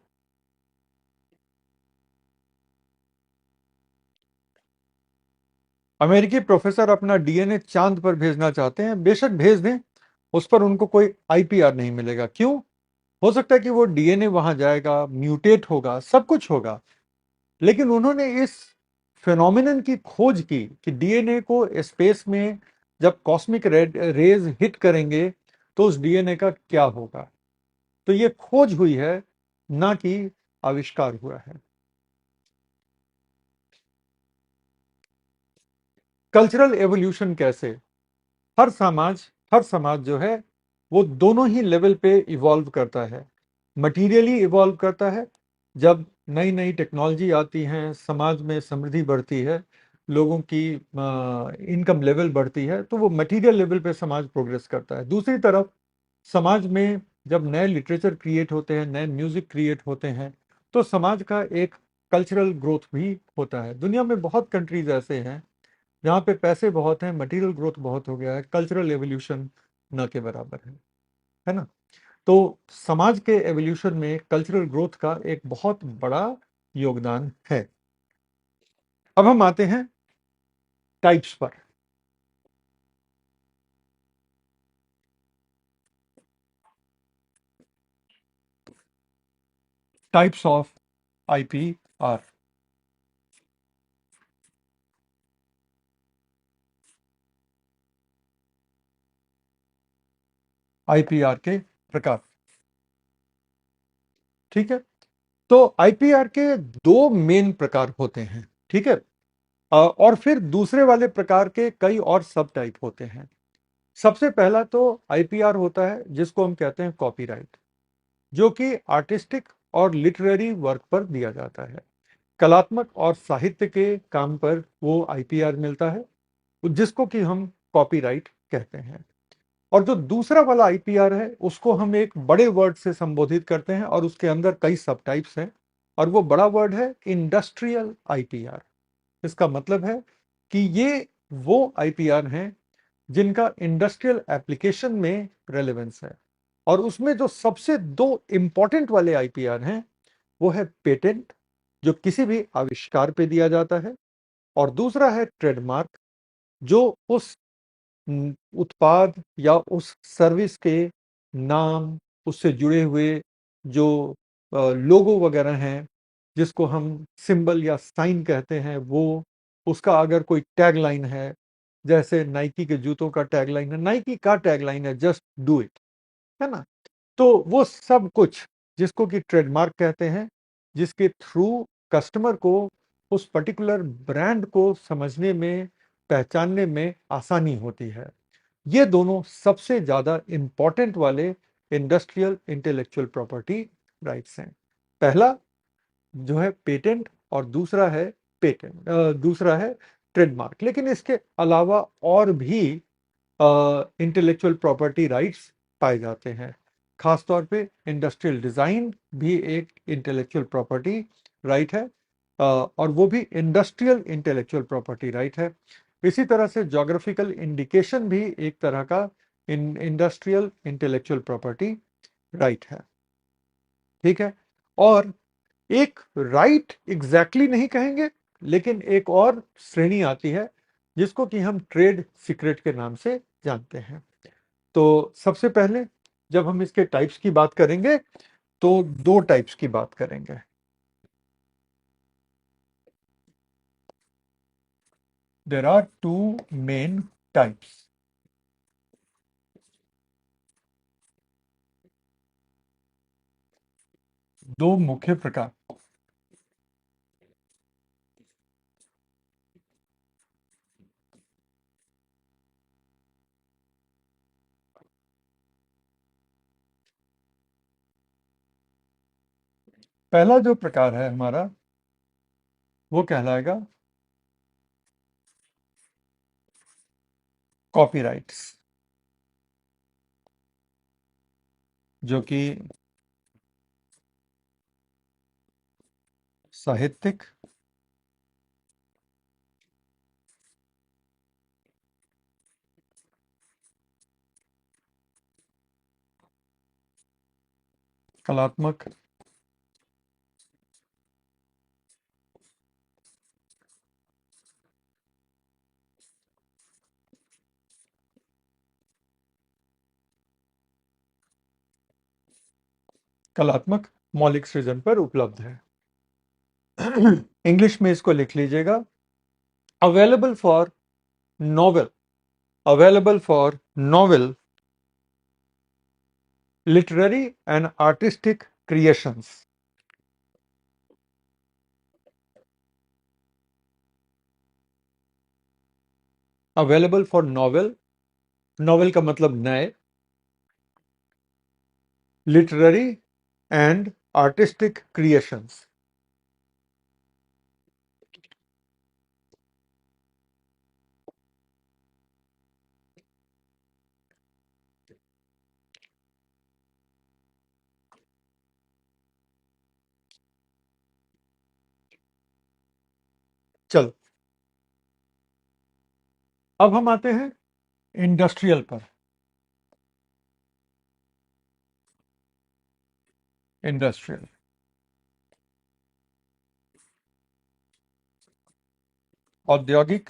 अमेरिकी प्रोफेसर अपना डीएनए चांद पर भेजना चाहते हैं, बेशक भेज दें, उस पर उनको कोई आईपीआर नहीं मिलेगा। क्यों? हो सकता है कि वो डीएनए वहां जाएगा, म्यूटेट होगा, सब कुछ होगा, लेकिन उन्होंने इस फेनोमेनन की खोज की कि डीएनए को स्पेस में जब कॉस्मिक रेज हिट करेंगे तो उस डीएनए का क्या होगा। तो ये खोज हुई है, ना कि आविष्कार हुआ है। कल्चरल एवोल्यूशन कैसे? हर समाज हर समाज जो है वो दोनों ही लेवल पे इवॉल्व करता है। मटीरियली इवॉल्व करता है, जब नई नई टेक्नोलॉजी आती हैं, समाज में समृद्धि बढ़ती है, लोगों की इनकम लेवल बढ़ती है, तो वो मटीरियल लेवल पे समाज प्रोग्रेस करता है। दूसरी तरफ समाज में जब नए लिटरेचर क्रिएट होते हैं, नए म्यूजिक क्रिएट होते हैं, तो समाज का एक कल्चरल ग्रोथ भी होता है। दुनिया में बहुत कंट्रीज ऐसे हैं जहाँ पे पैसे बहुत हैं, मटेरियल ग्रोथ बहुत हो गया है, कल्चरल एवोल्यूशन न के बराबर है ना? तो समाज के एवोल्यूशन में कल्चरल ग्रोथ का एक बहुत बड़ा योगदान है। अब हम आते हैं टाइप्स पर। Types of IPR. आईपीआर के प्रकार, ठीक है? तो आईपीआर के दो मेन प्रकार होते हैं, ठीक है? और फिर दूसरे वाले प्रकार के कई और सब टाइप होते हैं। सबसे पहला तो आईपीआर होता है जिसको हम कहते हैं कॉपीराइट, जो कि आर्टिस्टिक और लिटरेरी वर्क पर दिया जाता है। कलात्मक और साहित्य के काम पर वो आईपीआर मिलता है, जिसको कि हम कॉपीराइट कहते हैं। और जो दूसरा वाला आईपीआर है उसको हम एक बड़े वर्ड से संबोधित करते हैं, और उसके अंदर कई सब टाइप्स हैं, और वो बड़ा वर्ड है इंडस्ट्रियल आईपीआर। इसका मतलब है कि ये वो आईपीआर हैं जिनका इंडस्ट्रियल एप्लीकेशन में रेलेवेंस है। और उसमें जो सबसे दो इंपॉर्टेंट वाले आईपीआर हैं, वो है पेटेंट, जो किसी भी आविष्कार पे दिया जाता है, और दूसरा है ट्रेडमार्क, जो उस उत्पाद या उस सर्विस के नाम, उससे जुड़े हुए जो लोगो वगैरह हैं, जिसको हम सिंबल या साइन कहते हैं, वो उसका अगर कोई टैगलाइन है, जैसे नाइकी के जूतों का टैगलाइन है, नाइकी का टैगलाइन है जस्ट डू इट, है ना? तो वो सब कुछ जिसको कि ट्रेडमार्क कहते हैं, जिसके थ्रू कस्टमर को उस पर्टिकुलर ब्रांड को समझने में, पहचानने में आसानी होती है। ये दोनों सबसे ज्यादा इंपॉर्टेंट वाले इंडस्ट्रियल इंटेलेक्चुअल प्रॉपर्टी राइट्स हैं। पहला जो है पेटेंट, और दूसरा है दूसरा है ट्रेडमार्क। लेकिन इसके अलावा और भी इंटेलेक्चुअल प्रॉपर्टी राइट्स पाए जाते हैं। खासतौर पे इंडस्ट्रियल डिज़ाइन भी एक इंटेलेक्चुअल प्रॉपर्टी राइट है, और वो भी इंडस्ट्रियल इंटेलेक्चुअल प्रॉपर्टी राइट है। इसी तरह से जोग्राफिकल इंडिकेशन भी एक तरह का इंडस्ट्रियल इंटेलेक्चुअल प्रॉपर्टी राइट है। ठीक है, और एक राइट एग्जैक्टली नहीं कहेंगे, लेकिन एक और श्रेणी आती है जिसको कि हम ट्रेड सीक्रेट के नाम से जानते हैं। तो सबसे पहले जब हम इसके टाइप्स की बात करेंगे तो दो टाइप्स की बात करेंगे। There are two main types. दो मुख्य प्रकार। पहला जो प्रकार है हमारा वो कहलाएगा कॉपीराइट्स, जो कि साहित्यिक, कलात्मक, कलात्मक मौलिक सृजन पर उपलब्ध है। इंग्लिश में इसको लिख लीजिएगा, available for novel, available for novel, literary and artistic creations. Available for novel, novel का मतलब नए, लिटरेरी एंड आर्टिस्टिक क्रिएशंस। चलो, अब हम आते हैं इंडस्ट्रियल पर। इंडस्ट्रियल, औद्योगिक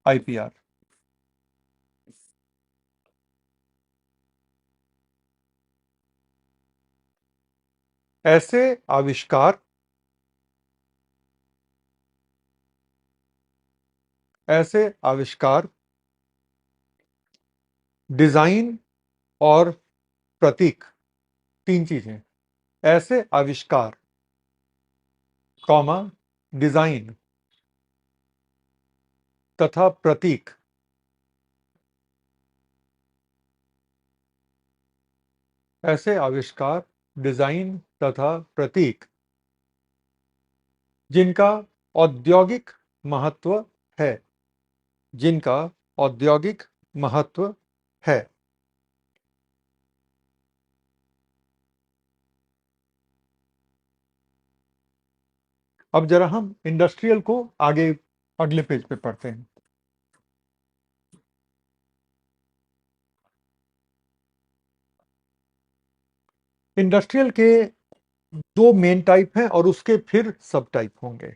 आईपीआर। ऐसे आविष्कार, ऐसे आविष्कार, डिजाइन और प्रतीक, तीन चीजें। ऐसे आविष्कार, कॉमा, डिजाइन तथा प्रतीक, ऐसे आविष्कार, डिजाइन तथा प्रतीक जिनका औद्योगिक महत्व है, जिनका औद्योगिक महत्व है। अब जरा हम इंडस्ट्रियल को आगे अगले पेज पे पढ़ते हैं। इंडस्ट्रियल के दो मेन टाइप हैं और उसके फिर सब टाइप होंगे।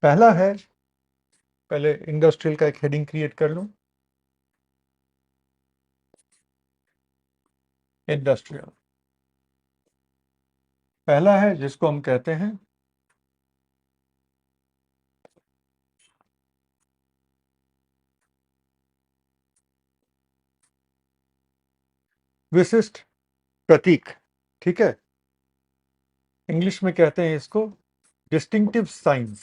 पहला है, पहले इंडस्ट्रियल का एक हेडिंग क्रिएट कर लूं, इंडस्ट्रियल। पहला है जिसको हम कहते हैं विशिष्ट प्रतीक। ठीक है, इंग्लिश में कहते हैं इसको डिस्टिंक्टिव साइंस,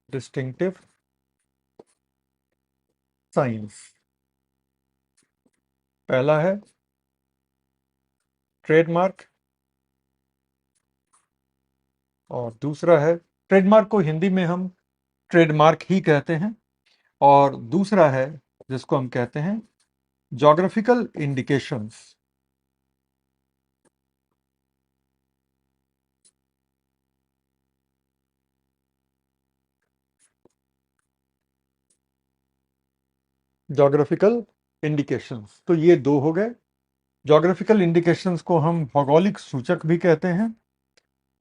डिस्टिंक्टिव साइंस। पहला है ट्रेडमार्क और दूसरा है, ट्रेडमार्क को हिंदी में हम ट्रेडमार्क ही कहते हैं, और दूसरा है जिसको हम कहते हैं ज्योग्राफिकल इंडिकेशंस। ज्योग्राफिकल इंडिकेशंस, तो ये दो हो गए। ज्योग्राफिकल इंडिकेशंस को हम भौगोलिक सूचक भी कहते हैं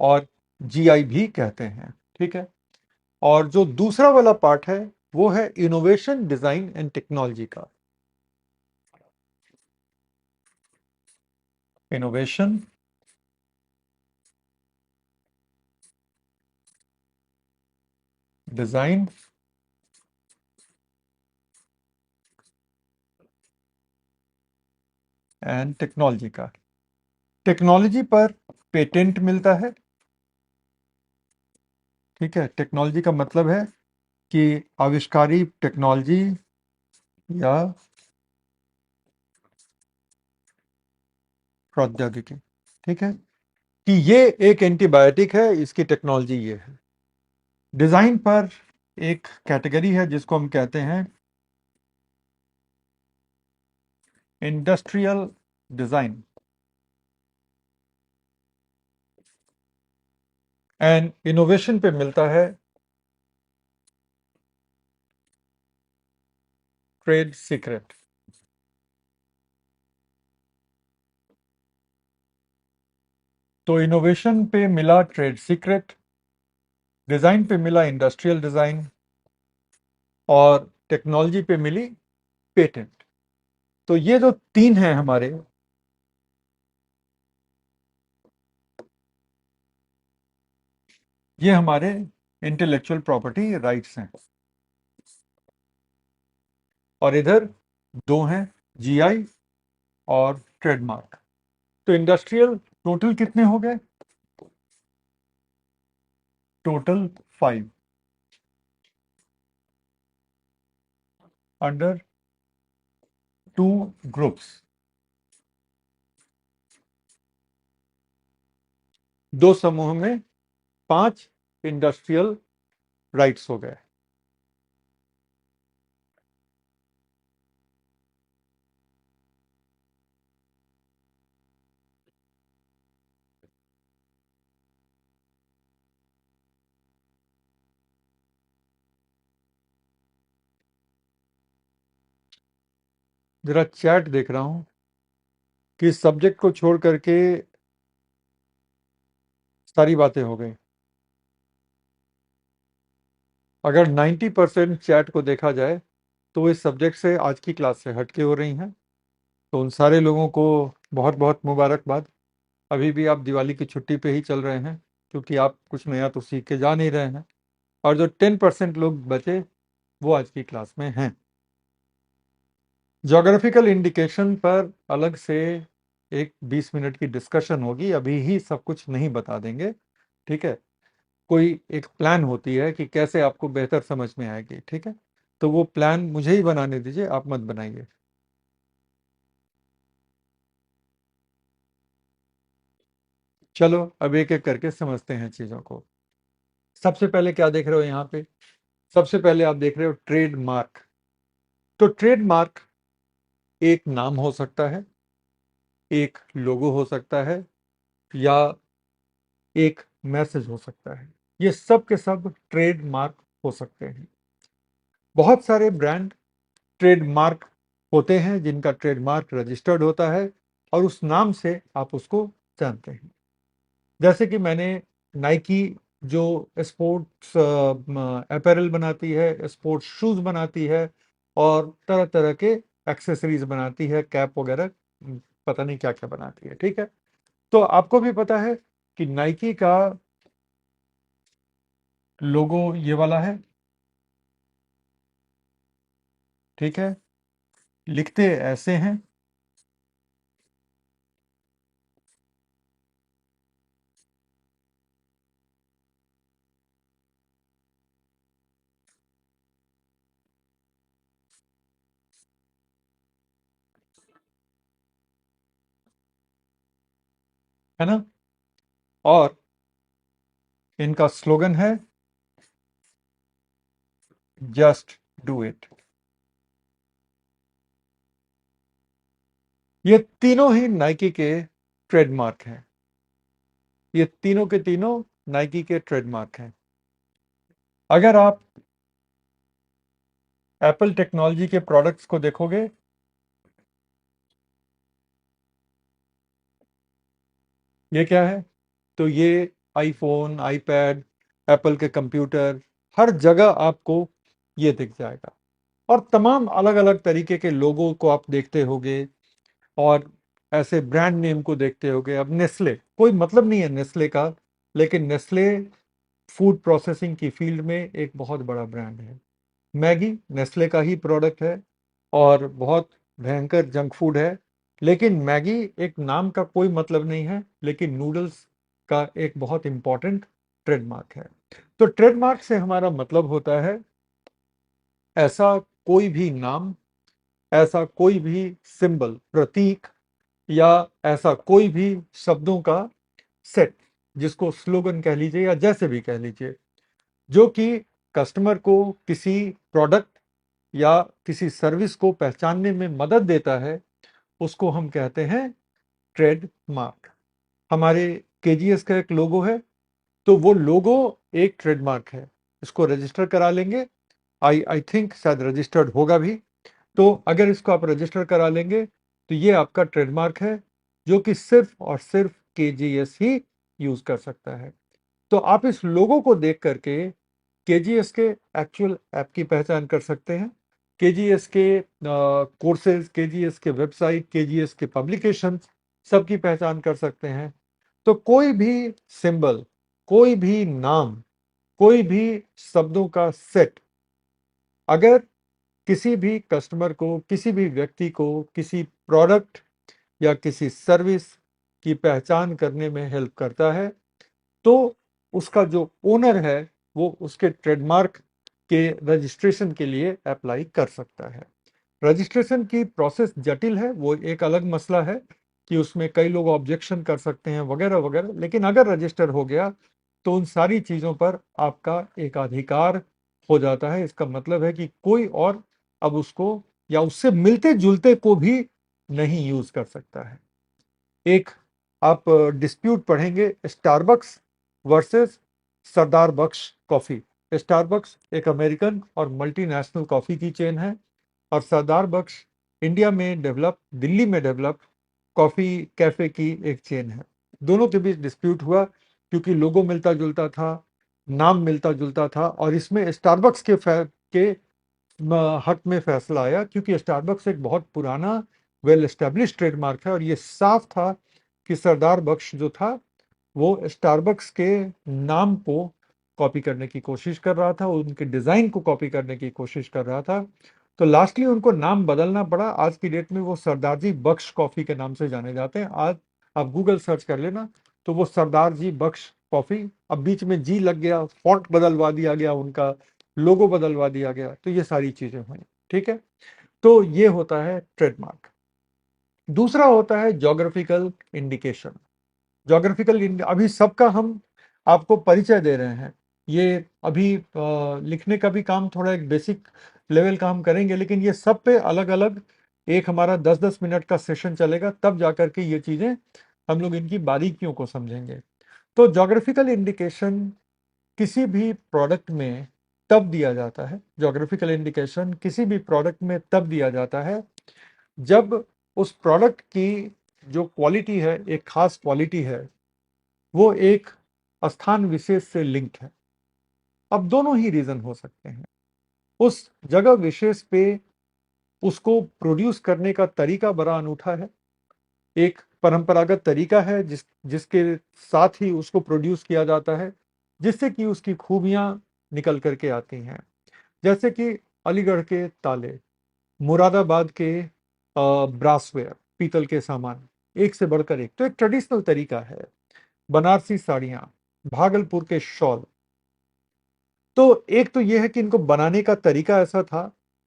और जीआई भी कहते हैं, ठीक है। और जो दूसरा वाला पार्ट है वो है इनोवेशन, डिजाइन एंड टेक्नोलॉजी का। इनोवेशन, डिजाइन एंड टेक्नोलॉजी का। टेक्नोलॉजी पर पेटेंट मिलता है, ठीक है। टेक्नोलॉजी का मतलब है कि आविष्कारी टेक्नोलॉजी या प्रौद्योगिकी, ठीक है, कि ये एक एंटीबायोटिक है, इसकी टेक्नोलॉजी ये है। डिजाइन पर एक कैटेगरी है जिसको हम कहते हैं इंडस्ट्रियल डिजाइन। एंड इनोवेशन पे मिलता है ट्रेड सीक्रेट। तो इनोवेशन पे मिला ट्रेड सीक्रेट, डिजाइन पे मिला इंडस्ट्रियल डिजाइन और टेक्नोलॉजी पे मिली पेटेंट। तो ये जो तीन हैं हमारे, ये हमारे इंटेलेक्चुअल प्रॉपर्टी राइट्स हैं। और इधर दो हैं, जीआई और ट्रेडमार्क। तो इंडस्ट्रियल टोटल कितने हो गए? Total 5 under 2 groups. दो समूह में 5 इंडस्ट्रियल राइट्स हो गए। जरा चैट देख रहा हूं कि सब्जेक्ट को छोड़ करके सारी बातें हो गई। अगर 90% चैट को देखा जाए तो वो इस सब्जेक्ट से, आज की क्लास से हटके हो रही हैं। तो उन सारे लोगों को बहुत बहुत मुबारकबाद। अभी भी आप दिवाली की छुट्टी पे ही चल रहे हैं, क्योंकि आप कुछ नया तो सीख के जा नहीं रहे हैं। और जो 10% लोग बचे वो आज की क्लास में हैं। ज्योग्राफिकल इंडिकेशन पर अलग से एक 20 मिनट की डिस्कशन होगी, अभी ही सब कुछ नहीं बता देंगे, ठीक है। कोई एक प्लान होती है कि कैसे आपको बेहतर समझ में आएगी, ठीक है। तो वो प्लान मुझे ही बनाने दीजिए, आप मत बनाइए। चलो अब एक एक करके समझते हैं चीजों को। सबसे पहले क्या देख रहे हो यहाँ पे? सबसे पहले आप देख रहे हो ट्रेडमार्क। तो ट्रेडमार्क एक नाम हो सकता है, एक लोगो हो सकता है, या एक मैसेज हो सकता है। ये सब के सब ट्रेडमार्क हो सकते हैं। बहुत सारे ब्रांड ट्रेडमार्क होते हैं जिनका ट्रेडमार्क रजिस्टर्ड होता है और उस नाम से आप उसको जानते हैं। जैसे कि मैंने नाइकी जो स्पोर्ट्स अपैरल बनाती है, स्पोर्ट्स शूज बनाती है और तरह तरह के एक्सेसरीज बनाती है, कैप वगैरह, पता नहीं क्या क्या बनाती है, ठीक है। तो आपको भी पता है कि नाइकी का लोगो ये वाला है, ठीक है। लिखते ऐसे हैं, है ना। और इनका स्लोगन है जस्ट डू इट। ये तीनों ही नाइकी के ट्रेडमार्क हैं। ये तीनों के तीनों नाइकी के ट्रेडमार्क हैं। अगर आप एप्पल टेक्नोलॉजी के प्रोडक्ट्स को देखोगे, ये क्या है? तो ये आईफोन, आईपैड, एप्पल के कंप्यूटर, हर जगह आपको ये दिख जाएगा। और तमाम अलग अलग तरीके के लोगों को आप देखते होगे, और ऐसे ब्रांड नेम को देखते होगे। अब नेस्ले, कोई मतलब नहीं है नेस्ले का, लेकिन नेस्ले फूड प्रोसेसिंग की फील्ड में एक बहुत बड़ा ब्रांड है। मैगी नेस्ले का ही प्रोडक्ट है और बहुत भयंकर जंक फूड है। लेकिन मैगी एक नाम का कोई मतलब नहीं है, लेकिन नूडल्स का एक बहुत इंपॉर्टेंट ट्रेडमार्क है। तो ट्रेडमार्क से हमारा मतलब होता है ऐसा कोई भी नाम, ऐसा कोई भी सिंबल, प्रतीक, या ऐसा कोई भी शब्दों का सेट, जिसको स्लोगन कह लीजिए या जैसे भी कह लीजिए, जो कि कस्टमर को किसी प्रोडक्ट या किसी सर्विस को पहचानने में मदद देता है, उसको हम कहते हैं ट्रेडमार्क। हमारे केजीएस का एक लोगो है, तो वो लोगो एक ट्रेडमार्क है। इसको रजिस्टर करा लेंगे, आई थिंक शायद रजिस्टर्ड होगा भी। तो अगर इसको आप रजिस्टर करा लेंगे तो ये आपका ट्रेडमार्क है, जो कि सिर्फ और सिर्फ केजीएस ही यूज कर सकता है। तो आप इस लोगो को देख करके केजीएस के एक्चुअल ऐप की पहचान कर सकते हैं, केजीएस के कोर्सेज, केजीएस के वेबसाइट, केजीएस के पब्लिकेशन, सबकी पहचान कर सकते हैं। तो कोई भी सिंबल, कोई भी नाम, कोई भी शब्दों का सेट अगर किसी भी कस्टमर को, किसी भी व्यक्ति को किसी प्रोडक्ट या किसी सर्विस की पहचान करने में हेल्प करता है, तो उसका जो ओनर है वो उसके ट्रेडमार्क के रजिस्ट्रेशन के लिए अप्लाई कर सकता है। रजिस्ट्रेशन की प्रोसेस जटिल है, वो एक अलग मसला है कि उसमें कई लोग ऑब्जेक्शन कर सकते हैं वगैरह वगैरह, लेकिन अगर रजिस्टर हो गया तो उन सारी चीज़ों पर आपका एक अधिकार हो जाता है। इसका मतलब है कि कोई और अब उसको या उससे मिलते जुलते को भी नहीं यूज कर सकता है। एक आप डिस्प्यूट पढ़ेंगे, स्टारबक्स वर्सेस सरदार बख्श कॉफी। स्टारबक्स एक अमेरिकन और मल्टीनेशनल कॉफी की चेन है, और सरदार बख्श इंडिया में डेवलप, दिल्ली में डेवलप कॉफी कैफे की एक चेन है। दोनों के बीच डिस्प्यूट हुआ क्योंकि लोगो मिलता जुलता था, नाम मिलता जुलता था, और इसमें स्टारबक्स के हक में फैसला आया, क्योंकि स्टारबक्स एक बहुत पुराना वेल एस्टेब्लिश ट्रेडमार्क है, और ये साफ था कि सरदार बख्श जो था वो स्टारबक्स के नाम को कॉपी करने की कोशिश कर रहा था, उनके डिज़ाइन को कॉपी करने की कोशिश कर रहा था। तो लास्टली उनको नाम बदलना पड़ा। आज की डेट में वो सरदार जी बख्श कॉफ़ी के नाम से जाने जाते हैं। आज आप गूगल सर्च कर लेना तो वो सरदार जी बख्श कॉफ़ी, अब बीच में जी लग गया, फॉन्ट बदलवा दिया गया, उनका लोगो बदलवा दिया गया, तो ये सारी चीज़ें हुई। ठीक है, तो ये होता है ट्रेडमार्क। दूसरा होता है जोग्राफिकल इंडिकेशन। अभी सबका हम आपको परिचय दे रहे हैं। ये अभी लिखने का भी काम थोड़ा एक बेसिक लेवल का हम करेंगे, लेकिन ये सब पे अलग अलग एक हमारा 10-10 मिनट का सेशन चलेगा, तब जाकर के ये चीज़ें हम लोग इनकी बारीकियों को समझेंगे। तो जोग्राफिकल इंडिकेशन किसी भी प्रोडक्ट में तब दिया जाता है, जोग्राफिकल इंडिकेशन किसी भी प्रोडक्ट में तब दिया जाता है जब उस प्रोडक्ट की जो क्वालिटी है, एक खास क्वालिटी है, वो एक स्थान विशेष से लिंक्ड है। अब दोनों ही रीजन हो सकते हैं। उस जगह विशेष पे उसको प्रोड्यूस करने का तरीका बड़ा अनूठा है। एक परंपरागत तरीका है जिसके साथ ही उसको प्रोड्यूस किया जाता है, जिससे कि उसकी खूबियां निकल करके आती हैं। जैसे कि अलीगढ़ के ताले, मुरादाबाद के ब्रासवेयर, पीतल के सामान, एक से बढ़कर एक, तो एक ट्रेडिशनल तरीका है। बनारसी साड़ियां, भागलपुर के शॉल। तो एक तो यह है कि इनको बनाने का तरीका ऐसा था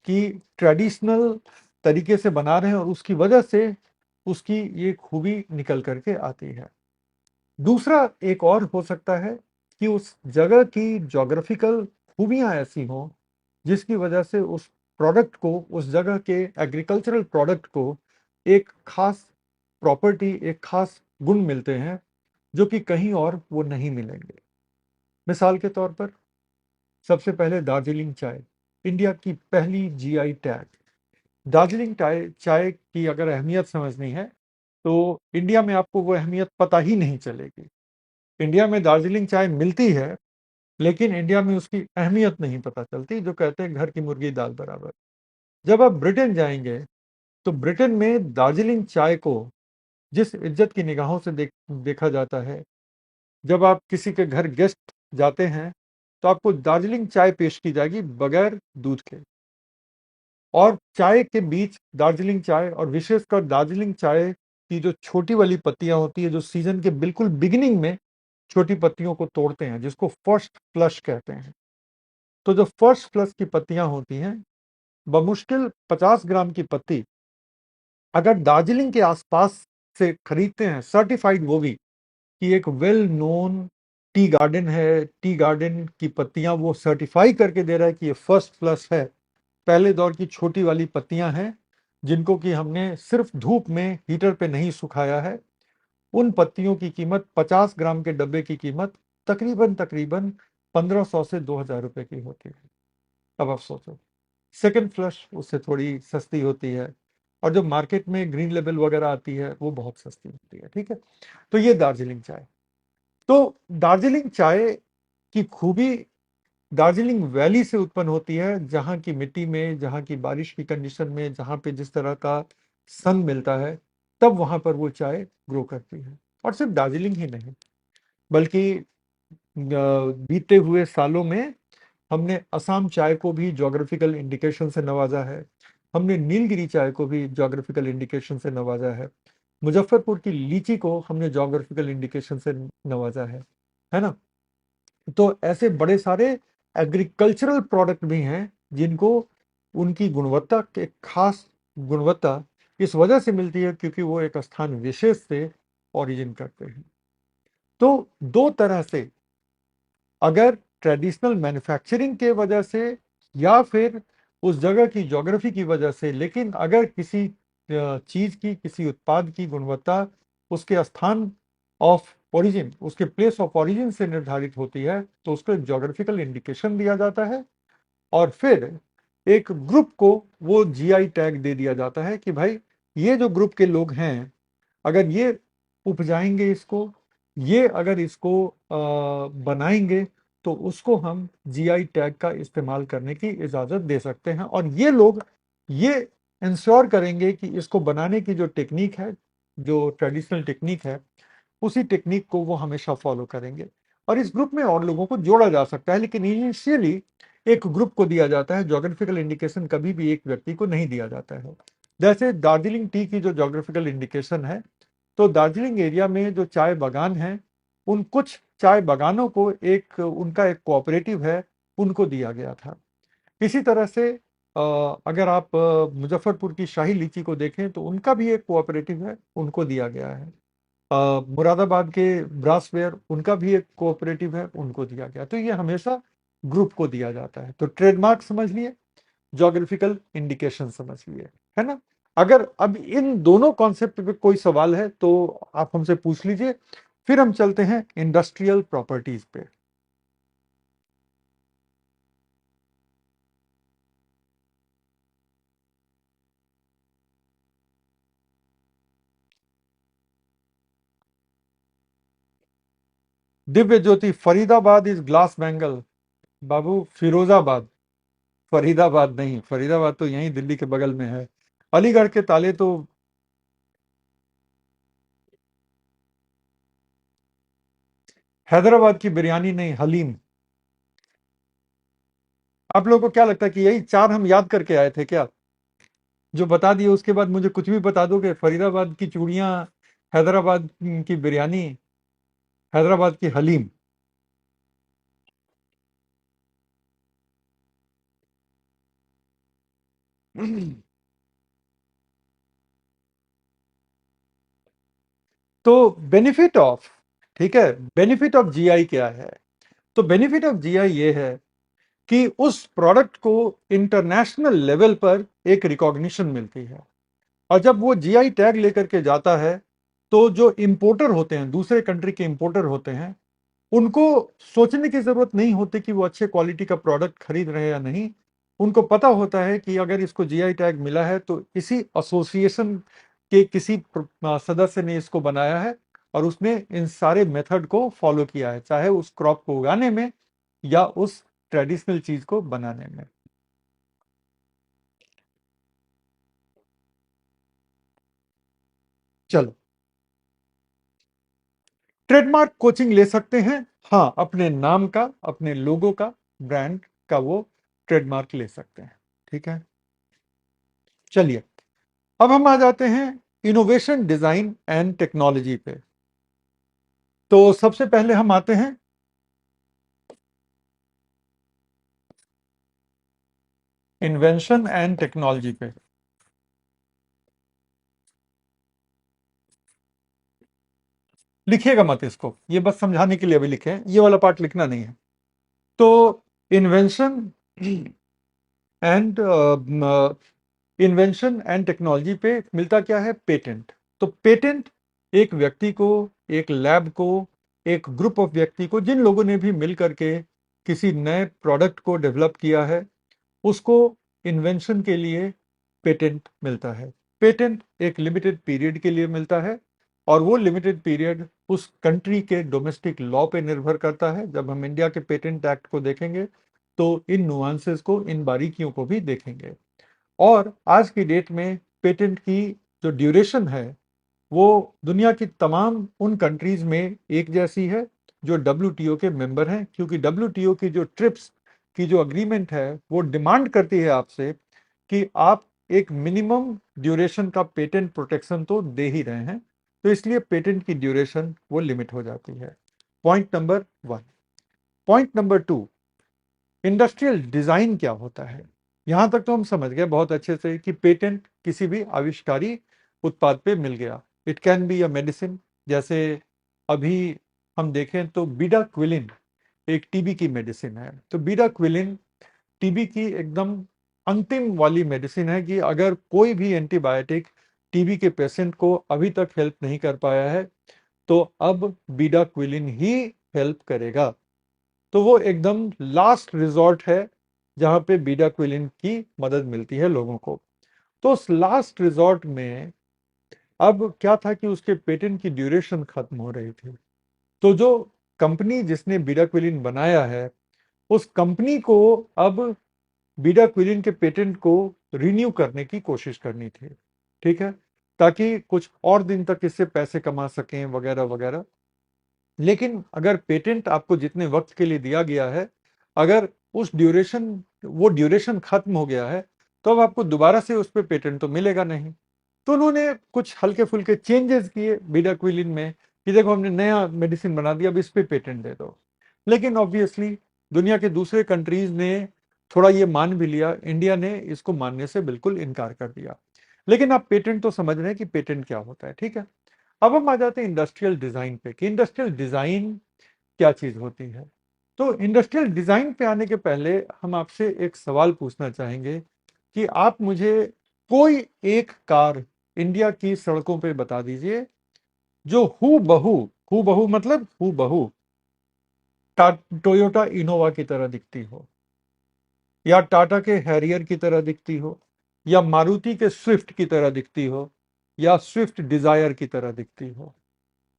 कि ट्रेडिशनल तरीके से बना रहे हैं, और उसकी वजह से उसकी ये खूबी निकल करके आती है। दूसरा एक और हो सकता है कि उस जगह की ज्योग्राफिकल खूबियां ऐसी हों जिसकी वजह से उस प्रोडक्ट को, उस जगह के एग्रीकल्चरल प्रोडक्ट को एक खास प्रॉपर्टी, एक खास गुण मिलते हैं जो कि कहीं और वो नहीं मिलेंगे। मिसाल के तौर पर सबसे पहले दार्जिलिंग चाय, इंडिया की पहली जीआई टैग। दार्जिलिंग चाय चाय की अगर अहमियत समझनी है तो इंडिया में आपको वो अहमियत पता ही नहीं चलेगी। इंडिया में दार्जिलिंग चाय मिलती है, लेकिन इंडिया में उसकी अहमियत नहीं पता चलती, जो कहते हैं घर की मुर्गी दाल बराबर। जब आप ब्रिटेन जाएंगे तो ब्रिटेन में दार्जिलिंग चाय को जिस इज्जत की निगाहों से देखा जाता है, जब आप किसी के घर गेस्ट जाते हैं तो आपको दार्जिलिंग चाय पेश की जाएगी बगैर दूध के। और चाय के बीच दार्जिलिंग चाय, और विशेषकर दार्जिलिंग चाय की जो छोटी वाली पत्तियां होती है, जो सीजन के बिल्कुल बिगिनिंग में छोटी पत्तियों को तोड़ते हैं, जिसको फर्स्ट फ्लश कहते हैं। तो जो फर्स्ट फ्लश की पत्तियां होती हैं, बमुश्किल 50 ग्राम की पत्ती अगर दार्जिलिंग के आसपास से खरीदते हैं, सर्टिफाइड वो भी, कि एक वेल नोन टी गार्डन है, टी गार्डन की पत्तियां वो सर्टिफाई करके दे रहा है कि ये फर्स्ट फ्लश है, पहले दौर की छोटी वाली पत्तियां हैं जिनको कि हमने सिर्फ धूप में हीटर पे नहीं सुखाया है, उन पत्तियों की कीमत 50 ग्राम के डब्बे की कीमत तकरीबन तकरीबन 1500 से 2000 रुपए की होती है। अब आप सोचो, सेकंड फ्लश उससे थोड़ी सस्ती होती है, और जो मार्केट में ग्रीन लेबल वगैरह आती है वो बहुत सस्ती होती है। ठीक है, तो ये दार्जिलिंग चाय। तो दार्जिलिंग चाय की खूबी दार्जिलिंग वैली से उत्पन्न होती है, जहाँ की मिट्टी में, जहाँ की बारिश की कंडीशन में, जहाँ पे जिस तरह का सन मिलता है, तब वहाँ पर वो चाय ग्रो करती है। और सिर्फ दार्जिलिंग ही नहीं, बल्कि बीते हुए सालों में हमने असम चाय को भी ज्योग्राफिकल इंडिकेशन से नवाजा है, हमने नीलगिरी चाय को भी ज्योग्राफिकल इंडिकेशन से नवाजा है, मुजफ्फरपुर की लीची को हमने ज्योग्राफिकल इंडिकेशन से नवाजा है ना। तो ऐसे बड़े सारे एग्रीकल्चरल प्रोडक्ट भी हैं जिनको उनकी गुणवत्ता के खास गुणवत्ता इस वजह से मिलती है क्योंकि वो एक स्थान विशेष से ओरिजिन करते हैं। तो दो तरह से, अगर ट्रेडिशनल मैन्युफैक्चरिंग के वजह से या फिर उस जगह की ज्योग्राफी की वजह से, लेकिन अगर किसी चीज की, किसी उत्पाद की गुणवत्ता उसके स्थान ऑफ ओरिजिन, उसके प्लेस ऑफ ओरिजिन से निर्धारित होती है, तो उसको एक ज्योग्राफिकल इंडिकेशन दिया जाता है, और फिर एक ग्रुप को वो जीआई टैग दे दिया जाता है कि भाई ये जो ग्रुप के लोग हैं, अगर ये उपजाएंगे इसको, ये अगर इसको बनाएंगे, तो उसको हम जीआई टैग का इस्तेमाल करने की इजाज़त दे सकते हैं। और ये लोग ये इंश्योर करेंगे कि इसको बनाने की जो टेक्निक है, जो ट्रेडिशनल टेक्निक है, उसी टेक्निक को वो हमेशा फॉलो करेंगे। और इस ग्रुप में और लोगों को जोड़ा जा सकता है, लेकिन इनिशियली एक ग्रुप को दिया जाता है। ज्योग्राफिकल इंडिकेशन कभी भी एक व्यक्ति को नहीं दिया जाता है। जैसे दार्जिलिंग टी की जो ज्योग्राफिकल इंडिकेशन है, तो दार्जिलिंग एरिया में जो चाय बागान हैं, उन कुछ चाय बागानों को एक उनका एक कोऑपरेटिव है, उनको दिया गया था। इसी तरह से अगर आप मुजफ्फरपुर की शाही लीची को देखें तो उनका भी एक कोऑपरेटिव है, उनको दिया गया है। मुरादाबाद के ब्रासवेयर, उनका भी एक कोऑपरेटिव है, उनको दिया गया। तो ये हमेशा ग्रुप को दिया जाता है। तो ट्रेडमार्क समझ लिए, ज्योग्राफिकल इंडिकेशन समझ लिए, है ना। अगर अब इन दोनों कॉन्सेप्ट पे कोई सवाल है तो आप हमसे पूछ लीजिए, फिर हम चलते हैं इंडस्ट्रियल प्रॉपर्टीज पे। दिव्य ज्योति फरीदाबाद इज ग्लास बैंगल। बाबू फिरोजाबाद, फरीदाबाद नहीं, फरीदाबाद तो यहीं दिल्ली के बगल में है। अलीगढ़ के ताले तो, हैदराबाद की बिरयानी नहीं, हलीम। आप लोगों को क्या लगता है कि यही चार हम याद करके आए थे क्या, जो बता दिए उसके बाद मुझे कुछ भी बता दोगे? फरीदाबाद की चूड़ियां, हैदराबाद की बिरयानी, हैदराबाद की हलीम। तो बेनिफिट ऑफ, ठीक है, बेनिफिट ऑफ जीआई क्या है? तो बेनिफिट ऑफ जीआई ये है कि उस प्रोडक्ट को इंटरनेशनल लेवल पर एक रिकॉग्निशन मिलती है। और जब वो जीआई टैग लेकर के जाता है, तो जो इंपोर्टर होते हैं, दूसरे कंट्री के इंपोर्टर होते हैं, उनको सोचने की जरूरत नहीं होती कि वो अच्छे क्वालिटी का प्रोडक्ट खरीद रहे हैं या नहीं। उनको पता होता है कि अगर इसको जीआई टैग मिला है तो इसी एसोसिएशन के किसी सदस्य ने इसको बनाया है, और उसने इन सारे मेथड को फॉलो किया है, चाहे उस क्रॉप को उगाने में या उस ट्रेडिशनल चीज को बनाने में। चलो, ट्रेडमार्क कोचिंग ले सकते हैं। हाँ, अपने नाम का, अपने लोगो का, ब्रांड का वो ट्रेडमार्क ले सकते हैं। ठीक है, चलिए, अब हम आ जाते हैं इनोवेशन, डिजाइन एंड टेक्नोलॉजी पे। तो सबसे पहले हम आते हैं इन्वेंशन एंड टेक्नोलॉजी पे। लिखिएगा मत इसको, ये बस समझाने के लिए अभी लिखे हैं, ये वाला पार्ट लिखना नहीं है। तो invention and invention and technology पे मिलता क्या है? पेटेंट। तो पेटेंट एक व्यक्ति को, एक लैब को, एक ग्रुप ऑफ व्यक्ति को, जिन लोगों ने भी मिल करके किसी नए प्रोडक्ट को डेवलप किया है, उसको इन्वेंशन के लिए पेटेंट मिलता है। पेटेंट एक लिमिटेड पीरियड के लिए मिलता है, और वो लिमिटेड पीरियड उस कंट्री के डोमेस्टिक लॉ पे निर्भर करता है। जब हम इंडिया के पेटेंट एक्ट को देखेंगे तो इन नुआंसेस को, इन बारीकियों को भी देखेंगे। और आज की डेट में पेटेंट की जो ड्यूरेशन है, वो दुनिया की तमाम उन कंट्रीज में एक जैसी है जो डब्ल्यूटीओ के मेंबर हैं, क्योंकि डब्ल्यूटीओ की जो ट्रिप्स की जो अग्रीमेंट है, वो डिमांड करती है आपसे कि आप एक मिनिमम ड्यूरेशन का पेटेंट प्रोटेक्शन तो दे ही रहे हैं। तो इसलिए पेटेंट की ड्यूरेशन वो लिमिट हो जाती है। Point number one. Point number two, industrial design क्या होता है? यहां तक तो हम समझ गए बहुत अच्छे से कि पेटेंट किसी भी आविष्कारी उत्पाद पे मिल गया। It can be a medicine, जैसे अभी हम देखें तो बीडा क्विलिन एक टीबी की मेडिसिन है। तो बीडा क्विलिन टीबी की एकदम अंतिम वाली मेडिसिन है, कि अगर कोई भी एंटीबायोटिक टीबी के पेशेंट को अभी तक हेल्प नहीं कर पाया है, तो अब बीडा क्विलिन ही हेल्प करेगा। तो वो एकदम लास्ट रिजॉर्ट है जहां पे बीडा क्विलिन की मदद मिलती है लोगों को। तो उस लास्ट रिजॉर्ट में अब क्या था कि उसके पेटेंट की ड्यूरेशन खत्म हो रही थी। तो जो कंपनी जिसने बीडा क्विलिन बनाया है, उस कंपनी को अब बीडा क्विलिन के पेटेंट को रिन्यू करने की कोशिश करनी थी। ठीक है, ताकि कुछ और दिन तक इससे पैसे कमा सकें वगैरह वगैरह। लेकिन अगर पेटेंट आपको जितने वक्त के लिए दिया गया है, अगर उस ड्यूरेशन वो ड्यूरेशन खत्म हो गया है, तो अब आपको दोबारा से उस पर पेटेंट तो मिलेगा नहीं। तो उन्होंने कुछ हल्के फुल्के चेंजेस किए बिडाक्विलिन में, कि देखो हमने नया मेडिसिन बना दिया, अब इस पे पेटेंट दे दो। लेकिन ऑब्वियसली दुनिया के दूसरे कंट्रीज ने थोड़ा ये मान भी लिया, इंडिया ने इसको मानने से बिल्कुल इनकार कर दिया। लेकिन आप पेटेंट तो समझ रहे हैं कि पेटेंट क्या होता है। ठीक है, अब हम आ जाते हैं इंडस्ट्रियल डिजाइन पे, कि इंडस्ट्रियल डिजाइन क्या चीज होती है। तो इंडस्ट्रियल डिजाइन पे आने के पहले हम आपसे एक सवाल पूछना चाहेंगे कि आप मुझे कोई एक कार इंडिया की सड़कों पे बता दीजिए जो हू बहू मतलब हू बहू टोयोटा इनोवा की तरह दिखती हो, या टाटा के हैरियर की तरह दिखती हो, या मारुति के स्विफ्ट की तरह दिखती हो, या स्विफ्ट डिजायर की तरह दिखती हो।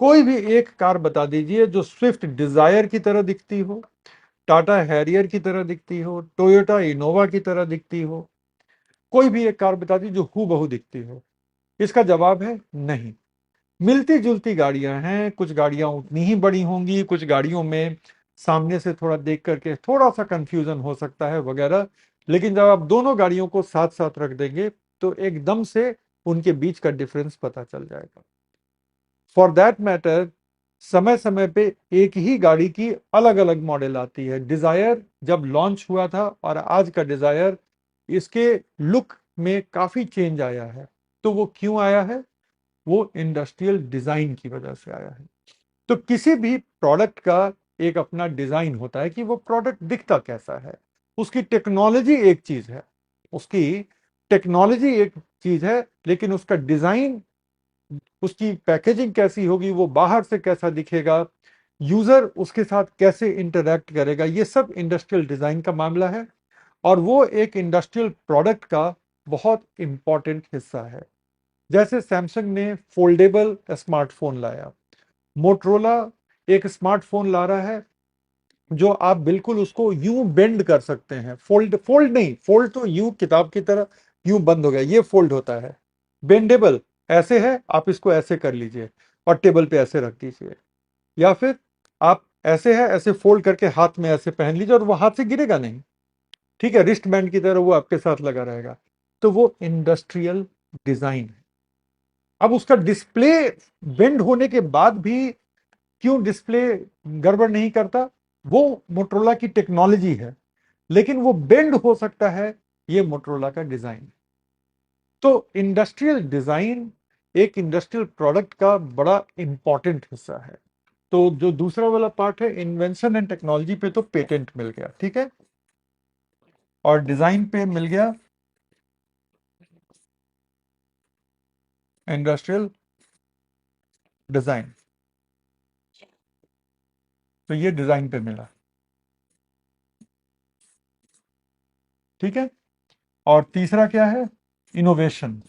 कोई भी एक कार बता दीजिए जो स्विफ्ट डिजायर की तरह दिखती हो, टाटा हैरियर की तरह दिखती हो, टोयोटा इनोवा की तरह दिखती हो। कोई भी एक कार बता दीजिए जो हूबहू दिखती हो। इसका जवाब है नहीं। मिलती जुलती गाड़ियां हैं, कुछ गाड़ियां उतनी ही बड़ी होंगी, कुछ गाड़ियों में सामने से थोड़ा देख करके थोड़ा सा कंफ्यूजन हो सकता है वगैरह। लेकिन जब आप दोनों गाड़ियों को साथ साथ रख देंगे, तो एकदम से उनके बीच का डिफरेंस पता चल जाएगा। फॉर दैट मैटर, समय समय पे एक ही गाड़ी की अलग अलग मॉडल आती है। डिजायर जब लॉन्च हुआ था और आज का डिजायर, इसके लुक में काफी चेंज आया है। तो वो क्यों आया है? वो इंडस्ट्रियल डिजाइन की वजह से आया है। तो किसी भी प्रोडक्ट का एक अपना डिजाइन होता है कि वो प्रोडक्ट दिखता कैसा है, उसकी टेक्नोलॉजी एक चीज है, उसकी टेक्नोलॉजी एक चीज है, लेकिन उसका डिजाइन, उसकी पैकेजिंग कैसी होगी, वो बाहर से कैसा दिखेगा, यूजर उसके साथ कैसे इंटरेक्ट करेगा, ये सब इंडस्ट्रियल डिजाइन का मामला है। और वो एक इंडस्ट्रियल प्रोडक्ट का बहुत इंपॉर्टेंट हिस्सा है। जैसे सैमसंग ने फोल्डेबल स्मार्टफोन लाया, मोटरोला एक स्मार्टफोन ला रहा है जो आप बिल्कुल उसको यूं बेंड कर सकते हैं। फोल्ड फोल्ड नहीं, फोल्ड तो यूं किताब की तरह यूं बंद हो गया, ये फोल्ड होता है। बेंडेबल ऐसे है, आप इसको ऐसे कर लीजिए और टेबल पे ऐसे रख दीजिए, या फिर आप ऐसे है, ऐसे फोल्ड करके हाथ में ऐसे पहन लीजिए और वो हाथ से गिरेगा नहीं। ठीक है, रिस्ट बैंड की तरह वो आपके साथ लगा रहेगा। तो वो इंडस्ट्रियल डिजाइन है। अब उसका डिस्प्ले बेंड होने के बाद भी क्यों डिस्प्ले गड़बड़ नहीं करता, वो मोटरोला की टेक्नोलॉजी है, लेकिन वो बेंड हो सकता है, ये मोटरोला का डिजाइन। तो इंडस्ट्रियल डिजाइन एक इंडस्ट्रियल प्रोडक्ट का बड़ा इंपॉर्टेंट हिस्सा है। तो जो दूसरा वाला पार्ट है इन्वेंशन एंड टेक्नोलॉजी पे, तो पेटेंट मिल गया, ठीक है, और डिजाइन पे मिल गया इंडस्ट्रियल डिजाइन। तो ये डिजाइन पे मिला, ठीक है। और तीसरा क्या है, इनोवेशन।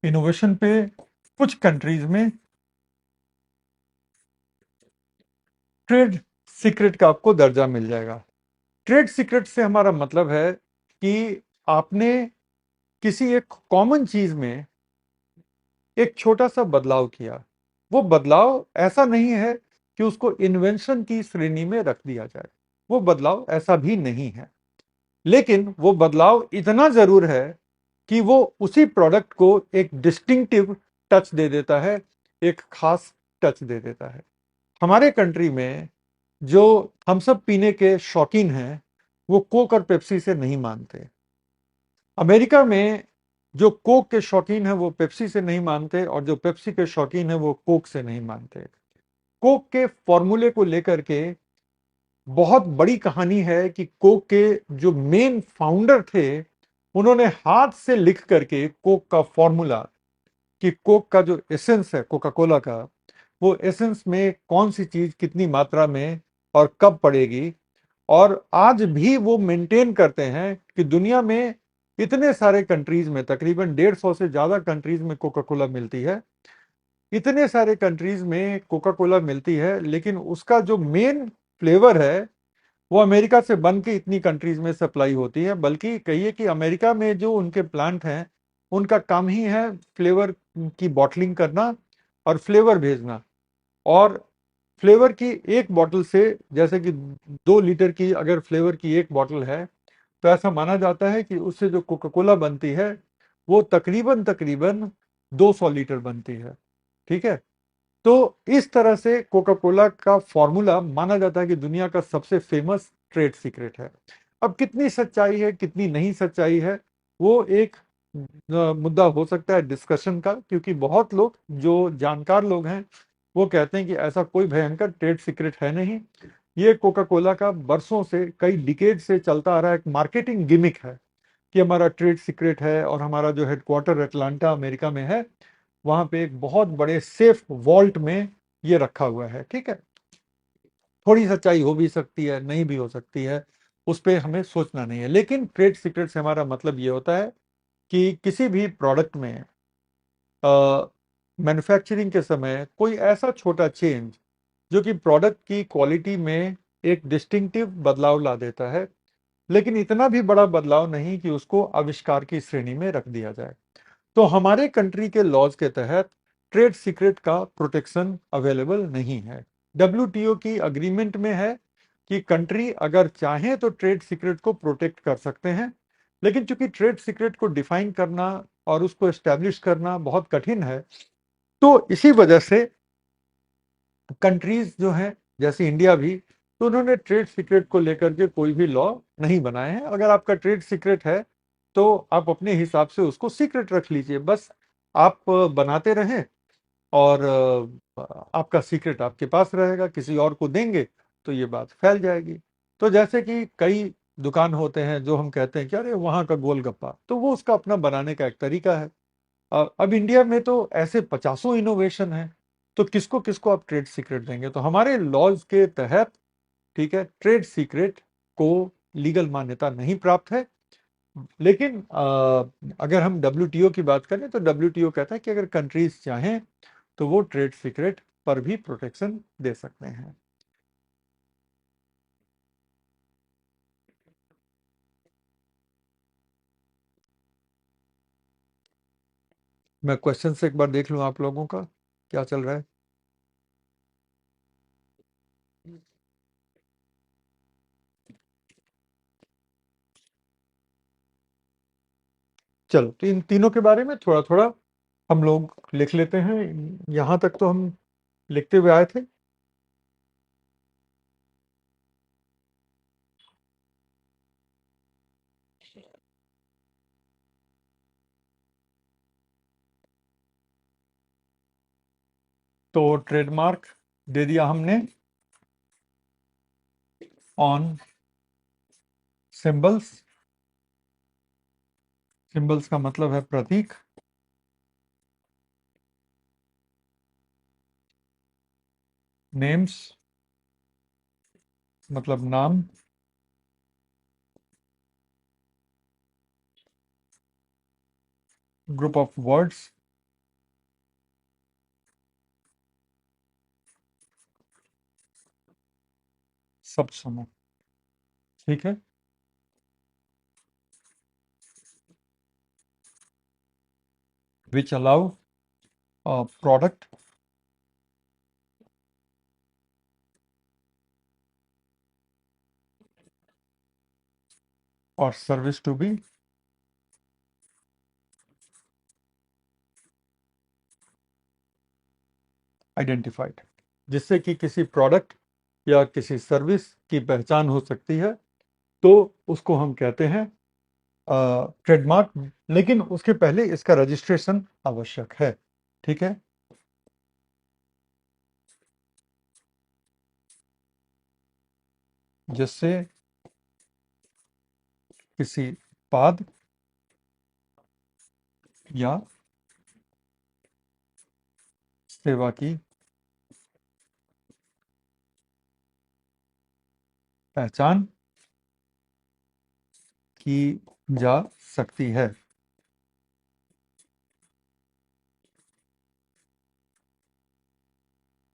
इनोवेशन पे कुछ कंट्रीज में ट्रेड सीक्रेट का आपको दर्जा मिल जाएगा। ट्रेड सीक्रेट से हमारा मतलब है कि आपने किसी एक कॉमन चीज में एक छोटा सा बदलाव किया। वो बदलाव ऐसा नहीं है कि उसको इन्वेंशन की श्रेणी में रख दिया जाए, वो बदलाव ऐसा भी नहीं है, लेकिन वो बदलाव इतना जरूर है कि वो उसी प्रोडक्ट को एक डिस्टिंक्टिव टच दे देता है, एक खास टच दे देता है। हमारे कंट्री में जो हम सब पीने के शौकीन हैं, वो कोक और पेप्सी से नहीं मानते। अमेरिका में जो कोक के शौकीन हैं वो पेप्सी से नहीं मानते, और जो पेप्सी के शौकीन हैं वो कोक से नहीं मानते। कोक के फॉर्मूले को लेकर के बहुत बड़ी कहानी है कि कोक के जो मेन फाउंडर थे, उन्होंने हाथ से लिख करके कोक का फॉर्मूला, कि कोक का जो एसेंस है कोका कोला का, वो एसेंस में कौन सी चीज कितनी मात्रा में और कब पड़ेगी। और आज भी वो मेंटेन करते हैं कि दुनिया में इतने सारे कंट्रीज में, तकरीबन 150 से ज्यादा कंट्रीज में कोका कोला मिलती है, इतने सारे कंट्रीज में कोका कोला मिलती है, लेकिन उसका जो मेन फ्लेवर है वो अमेरिका से बन के इतनी कंट्रीज में सप्लाई होती है। बल्कि कहिए कि अमेरिका में जो उनके प्लांट हैं, उनका काम ही है फ्लेवर की बॉटलिंग करना और फ्लेवर भेजना। और फ्लेवर की एक बॉटल से, जैसे कि 2 लीटर की अगर फ्लेवर की एक बॉटल है, तो ऐसा माना जाता है कि उससे जो कोका कोला बनती है वो तकरीबन तकरीबन 200 लीटर बनती है, ठीक है। तो इस तरह से कोका कोला का फॉर्मूला माना जाता है कि दुनिया का सबसे फेमस ट्रेड सीक्रेट है। अब कितनी सच्चाई है कितनी नहीं सच्चाई है, वो एक मुद्दा हो सकता है डिस्कशन का, क्योंकि बहुत लोग जो जानकार लोग हैं वो कहते हैं कि ऐसा कोई भयंकर ट्रेड सीक्रेट है नहीं। ये कोका कोला का बरसों से, कई डिकेड से चलता आ रहा है एक मार्केटिंग गिमिक है कि हमारा ट्रेड सीक्रेट है, और हमारा जो हेडक्वार्टर अटलांटा अमेरिका में है, वहां पे एक बहुत बड़े सेफ वॉल्ट में ये रखा हुआ है, ठीक है। थोड़ी सच्चाई हो भी सकती है, नहीं भी हो सकती है, उस पर हमें सोचना नहीं है। लेकिन ट्रेड सीक्रेट से हमारा मतलब ये होता है कि किसी भी प्रोडक्ट में मैन्युफैक्चरिंग के समय कोई ऐसा छोटा चेंज जो कि प्रोडक्ट की क्वालिटी में एक डिस्टिंक्टिव बदलाव ला देता है, लेकिन इतना भी बड़ा बदलाव नहीं कि उसको आविष्कार की श्रेणी में रख दिया जाए। तो हमारे कंट्री के लॉज के तहत ट्रेड सीक्रेट का प्रोटेक्शन अवेलेबल नहीं है। डब्ल्यूटीओ की अग्रीमेंट में है कि कंट्री अगर चाहे तो ट्रेड सीक्रेट को प्रोटेक्ट कर सकते हैं, लेकिन चूंकि ट्रेड सीक्रेट को डिफाइन करना और उसको एस्टेब्लिश करना बहुत कठिन है, तो इसी वजह से कंट्रीज जो हैं जैसे इंडिया भी, तो उन्होंने ट्रेड सीक्रेट को लेकर के कोई भी लॉ नहीं बनाए हैं। अगर आपका ट्रेड सीक्रेट है तो आप अपने हिसाब से उसको सीक्रेट रख लीजिए, बस आप बनाते रहें और आपका सीक्रेट आपके पास रहेगा, किसी और को देंगे तो ये बात फैल जाएगी। तो जैसे कि कई दुकान होते हैं जो हम कहते हैं कि अरे वहाँ का गोलगप्पा, तो वो उसका अपना बनाने का एक तरीका है। अब इंडिया में तो ऐसे पचासों इनोवेशन है, तो किसको किसको आप ट्रेड सीक्रेट देंगे? तो हमारे लॉज के तहत, ठीक है, ट्रेड सीक्रेट को लीगल मान्यता नहीं प्राप्त है। लेकिन अगर हम डब्ल्यूटीओ की बात करें तो डब्ल्यूटीओ कहता है कि अगर कंट्रीज चाहें तो वो ट्रेड सीक्रेट पर भी प्रोटेक्शन दे सकते हैं। मैं क्वेश्चन से एक बार देख लूं आप लोगों का क्या चल रहा है। चलो, तो इन तीनों के बारे में थोड़ा थोड़ा हम लोग लिख लेते हैं। यहां तक तो हम लिखते हुए आए थे। तो ट्रेडमार्क दे दिया हमने ऑन सिंबल्स। सिंबल्स का मतलब है प्रतीक। नेम्स मतलब नाम। ग्रुप ऑफ वर्ड्स, शब्द समूह। ठीक है। विच अलाउ प्रोडक्ट और सर्विस टू बी आइडेंटिफाइड, जिससे कि किसी प्रोडक्ट या किसी सर्विस की पहचान हो सकती है, तो उसको हम कहते हैं ट्रेडमार्क। लेकिन उसके पहले इसका रजिस्ट्रेशन आवश्यक है। ठीक है। जिससे किसी उत्पाद या सेवा की पहचान की जा सकती है।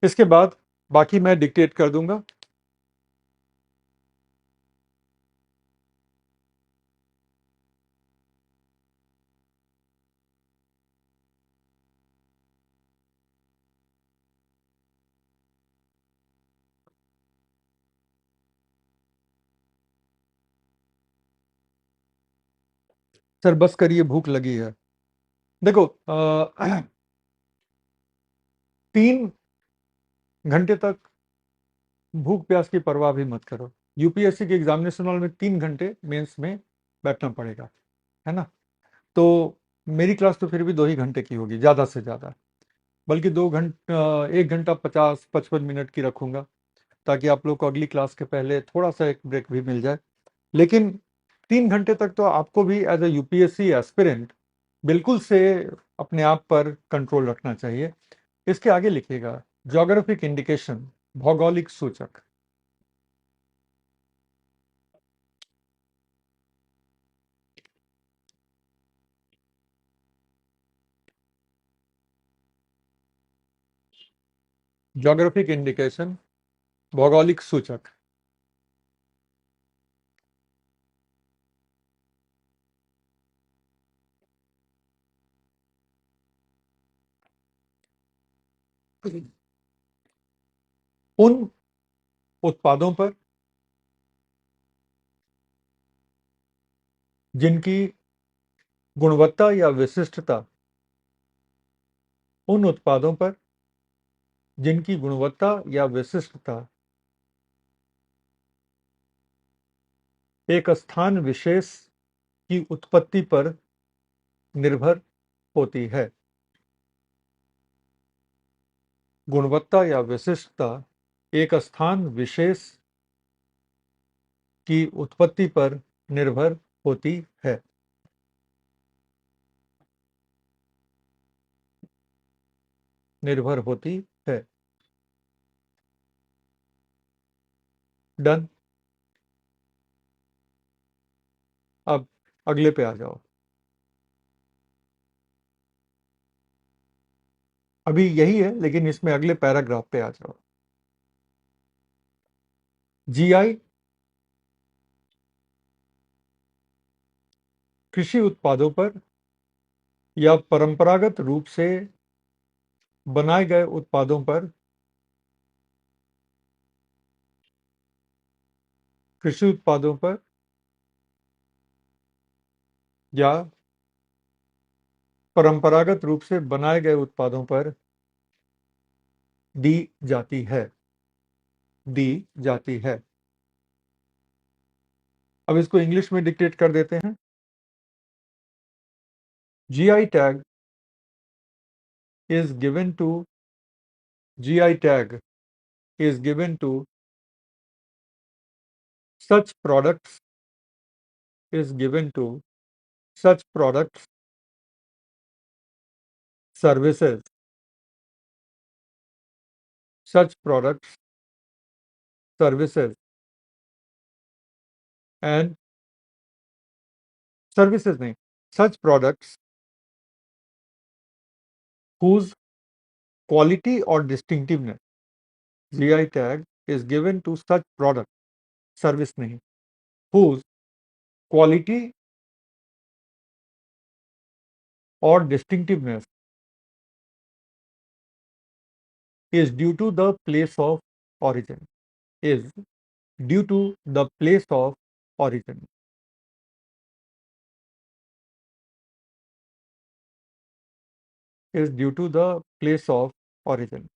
इसके बाद बाकी मैं डिक्टेट कर दूंगा। सर बस करिए, भूख लगी है। देखो 3 घंटे तक भूख प्यास की परवाह भी मत करो। यूपीएससी के एग्जामिनेशन हॉल में 3 घंटे मेंस में बैठना पड़ेगा, है ना? तो मेरी क्लास तो फिर भी 2 ही घंटे की होगी ज़्यादा से ज़्यादा। बल्कि 2 घंटा, 1 घंटा 50-55 मिनट की रखूंगा, ताकि आप लोग को अगली क्लास के पहले थोड़ा सा एक ब्रेक भी मिल जाए। लेकिन 3 घंटे तक तो आपको भी एज ए यूपीएससी एस्पिरेंट बिल्कुल से अपने आप पर कंट्रोल रखना चाहिए। इसके आगे लिखिएगा ज्योग्राफिक इंडिकेशन, भौगोलिक सूचक। ज्योग्राफिक इंडिकेशन, भौगोलिक सूचक। उन उत्पादों पर जिनकी गुणवत्ता या विशिष्टता, उन उत्पादों पर जिनकी गुणवत्ता या विशिष्टता एक स्थान विशेष की उत्पत्ति पर निर्भर होती है। गुणवत्ता या विशिष्टता एक स्थान विशेष की उत्पत्ति पर निर्भर होती है। निर्भर होती है। डन। अब अगले पे आ जाओ। अभी यही है लेकिन इसमें अगले पैराग्राफ पे आ जाओ। जीआई कृषि उत्पादों पर या परंपरागत रूप से बनाए गए उत्पादों पर, कृषि उत्पादों पर या परंपरागत रूप से बनाए गए उत्पादों पर दी जाती है। दी जाती है। अब इसको इंग्लिश में डिक्टेट कर देते हैं। GI tag is given to GI tag is given to such products is given to such products, services, such products, services and services नहीं, such products whose quality or distinctiveness, GI tag is given to such product, service नहीं, whose quality or distinctiveness is due to the place of origin, is due to the place of origin, is due to the place of origin.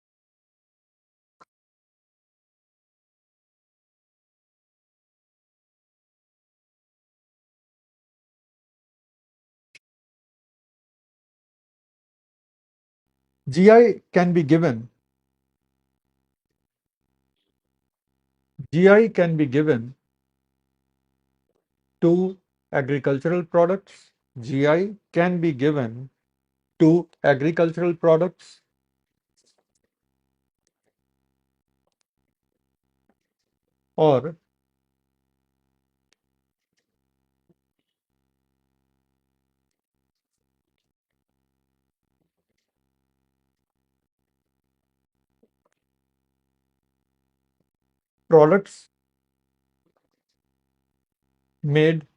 GI can be given. GI can be given to agricultural products. GI can be given to agricultural products or products made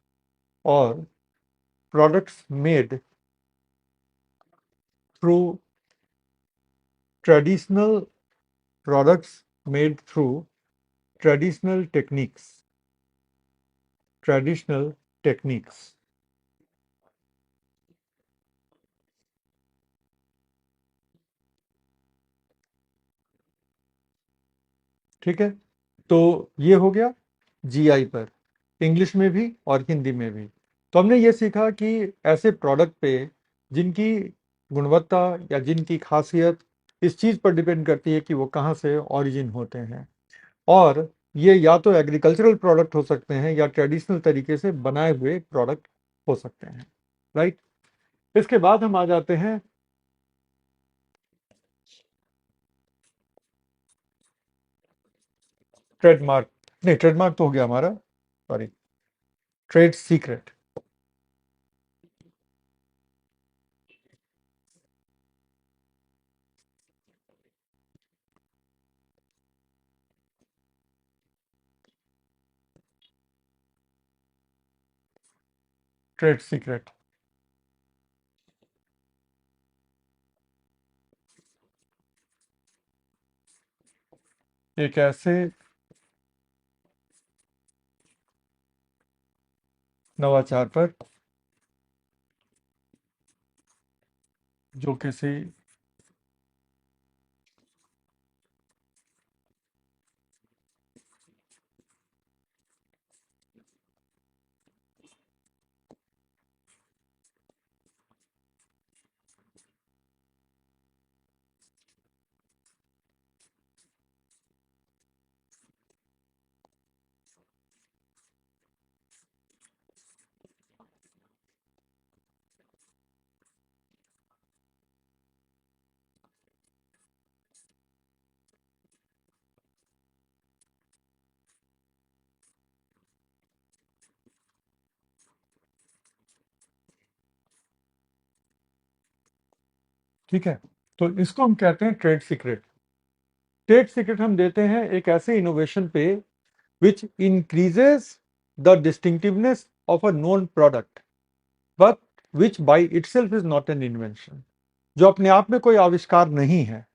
or products made through traditional products made through traditional techniques. Traditional techniques. ठीक है, तो ये हो गया GI पर, English में भी और हिंदी में भी। तो हमने ये सीखा कि ऐसे प्रोडक्ट पे जिनकी गुणवत्ता या जिनकी खासियत इस चीज़ पर डिपेंड करती है कि वो कहाँ से ओरिजिन होते हैं, और ये या तो एग्रीकल्चरल प्रोडक्ट हो सकते हैं या ट्रेडिशनल तरीके से बनाए हुए प्रोडक्ट हो सकते हैं। राइट। इसके बाद हम आ जाते हैं ट्रेडमार्क। नहीं, ट्रेडमार्क तो हो गया हमारा, sorry, trade secret. Trade secret एक ऐसे नवाचार पर जो किसी ठीक है, तो इसको हम कहते हैं ट्रेड सीक्रेट। ट्रेड सीक्रेट हम देते हैं एक ऐसे इनोवेशन पे which increases the distinctiveness of a known product, but which by itself is not an invention. जो अपने आप में कोई आविष्कार नहीं है,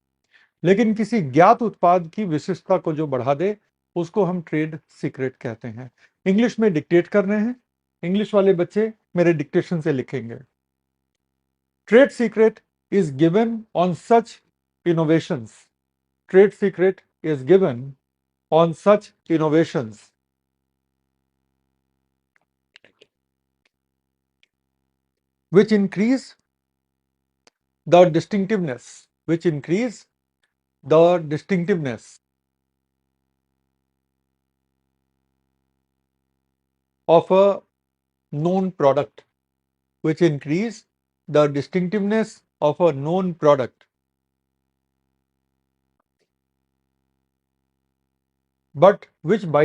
लेकिन किसी ज्ञात उत्पाद की विशिष्टता को जो बढ़ा दे, उसको हम ट्रेड सीक्रेट कहते हैं। इंग्लिश में डिक्टेट कर रहे हैं, इंग्लिश वाले बच्चे मेरे डिक्टेशन से लिखेंगे। Trade secret is given on such innovations. Trade secret is given on such innovations which increase the distinctiveness of a known product, which increase the distinctiveness of a known product, but but which by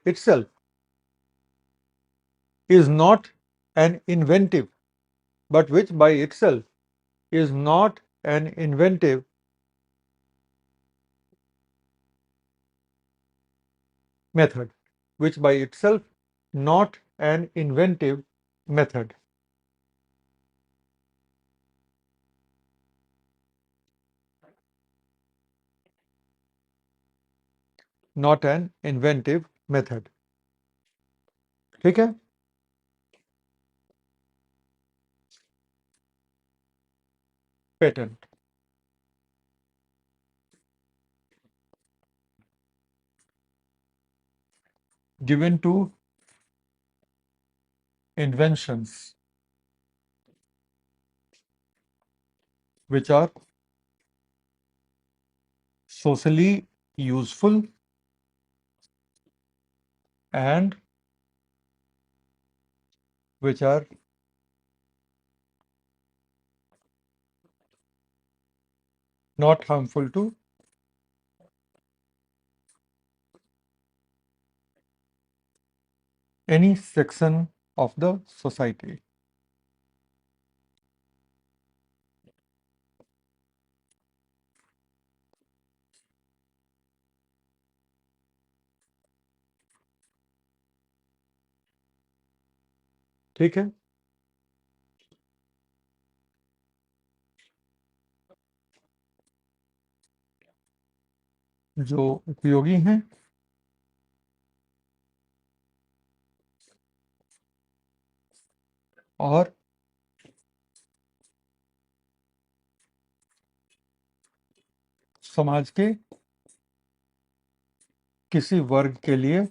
itself is not an inventive, but which by itself is not an inventive method, which by itself not an inventive method. Not an inventive method. ठीक है, patent given to inventions which are socially useful and which are not harmful to any section of the society. ठीक है, जो उपयोगी हैं और समाज के किसी वर्ग के लिए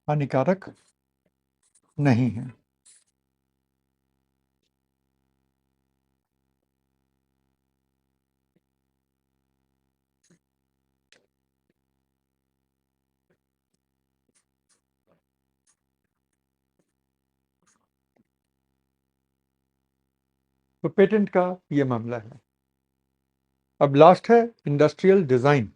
हानिकारक नहीं है। तो पेटेंट का ये मामला है। अब लास्ट है इंडस्ट्रियल डिजाइन।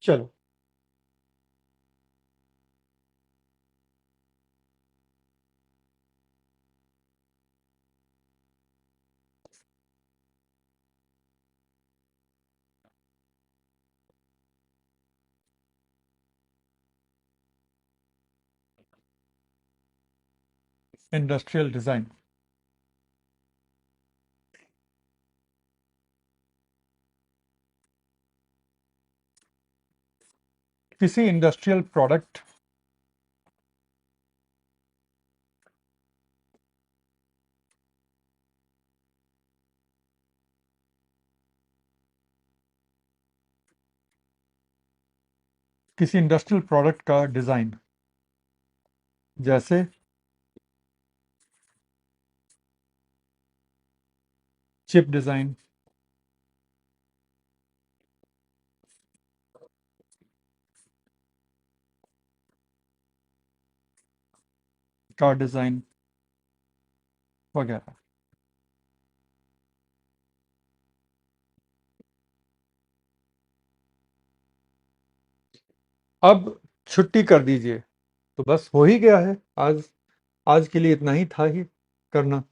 चलो, इंडस्ट्रियल डिजाइन किसी इंडस्ट्रियल प्रोडक्ट किसी इंडस्ट्रियल प्रोडक्ट का डिजाइन, जैसे चिप डिजाइन, कार डिजाइन वगैरह। अब छुट्टी कर दीजिए, तो बस हो ही गया है। आज आज के लिए इतना ही था ही करना।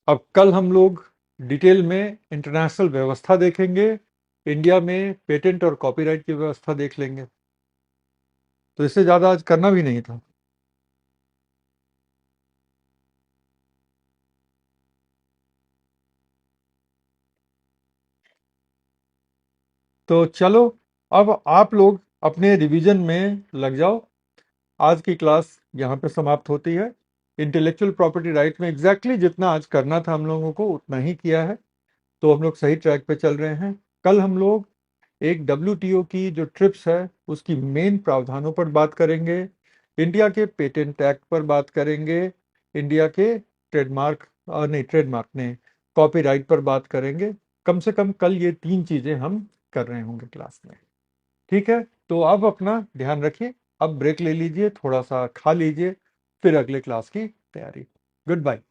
अब कल हम लोग डिटेल में इंटरनेशनल व्यवस्था देखेंगे, इंडिया में पेटेंट और कॉपीराइट की व्यवस्था देख लेंगे। तो इससे ज़्यादा आज करना भी नहीं था। तो चलो, अब आप लोग अपने रिवीजन में लग जाओ। आज की क्लास यहाँ पे समाप्त होती है। इंटेलेक्चुअल प्रॉपर्टी राइट में एग्जैक्टली जितना आज करना था हम लोगों को उतना ही किया है, तो हम लोग सही ट्रैक पे चल रहे हैं। कल हम लोग एक WTO की जो ट्रिप्स है उसकी मेन प्रावधानों पर बात करेंगे, इंडिया के पेटेंट एक्ट पर बात करेंगे, इंडिया के ट्रेडमार्क नहीं ट्रेडमार्क ने कॉपीराइट पर बात करेंगे। कम से कम कल ये 3 चीजें हम कर रहे होंगे क्लास में। ठीक है, तो अब अपना ध्यान रखिए। अब ब्रेक ले लीजिए, थोड़ा सा खा लीजिए, फिर अगले क्लास की तैयारी। Good bye.